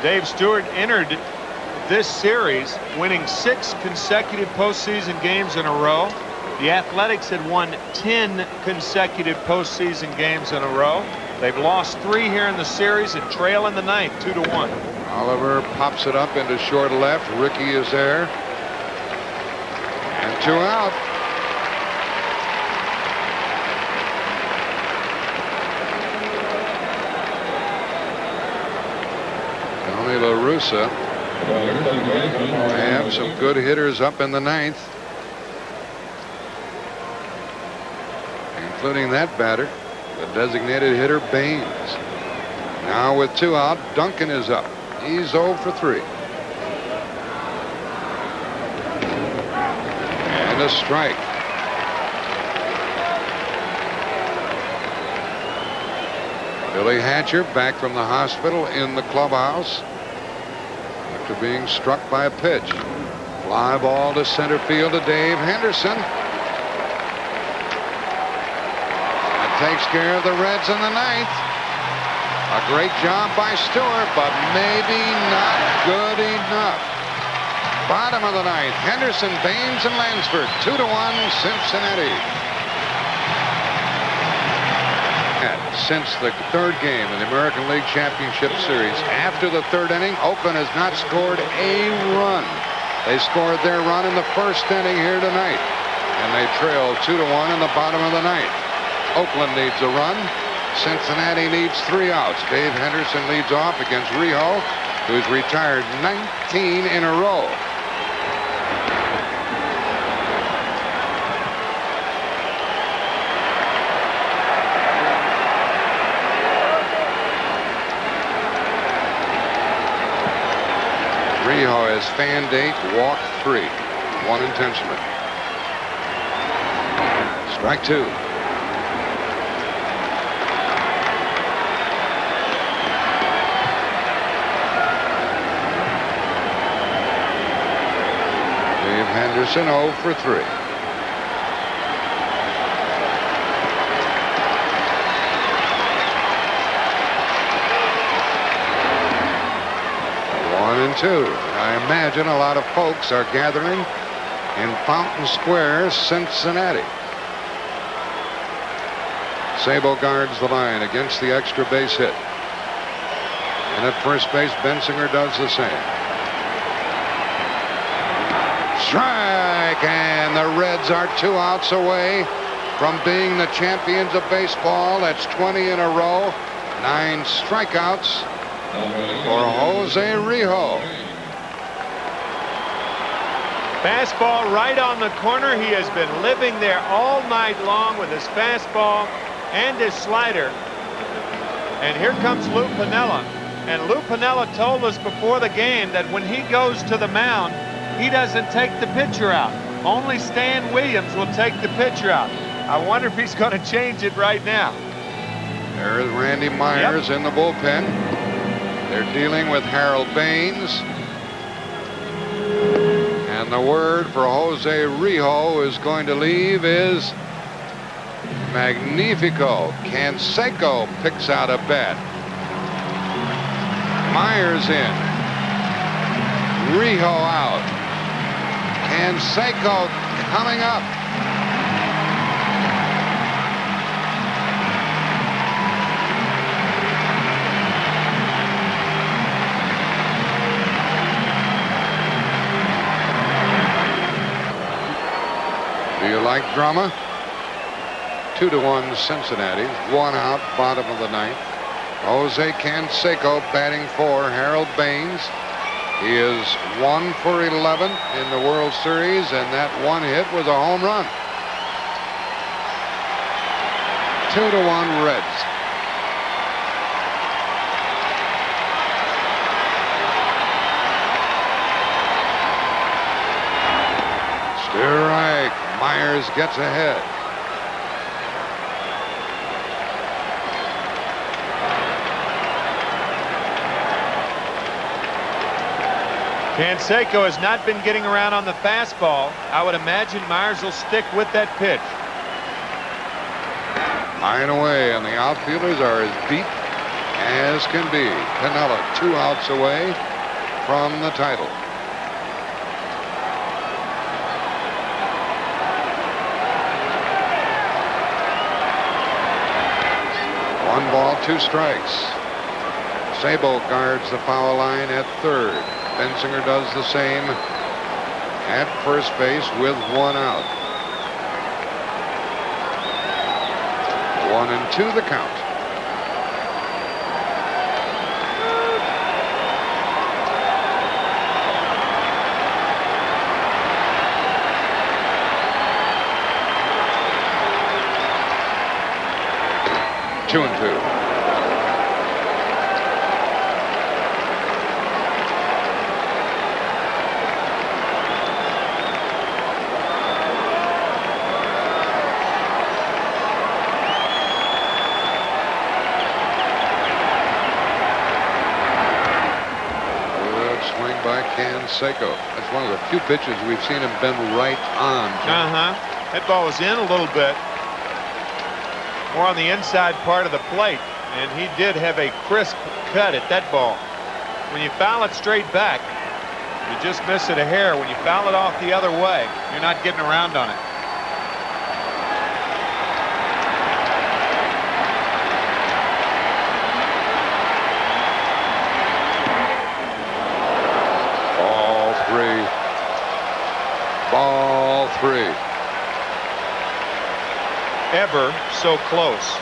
Dave Stewart entered this series winning 6 consecutive postseason games in a row. The Athletics had won 10 consecutive postseason games in a row. They've lost 3 here in the series and trail in the 9th, 2-1. Oliver pops it up into short left. Ricky is there. And 2 out. Tony La Russa have some good hitters up in the 9th, including that batter, the designated hitter Baines. Now with 2 out, Duncan is up. He's 0 for 3. And a strike. Billy Hatcher back from the hospital in the clubhouse after being struck by a pitch. Fly ball to center field to Dave Henderson. That takes care of the Reds in the 9th. A great job by Stewart, but maybe not good enough. Bottom of the 9th, Henderson, Baines, and Lansford. 2-1 Cincinnati. Since the 3rd game in the American League Championship Series, after the 3rd inning, Oakland has not scored a run. They scored their run in the 1st inning here tonight, and they trail 2-1 in the bottom of the 9th. Oakland needs a run. Cincinnati needs 3 outs. Dave Henderson leads off against Rio, who's retired 19 in a row. Rio has fanned 8, walked 3, 1 intentionally. Strike 2. Dave Henderson 0 for 3. One and two. I imagine a lot of folks are gathering in Fountain Square, Cincinnati. Sabo guards the line against the extra base hit. And at first base, Bensinger does the same. Strike, and the Reds are 2 outs away from being the champions of baseball. That's 20 in a row. 9 strikeouts for Jose Rijo. Fastball right on the corner. He has been living there all night long with his fastball and his slider. And here comes Lou Piniella. And Lou Piniella told us before the game that when he goes to the mound, he doesn't take the pitcher out. Only Stan Williams will take the pitcher out. I wonder if he's going to change it right now. There's Randy Myers in the bullpen. They're dealing with Harold Baines. And the word for Jose Rijo is going to leave is Magnifico. Canseco picks out a bat. Myers in. Rijo out. Canseco coming up. Do you like drama? 2-1 Cincinnati. 1 out, bottom of the ninth. Jose Canseco batting for Harold Baines. He is 1 for 11 in the World Series, and that one hit was a home run. 2-1 Reds. Strike. Myers gets ahead. Canseco has not been getting around on the fastball. I would imagine Myers will stick with that pitch. High and away, and the outfielders are as deep as can be. Piniella 2 outs away from the title. One ball, 2 strikes. Sabo guards the foul line at third. Bensinger does the same at first base with 1 out. 1-2 the count. Two and two. Canseco. That's one of the few pitches we've seen him bend right on. That ball was in a little bit. More on the inside part of the plate. And he did have a crisp cut at that ball. When you foul it straight back, you just miss it a hair. When you foul it off the other way, you're not getting around on it. Ball 3. Ever so close.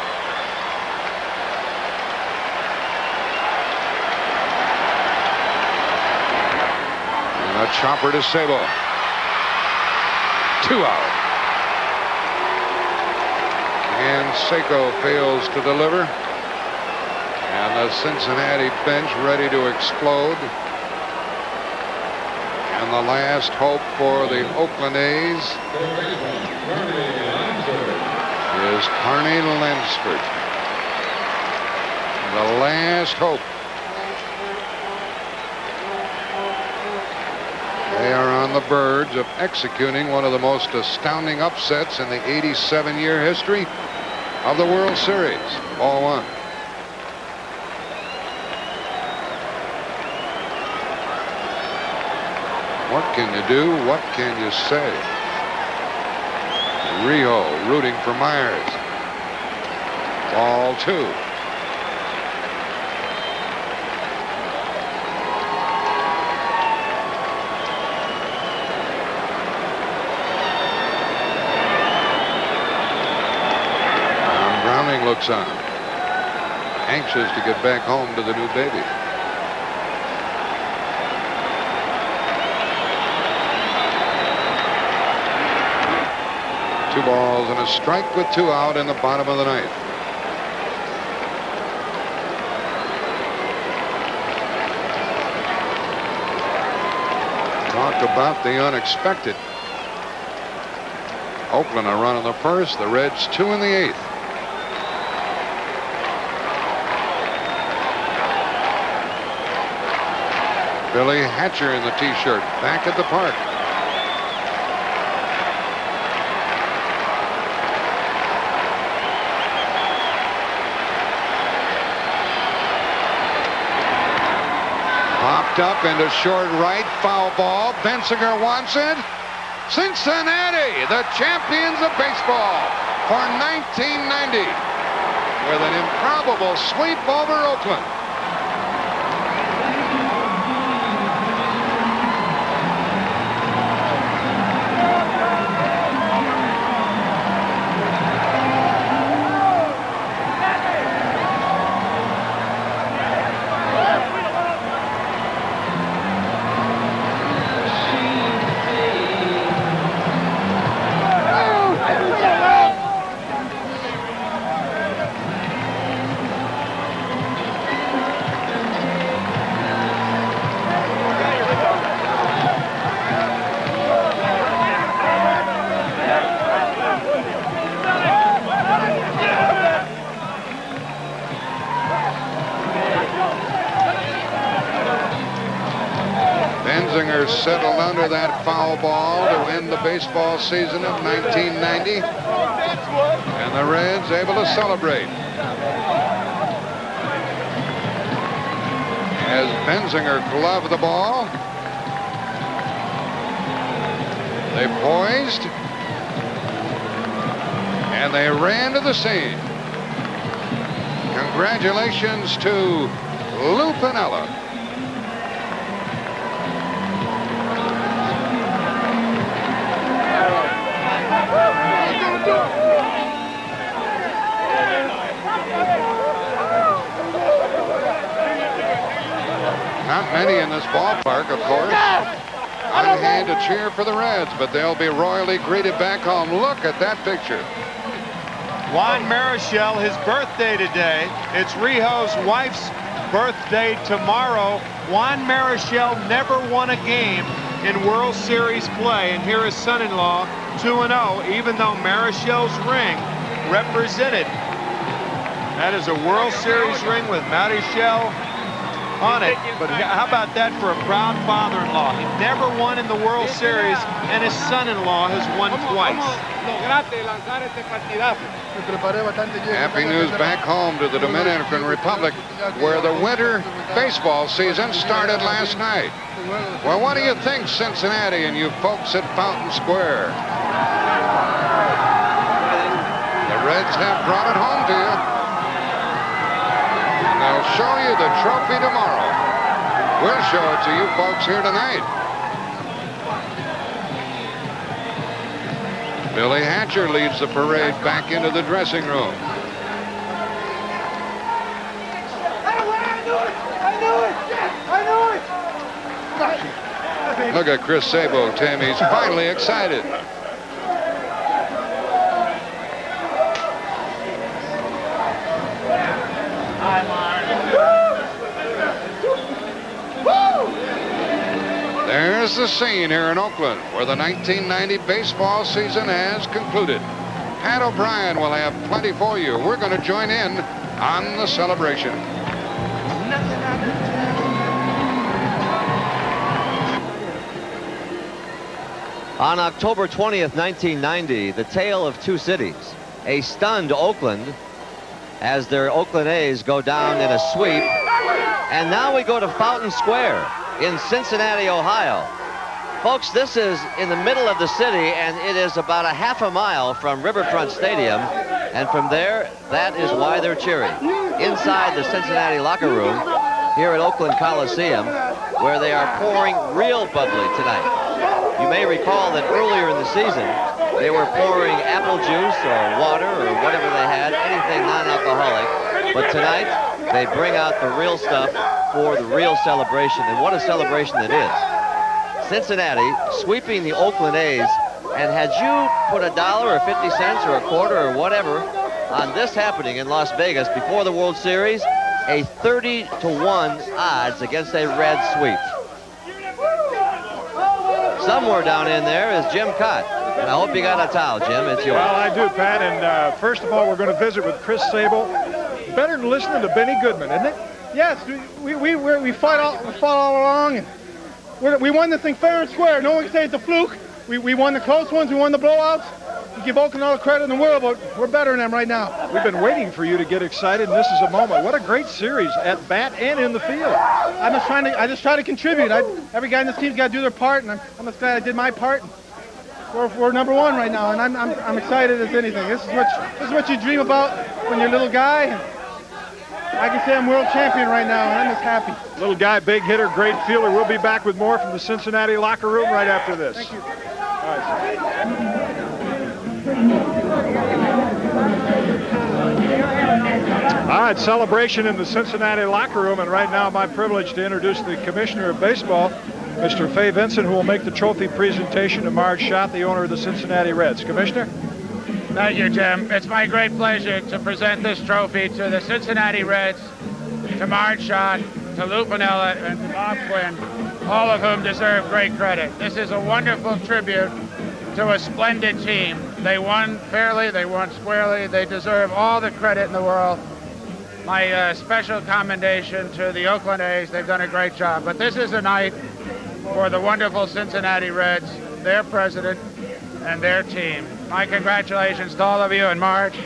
And a chopper to Sabo. 2 out. Canseco fails to deliver. And the Cincinnati bench ready to explode. And the last hope for the Oakland A's is Carney Lansford. The last hope. They are on the verge of executing one of the most astounding upsets in the 87-year history of the World Series. Ball one. What can you do? What can you say? Rio rooting for Myers. Ball two. Browning looks on, anxious to get back home to the new baby. Two balls and a strike with two out in the bottom of the ninth. Talk about the unexpected. Oakland a run in the first, the Reds two in the eighth. Billy Hatcher in the T-shirt back at the park. Popped up into short right, foul ball. Bensinger wants it. Cincinnati, the champions of baseball for 1990 with an improbable sweep over Oakland. Bensinger settled under that foul ball to end the baseball season of 1990. And the Reds able to celebrate. As Bensinger gloved the ball, they poised and they ran to the scene. Congratulations to Lou Piniella. Not many in this ballpark, of course, on hand to cheer for the Reds, but they'll be royally greeted back home. Look at that picture. Juan Marichal, his birthday today. It's Rijo's wife's birthday tomorrow. Juan Marichal never won a game in World Series play, and here is son-in-law 2-0, even though Marichal's ring represented. That is a World Series ring with Marichal on it. But how about that for a proud father-in-law? He never won in the World Series, and his son-in-law has won twice. Happy news back home to the Dominican Republic, where the winter baseball season started last night. Well, what do you think, Cincinnati and you folks at Fountain Square? The Reds have brought it home to you. They'll show you the trophy tomorrow. We'll show it to you folks here tonight. Billy Hatcher leads the parade back into the dressing room. Look at Chris Sabo, Tim. He's finally excited. There's the scene here in Oakland, where the 1990 baseball season has concluded. Pat O'Brien will have plenty for you. We're going to join in on the celebration. On October 20th, 1990, the tale of two cities. A stunned Oakland as their Oakland A's go down in a sweep. And now we go to Fountain Square in Cincinnati, Ohio. Folks, this is in the middle of the city, and it is about a half a mile from Riverfront Stadium. And from there, that is why they're cheering. Inside the Cincinnati locker room here at Oakland Coliseum, where they are pouring real bubbly tonight. You may recall that earlier in the season, they were pouring apple juice or water or whatever they had, anything non-alcoholic. But tonight, they bring out the real stuff for the real celebration. And what a celebration it is. Cincinnati sweeping the Oakland A's. And had you put $1 or 50 cents or a quarter or whatever on this happening in Las Vegas before the World Series, a 30-to-1 odds against a red sweep. Somewhere down in there is Jim Cott. And I hope you got a towel, Jim. It's yours. Well, I do, Pat. And first of all, we're going to visit with Chris Sable. Better than listening to Benny Goodman, isn't it? Yes, we fought all along, and we won this thing fair and square. No one can say it's a fluke. We won the close ones. We won the blowouts. We give Oakland all the credit in the world, but we're better than them right now. We've been waiting for you to get excited, and this is a moment. What a great series at bat and in the field. I just try to contribute. Every guy in this team's got to do their part, and I'm just glad I did my part. We're number one right now, and I'm excited as anything. This is what you dream about when you're a little guy. I can say I'm world champion right now, and I'm just happy. Little guy, big hitter, great fielder. We'll be back with more from the Cincinnati locker room right after this. Thank you. All right, celebration in the Cincinnati locker room, and right now my privilege to introduce the Commissioner of Baseball, Mr. Fay Vincent, who will make the trophy presentation to Marge Schott, the owner of the Cincinnati Reds. Commissioner? Thank you, Jim. It's my great pleasure to present this trophy to the Cincinnati Reds, to Marge Schott, to Lou Piniella, and to Bob Quinn, all of whom deserve great credit. This is a wonderful tribute to a splendid team. They won fairly, they won squarely, they deserve all the credit in the world. My special commendation to the Oakland A's. They've done a great job. But this is a night for the wonderful Cincinnati Reds, their president, and their team. My congratulations to all of you, and Marge,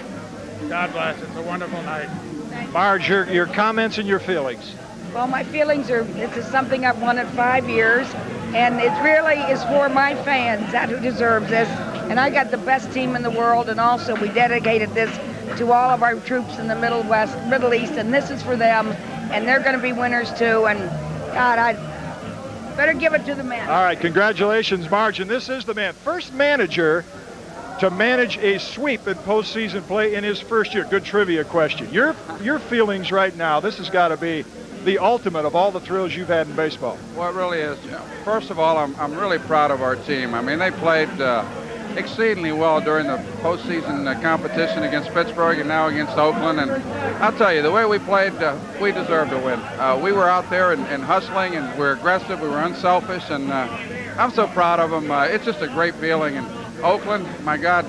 God bless. It's a wonderful night. Marge, your comments and your feelings. Well, my feelings are, this is something I've wanted 5 years, and it really is for my fans, that who deserves this. And I got the best team in the world, and also we dedicated this to all of our troops in the Middle East, and this is for them, and they're going to be winners too. And God, I better give it to the man. All right, congratulations, Marge. And this is the man, first manager to manage a sweep in postseason play in his first year. Good trivia question. Your feelings right now, this has got to be the ultimate of all the thrills you've had in baseball. Well, it really is. First of all, I'm really proud of our team. I mean, they played exceedingly well during the postseason competition against Pittsburgh and now against Oakland. And I'll tell you, the way we played, we deserved to win. We were out there and hustling, and we're aggressive, we were unselfish, and I'm so proud of them. It's just a great feeling. And Oakland, my God,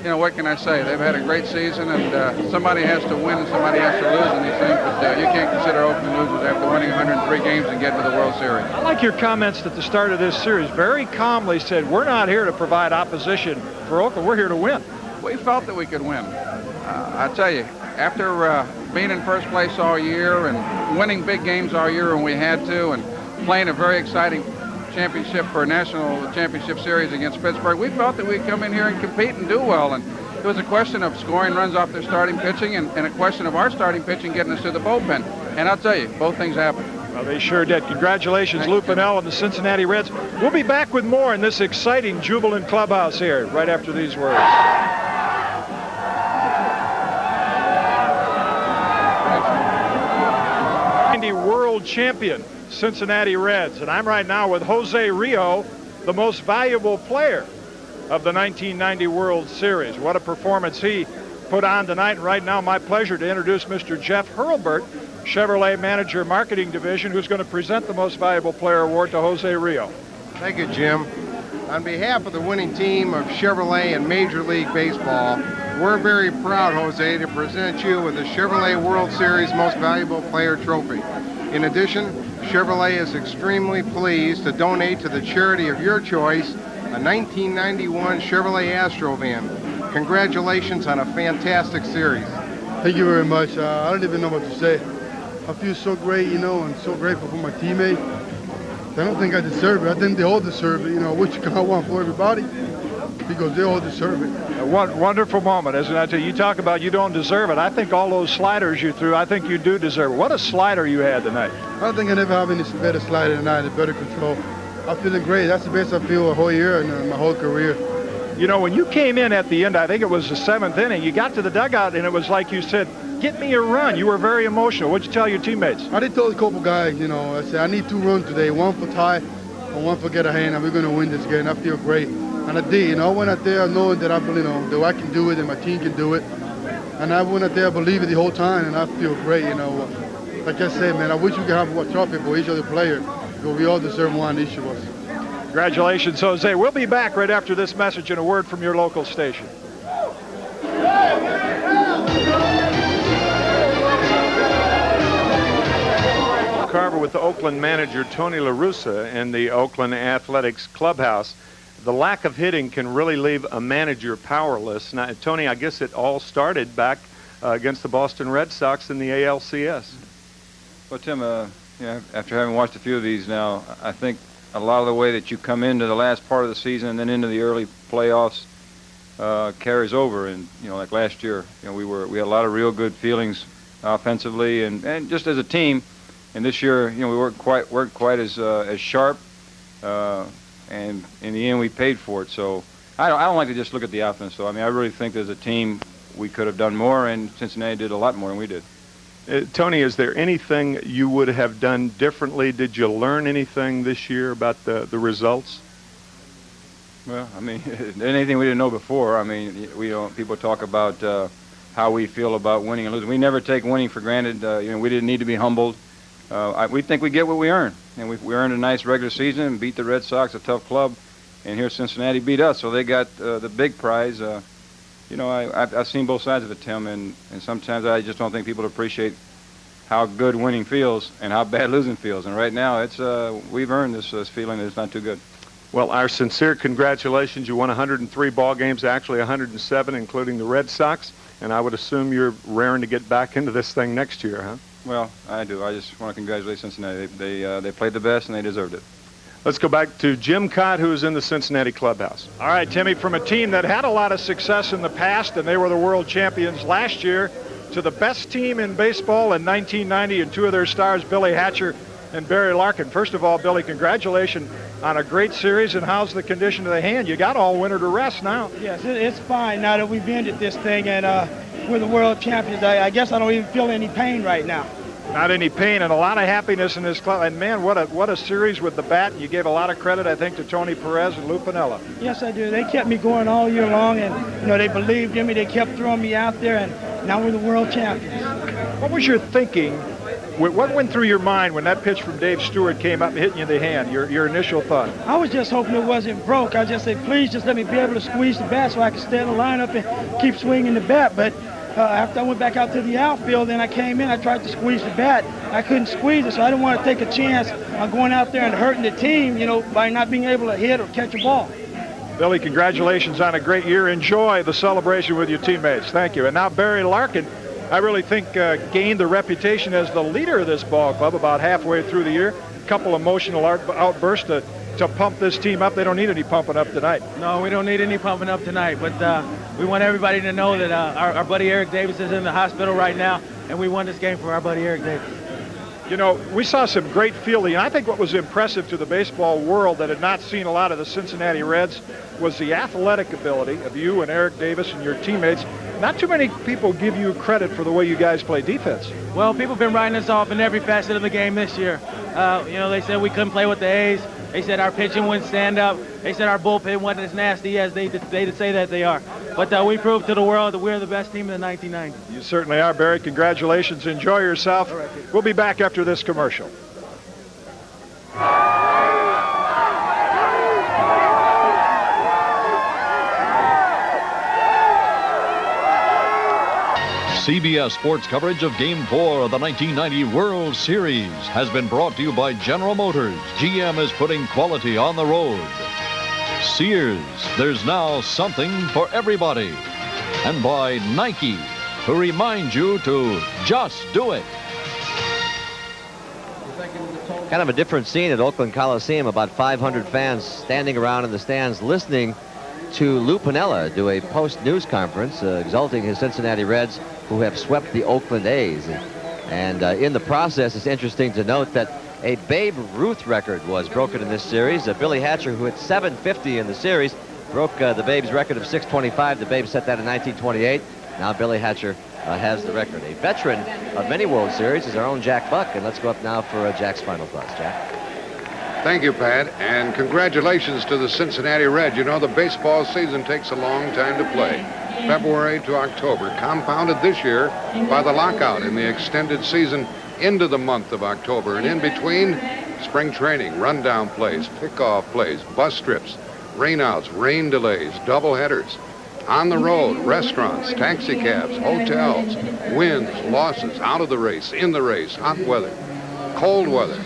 you know, what can I say? They've had a great season, and somebody has to win and somebody has to lose in these things, but you can't consider Oakland losers after winning 103 games and getting to the World Series. I like your comments at the start of this series. Very calmly said, we're not here to provide opposition for Oakland, we're here to win. We felt that we could win. I tell you, after being in first place all year and winning big games all year when we had to, and playing a very exciting championship for a national championship series against Pittsburgh, we felt that we'd come in here and compete and do well. And it was a question of scoring runs off their starting pitching and a question of our starting pitching getting us to the bullpen. And I'll tell you, both things happened. Well, they sure did. Congratulations, Lou Piniella and the Cincinnati Reds. We'll be back with more in this exciting Jubilant Clubhouse here right after these words. World champion Cincinnati Reds, and I'm right now with Jose Rio, the most valuable player of the 1990 World Series. What a performance he put on tonight. And right now, my pleasure to introduce Mr. Jeff Hurlburt, Chevrolet Manager Marketing Division, who's going to present the Most Valuable Player Award to Jose Rio. Thank you, Jim. On behalf of the winning team of Chevrolet and Major League Baseball, we're very proud, Jose, to present you with the Chevrolet World Series Most Valuable Player Trophy. In addition, Chevrolet is extremely pleased to donate to the charity of your choice, a 1991 Chevrolet Astro van. Congratulations on a fantastic series. Thank you very much. I don't even know what to say. I feel so great, you know, and so grateful for my teammates. I don't think I deserve it. I think they all deserve it, you know, which I want for everybody, because they all deserve it. A wonderful moment, isn't it? You talk about you don't deserve it. I think all those sliders you threw, I think you do deserve it. What a slider you had tonight. I think I never have any better slider tonight, a better control. I'm feeling great. That's the best I feel the whole year and my whole career. You know, when you came in at the end, I think it was the 7th inning, you got to the dugout and it was like you said, get me a run. You were very emotional. What'd you tell your teammates? I did tell a couple guys, you know, I said, I need 2 runs today, 1 for tie and 1 for get a hand, and we're going to win this game. I feel great. And I did, you know, I went out there knowing that that I can do it and my team can do it. And I went out there believing the whole time, and I feel great, you know. Like I said, man, I wish we could have a trophy for each other player, because we all deserve one, each of us. Congratulations, Jose. We'll be back right after this message and a word from your local station. Carver with the Oakland manager Tony La Russa in the Oakland Athletics clubhouse. The lack of hitting can really leave a manager powerless. Now, Tony, I guess it all started back against the Boston Red Sox in the ALCS. Well, Tim, after having watched a few of these now, I think a lot of the way that you come into the last part of the season and then into the early playoffs carries over. And, you know, like last year, you know, we had a lot of real good feelings offensively and just as a team. And this year, you know, we weren't quite as sharp, and in the end, we paid for it. So I don't like to just look at the offense. So I mean, I really think as a team, we could have done more, and Cincinnati did a lot more than we did. Tony, is there anything you would have done differently? Did you learn anything this year about the results? Well, I mean, anything we didn't know before. I mean, people talk about how we feel about winning and losing. We never take winning for granted. You know, we didn't need to be humbled. We think we get what we earn, and we earned a nice regular season and beat the Red Sox, a tough club, and here Cincinnati beat us, so they got the big prize. You know, I've seen both sides of it, Tim, and sometimes I just don't think people appreciate how good winning feels and how bad losing feels. And right now, we've earned this feeling that it's not too good. Well, our sincere congratulations. You won 103 ball games, actually 107, including the Red Sox, and I would assume you're raring to get back into this thing next year, huh? Well, I do. I just want to congratulate Cincinnati. They played the best, and they deserved it. Let's go back to Jim Cott, who is in the Cincinnati clubhouse. All right, Timmy, from a team that had a lot of success in the past, and they were the world champions last year, to the best team in baseball in 1990, and 2 of their stars, Billy Hatcher and Barry Larkin. First of all, Billy, congratulations on a great series, and how's the condition of the hand? You got all winter to rest now. Yes, it's fine now that we've ended this thing, and we're the world champions. I guess I don't even feel any pain right now. Not any pain, and a lot of happiness in this club. And man, what a series with the bat. You gave a lot of credit, I think, to Tony Perez and Lou Piniella. Yes, I do. They kept me going all year long, and you know, they believed in me. They kept throwing me out there, and now we're the world champions. What was your thinking? What went through your mind when that pitch from Dave Stewart came up and hit you in the hand? Your initial thought? I was just hoping it wasn't broke. I just said, please just let me be able to squeeze the bat so I can stay in the lineup and keep swinging the bat. But after I went back out to the outfield, then I came in, I tried to squeeze the bat. I couldn't squeeze it, so I didn't want to take a chance on going out there and hurting the team, you know, by not being able to hit or catch a ball. Billy, congratulations on a great year. Enjoy the celebration with your teammates. Thank you. And now Barry Larkin, I really think gained the reputation as the leader of this ball club about halfway through the year. A couple emotional outbursts to pump this team up. They don't need any pumping up tonight. No, we don't need any pumping up tonight, but we want everybody to know that our buddy Eric Davis is in the hospital right now, and we won this game for our buddy Eric Davis. You know, we saw some great fielding. I think what was impressive to the baseball world that had not seen a lot of the Cincinnati Reds was the athletic ability of you and Eric Davis and your teammates. Not too many people give you credit for the way you guys play defense. Well, people have been writing us off in every facet of the game this year. You know, they said we couldn't play with the A's. They said our pitching wouldn't stand up. They said our bullpen wasn't as nasty as they say that they are. But we proved to the world that we're the best team in the 1990s. You certainly are, Barry. Congratulations. Enjoy yourself. Right, we'll be back after this commercial. CBS Sports coverage of Game 4 of the 1990 World Series has been brought to you by General Motors. GM is putting quality on the road. Sears, there's now something for everybody. And by Nike, who remind you to just do it. Kind of a different scene at Oakland Coliseum. About 500 fans standing around in the stands listening to Lou Piniella do a post-news conference exalting his Cincinnati Reds, who have swept the Oakland A's. And in the process, it's interesting to note that a Babe Ruth record was broken in this series. Billy Hatcher, who hit 750 in the series, broke the Babe's record of 625. The Babe set that in 1928. Now Billy Hatcher has the record. A veteran of many World Series is our own Jack Buck. And let's go up now for Jack's final thoughts. Jack. Thank you, Pat, and congratulations to the Cincinnati Reds. You know, the baseball season takes a long time to play. February to October, compounded this year by the lockout in the extended season into the month of October. And in between, spring training, rundown plays, pickoff plays, bus trips, rainouts, rain delays, doubleheaders. On the road, restaurants, taxi cabs, hotels, wins, losses, out of the race, in the race, hot weather, cold weather.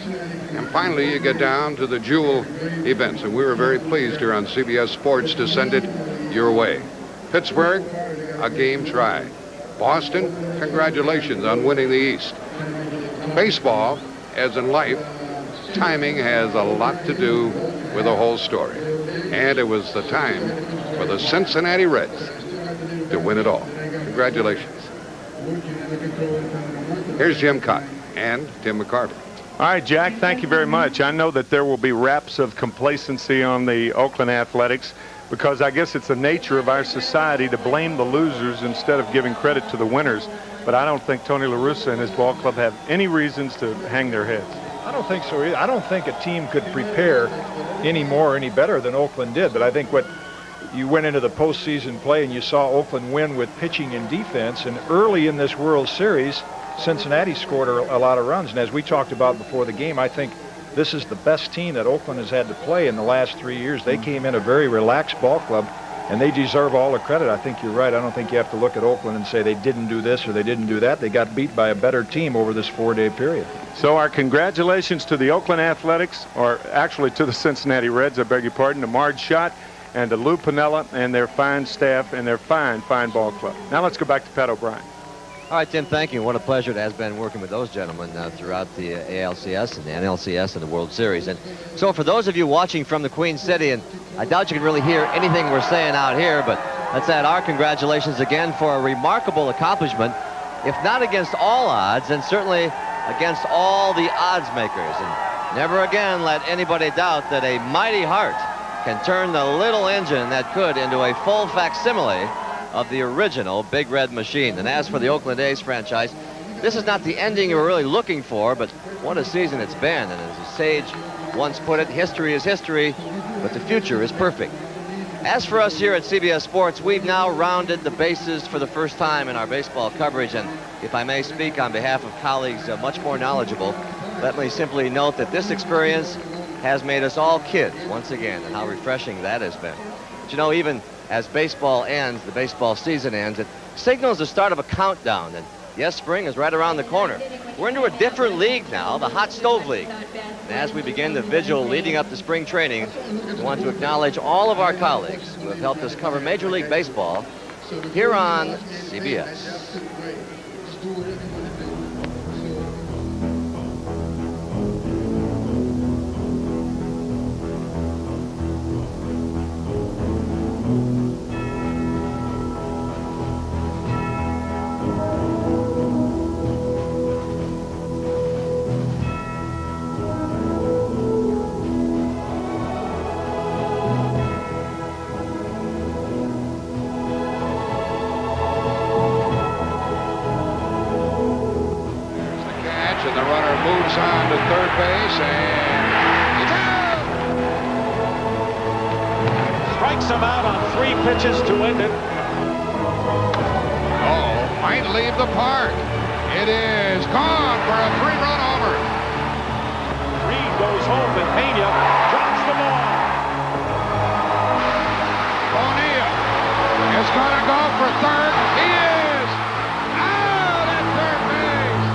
And finally, you get down to the jewel events, and we were very pleased here on CBS Sports to send it your way. Pittsburgh, a game tried. Boston, congratulations on winning the East. Baseball, as in life, timing has a lot to do with the whole story. And it was the time for the Cincinnati Reds to win it all. Congratulations. Here's Jim Cott and Tim McCarver. All right, Jack, thank you very much. I know that there will be raps of complacency on the Oakland Athletics because I guess it's the nature of our society to blame the losers instead of giving credit to the winners. But I don't think Tony La Russa and his ball club have any reasons to hang their heads. I don't think so either. I don't think a team could prepare any more, any better than Oakland did. But I think what you went into the postseason play and you saw Oakland win with pitching and defense. And early in this World Series, Cincinnati scored a lot of runs. And as we talked about before the game, I think this is the best team that Oakland has had to play in the last 3 years. They came in a very relaxed ball club, and they deserve all the credit. I think you're right. I don't think you have to look at Oakland and say they didn't do this or they didn't do that. They got beat by a better team over this 4-day period. So our congratulations to the Oakland Athletics, or actually to the Cincinnati Reds, I beg your pardon, to Marge Schott and to Lou Piniella and their fine staff and their fine ball club. Now let's go back to Pat O'Brien. All right, Tim, thank you. What a pleasure it has been working with those gentlemen throughout the ALCS and the NLCS and the World Series. And so for those of you watching from the Queen City, and I doubt you can really hear anything we're saying out here, but let's add our congratulations again for a remarkable accomplishment, if not against all odds, and certainly against all the odds makers. And never again let anybody doubt that a mighty heart can turn the little engine that could into a full facsimile of the original Big Red Machine. And as for the Oakland A's franchise, this is not the ending you were really looking for, but what a season it's been. And as a sage once put it, history is history, but the future is perfect. As for us here at CBS Sports, we've now rounded the bases for the first time in our baseball coverage. And if I may speak on behalf of colleagues much more knowledgeable, let me simply note that this experience has made us all kids once again, and how refreshing that has been. But you know, even as baseball ends, the baseball season ends, it signals the start of a countdown. And yes, spring is right around the corner. We're into a different league now, the Hot Stove League. And as we begin the vigil leading up to spring training, we want to acknowledge all of our colleagues who have helped us cover Major League Baseball here on CBS. On to third base and strikes him out on 3 pitches to end it. Oh, might leave the park. It is gone for a 3-run homer. Reed goes home and Pena drops the ball. O'Neill is going to go for third. He is out at third base.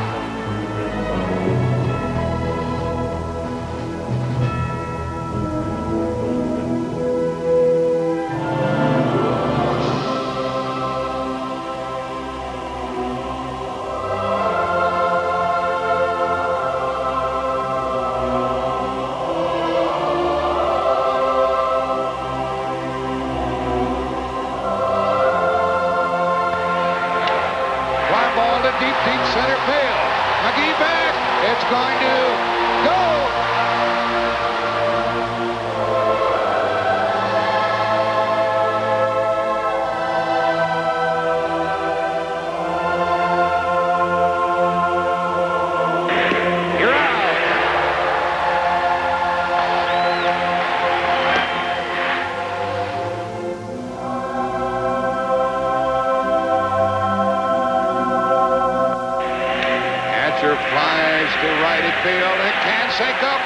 deep center field. McGee back. It's going to go. Flies to right at field. It can't shake up.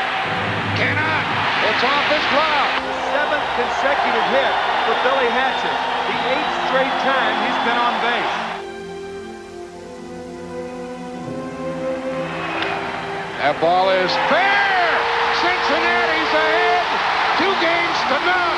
Cannot. It's off his glove. The 7th consecutive hit for Billy Hatcher. The 8th straight time he's been on base. That ball is fair. Cincinnati's ahead. 2 games to none.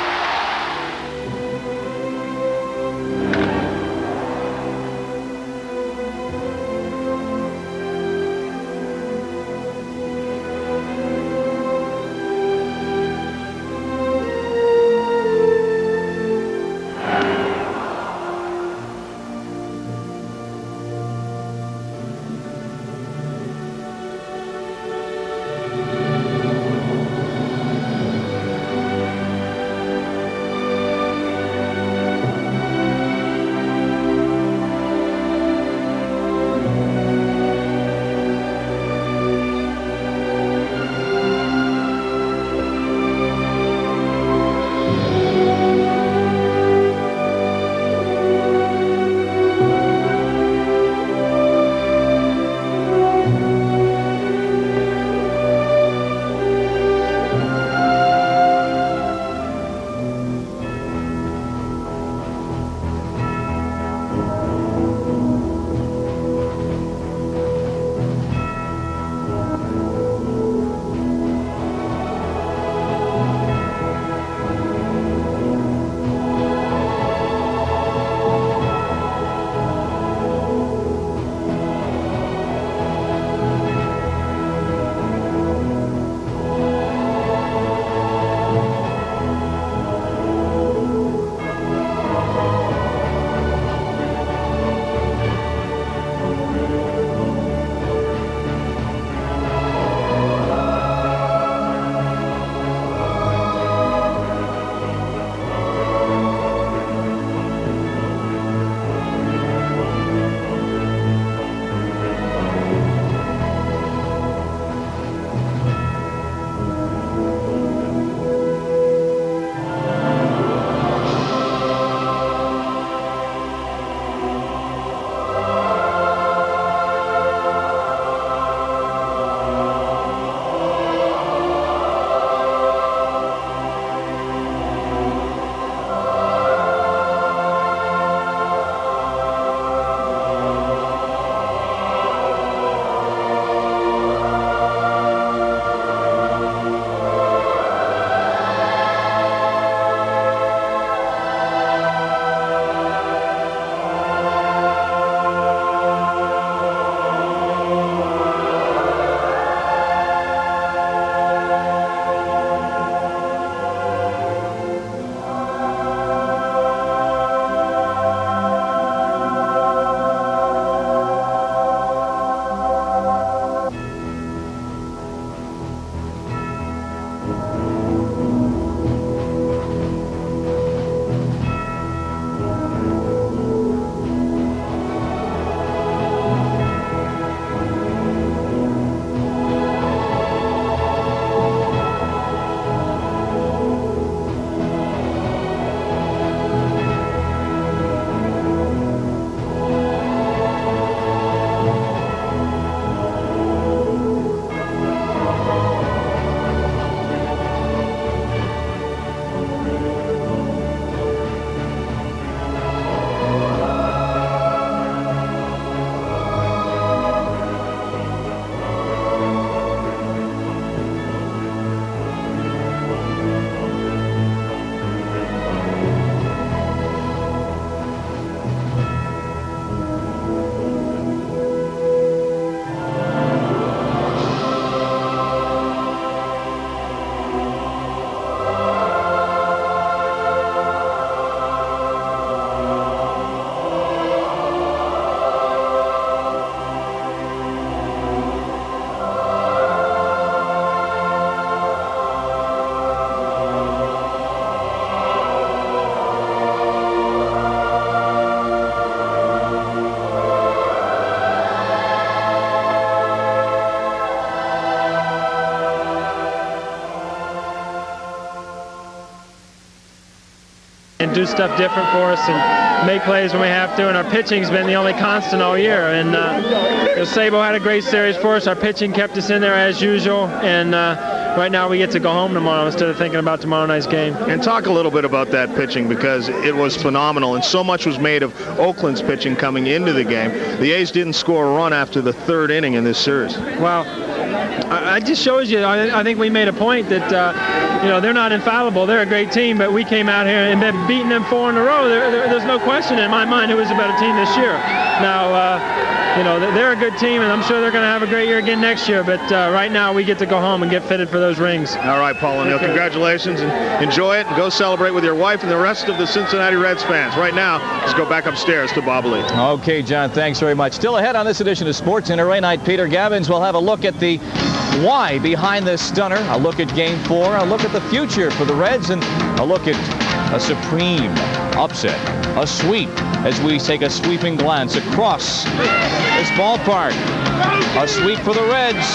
do stuff different for us and make plays when we have to. And our pitching's been the only constant all year. And Sabo had a great series for us. Our pitching kept us in there as usual. And right now we get to go home tomorrow instead of thinking about tomorrow night's game. And talk a little bit about that pitching, because it was phenomenal, and so much was made of Oakland's pitching coming into the game. The A's didn't score a run after the third inning in this series. Well, it just shows you, I think we made a point that, they're not infallible. They're a great team, but we came out here and been beating them 4 in a row. There's no question in my mind who was a better team this year. Now, they're a good team, and I'm sure they're going to have a great year again next year, but right now we get to go home and get fitted for those rings. All right, Paul O'Neill, congratulations, and enjoy it, and go celebrate with your wife and the rest of the Cincinnati Reds fans. Right now, let's go back upstairs to Bob Lee. Okay, John, thanks very much. Still ahead on this edition of Sports Center night, Peter Gabbins will have a look at the why behind this stunner, a look at Game 4, a look at the future for the Reds, and a look at a supreme upset, a sweep, as we take a sweeping glance across this ballpark. A sweep for the Reds.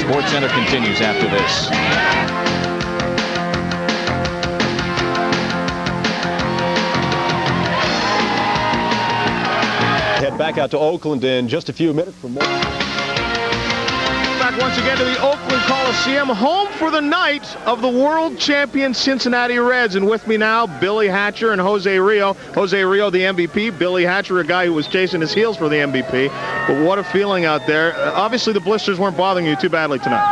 Sports Center continues after this. Head back out to Oakland in just a few minutes for more. Back once again to the Oakland Coliseum, home for the night of the world champion Cincinnati Reds. And with me now, Billy Hatcher and Jose Rio. Jose Rio, the MVP. Billy Hatcher, a guy who was chasing his heels for the MVP. But what a feeling out there. Obviously, the blisters weren't bothering you too badly tonight.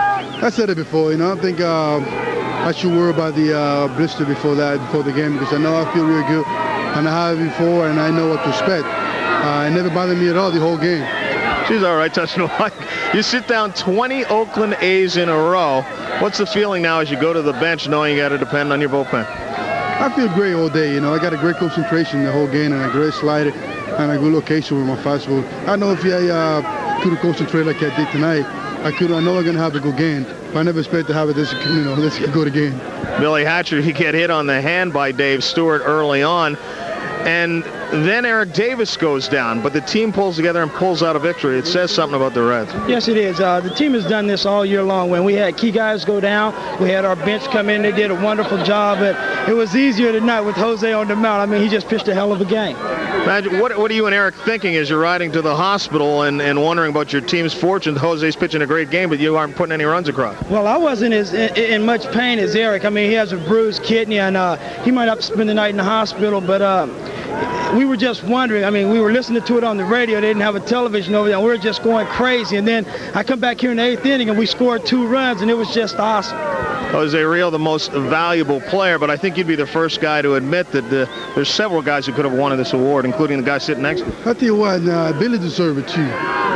I said it before, I think I should worry about the blister before the game, because I know I feel really good. And I have it before, and I know what to expect. It never bothered me at all the whole game. She's all right, touching the mic. You sit down 20 Oakland A's in a row. What's the feeling now as you go to the bench knowing you got to depend on your bullpen? I feel great all day. I got a great concentration the whole game, and a great slider and a good location with my fastball. I know if I could concentrate like I did tonight, I know I'm going to have a good game. But I never expect to have it this good again. Billy Hatcher, he get hit on the hand by Dave Stewart early on. And then Eric Davis goes down, but the team pulls together and pulls out a victory. It says something about the Reds. Yes, it is. The team has done this all year long. When we had key guys go down, we had our bench come in. They did a wonderful job, but it was easier tonight with Jose on the mound. I mean, he just pitched a hell of a game. Imagine, what are you and Eric thinking as you're riding to the hospital and wondering about your team's fortunes? Jose's pitching a great game, but you aren't putting any runs across. Well, I wasn't in much pain as Eric. I mean, he has a bruised kidney, and he might have to spend the night in the hospital, but we were just wondering. I mean, we were listening to it on the radio. They didn't have a television over there. And we were just going crazy. And then I come back here in the 8th inning, and we scored 2 runs, and it was just awesome. Jose Rio, the most valuable player, but I think you'd be the first guy to admit that there's several guys who could have won this award, including the guy sitting next to you. I tell you what, Billy deserved it too.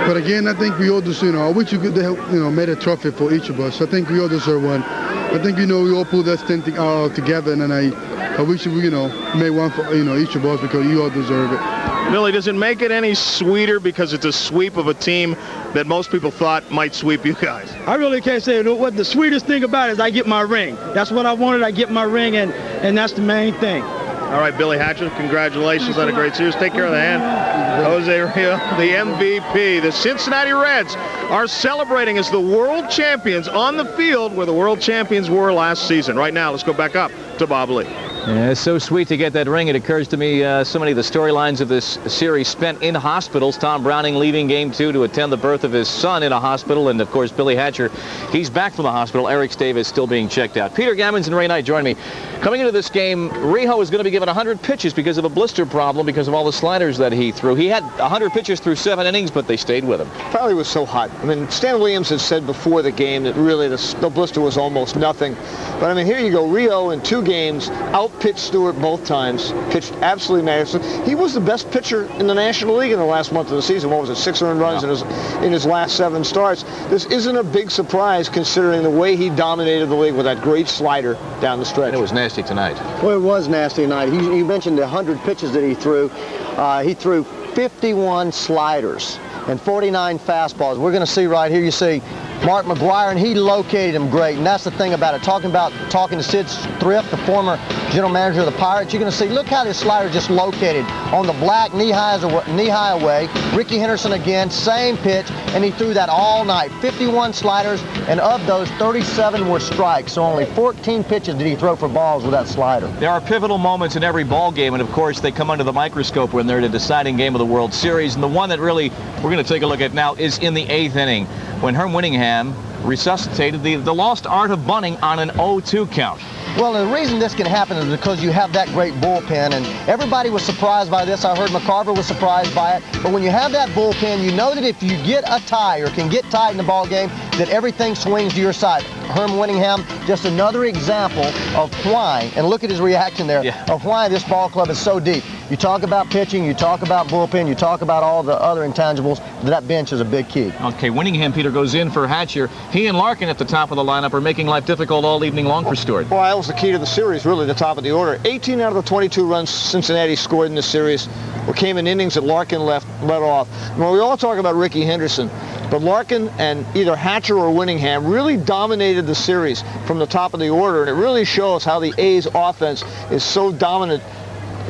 But again, I think we all deserve. I wish you could have, made a trophy for each of us. I think we all deserve one. I think we all pulled that thing together, and I wish we made one for each of us, because you all deserve it. Billy, does it make it any sweeter because it's a sweep of a team that most people thought might sweep you guys? I really can't say what the sweetest thing about it is. I get my ring. That's what I wanted. I get my ring, and that's the main thing. All right, Billy Hatcher, congratulations on a great series. Take care of the hand. Jose Rio, the MVP. The Cincinnati Reds are celebrating as the world champions on the field where the world champions were last season. Right now, let's go back up to Bob Lee. Yeah, it's so sweet to get that ring. It occurs to me so many of the storylines of this series spent in hospitals. Tom Browning leaving Game 2 to attend the birth of his son in a hospital. And, of course, Billy Hatcher, he's back from the hospital. Eric Davis still being checked out. Peter Gammons and Ray Knight join me. Coming into this game, Rijo is going to be given 100 pitches because of a blister problem, because of all the sliders that he threw. He had 100 pitches through 7 innings, but they stayed with him. Probably was so hot. I mean, Stan Williams had said before the game that really the blister was almost nothing. But, I mean, here you go. Rio in 2 games out-pitched Stewart both times, pitched absolutely magnificent. He was the best pitcher in the National League in the last month of the season. What was it, 6 earned runs in his last 7 starts. This isn't a big surprise considering the way he dominated the league with that great slider down the stretch. It was nasty tonight. Well, it was nasty tonight. You mentioned the 100 pitches that he threw. He threw 51 sliders and 49 fastballs. We're going to see right here, you see Mark McGuire, and he located him great. And that's the thing about it. Talking to Sid Thrift, the former general manager of the Pirates, you're going to see, look how this slider just located on the black knee-high away. Ricky Henderson again, same pitch, and he threw that all night. 51 sliders, and of those, 37 were strikes. So only 14 pitches did he throw for balls with that slider. There are pivotal moments in every ball game, and of course they come under the microscope when they're the deciding game of the World Series. And the one that really we're going to take a look at now is in the 8th inning, when Herm Winningham resuscitated the lost art of bunting on an 0-2 count. Well, the reason this can happen is because you have that great bullpen, and everybody was surprised by this. I heard McCarver was surprised by it. But when you have that bullpen, you know that if you get a tie or can get tied in the ball game, that everything swings to your side. Herm Winningham, just another example of why, and look at his reaction there, of why this ball club is so deep. You talk about pitching, you talk about bullpen, you talk about all the other intangibles. That bench is a big key. Okay, Winningham, Peter, goes in for Hatcher. He and Larkin at the top of the lineup are making life difficult all evening long for Stewart. Well, that was the key to the series, really, the top of the order. 18 out of the 22 runs Cincinnati scored in this series came in innings that Larkin led off. Well, we all talk about Ricky Henderson, but Larkin and either Hatcher or Winningham really dominated the series from the top of the order, and it really shows how the A's offense is so dominant.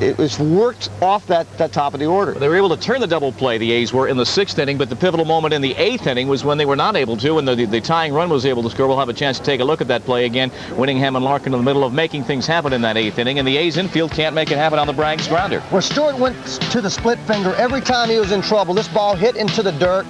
It's worked off that top of the order. They were able to turn the double play, the A's were, in the 6th inning, but the pivotal moment in the 8th inning was when they were not able to, and the tying run was able to score. We'll have a chance to take a look at that play again. Winningham and Larkin in the middle of making things happen in that 8th inning, and the A's infield can't make it happen on the Braggs grounder. Where Stewart went to the split finger every time he was in trouble. This ball hit into the dirt,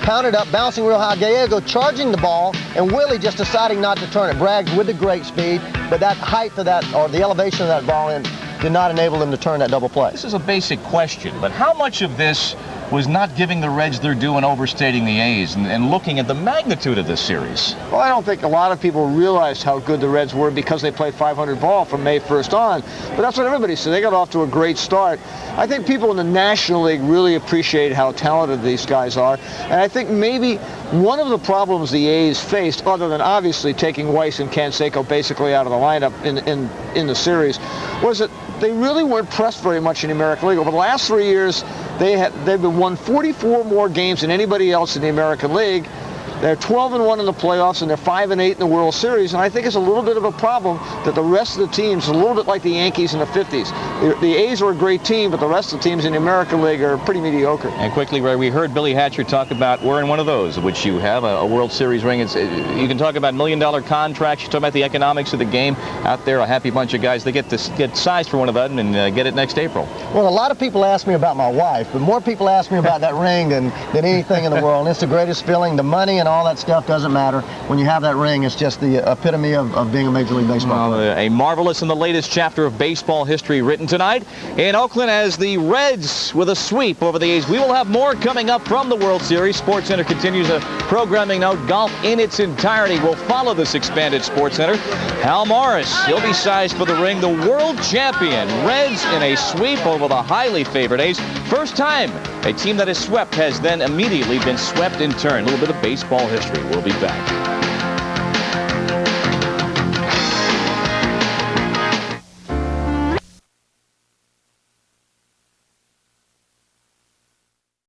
pounded up, bouncing real high. Gallego charging the ball, and Willie just deciding not to turn it. Braggs with the great speed, but that height of that, or the elevation of that ball in, did not enable them to turn that double play. This is a basic question, but how much of this was not giving the Reds their due and overstating the A's and looking at the magnitude of this series? Well, I don't think a lot of people realized how good the Reds were because they played 500 ball from May 1st on, but that's what everybody said. They got off to a great start. I think people in the National League really appreciate how talented these guys are, and I think maybe one of the problems the A's faced, other than obviously taking Weiss and Canseco basically out of the lineup in the series, was that they really weren't pressed very much in the American League. Over the last 3 years, they've won 44 more games than anybody else in the American League. They're 12-1 in the playoffs, and they're 5-8 in the World Series. And I think it's a little bit of a problem that the rest of the teams, a little bit like the Yankees in the 50s. The A's are a great team, but the rest of the teams in the American League are pretty mediocre. And quickly, Ray, we heard Billy Hatcher talk about we're in one of those, which you have a World Series ring. You can talk about $1 million contracts. You talk about the economics of the game out there. A happy bunch of guys. They get sized for one of that and get it next April. Well, a lot of people ask me about my wife, but more people ask me about that ring than anything in the world. And it's the greatest feeling. The money and all that stuff doesn't matter. When you have that ring, it's just the epitome of being a Major League Baseball player. A marvelous and the latest chapter of baseball history written tonight in Oakland as the Reds with a sweep over the A's. We will have more coming up from the World Series. Sports Center continues a programming note. Golf in its entirety will follow this expanded Sports Center. Hal Morris, he'll be sized for the ring. The world champion Reds in a sweep over the highly favored A's. First time a team that is swept has then immediately been swept in turn. A little bit of baseball history. We'll be back.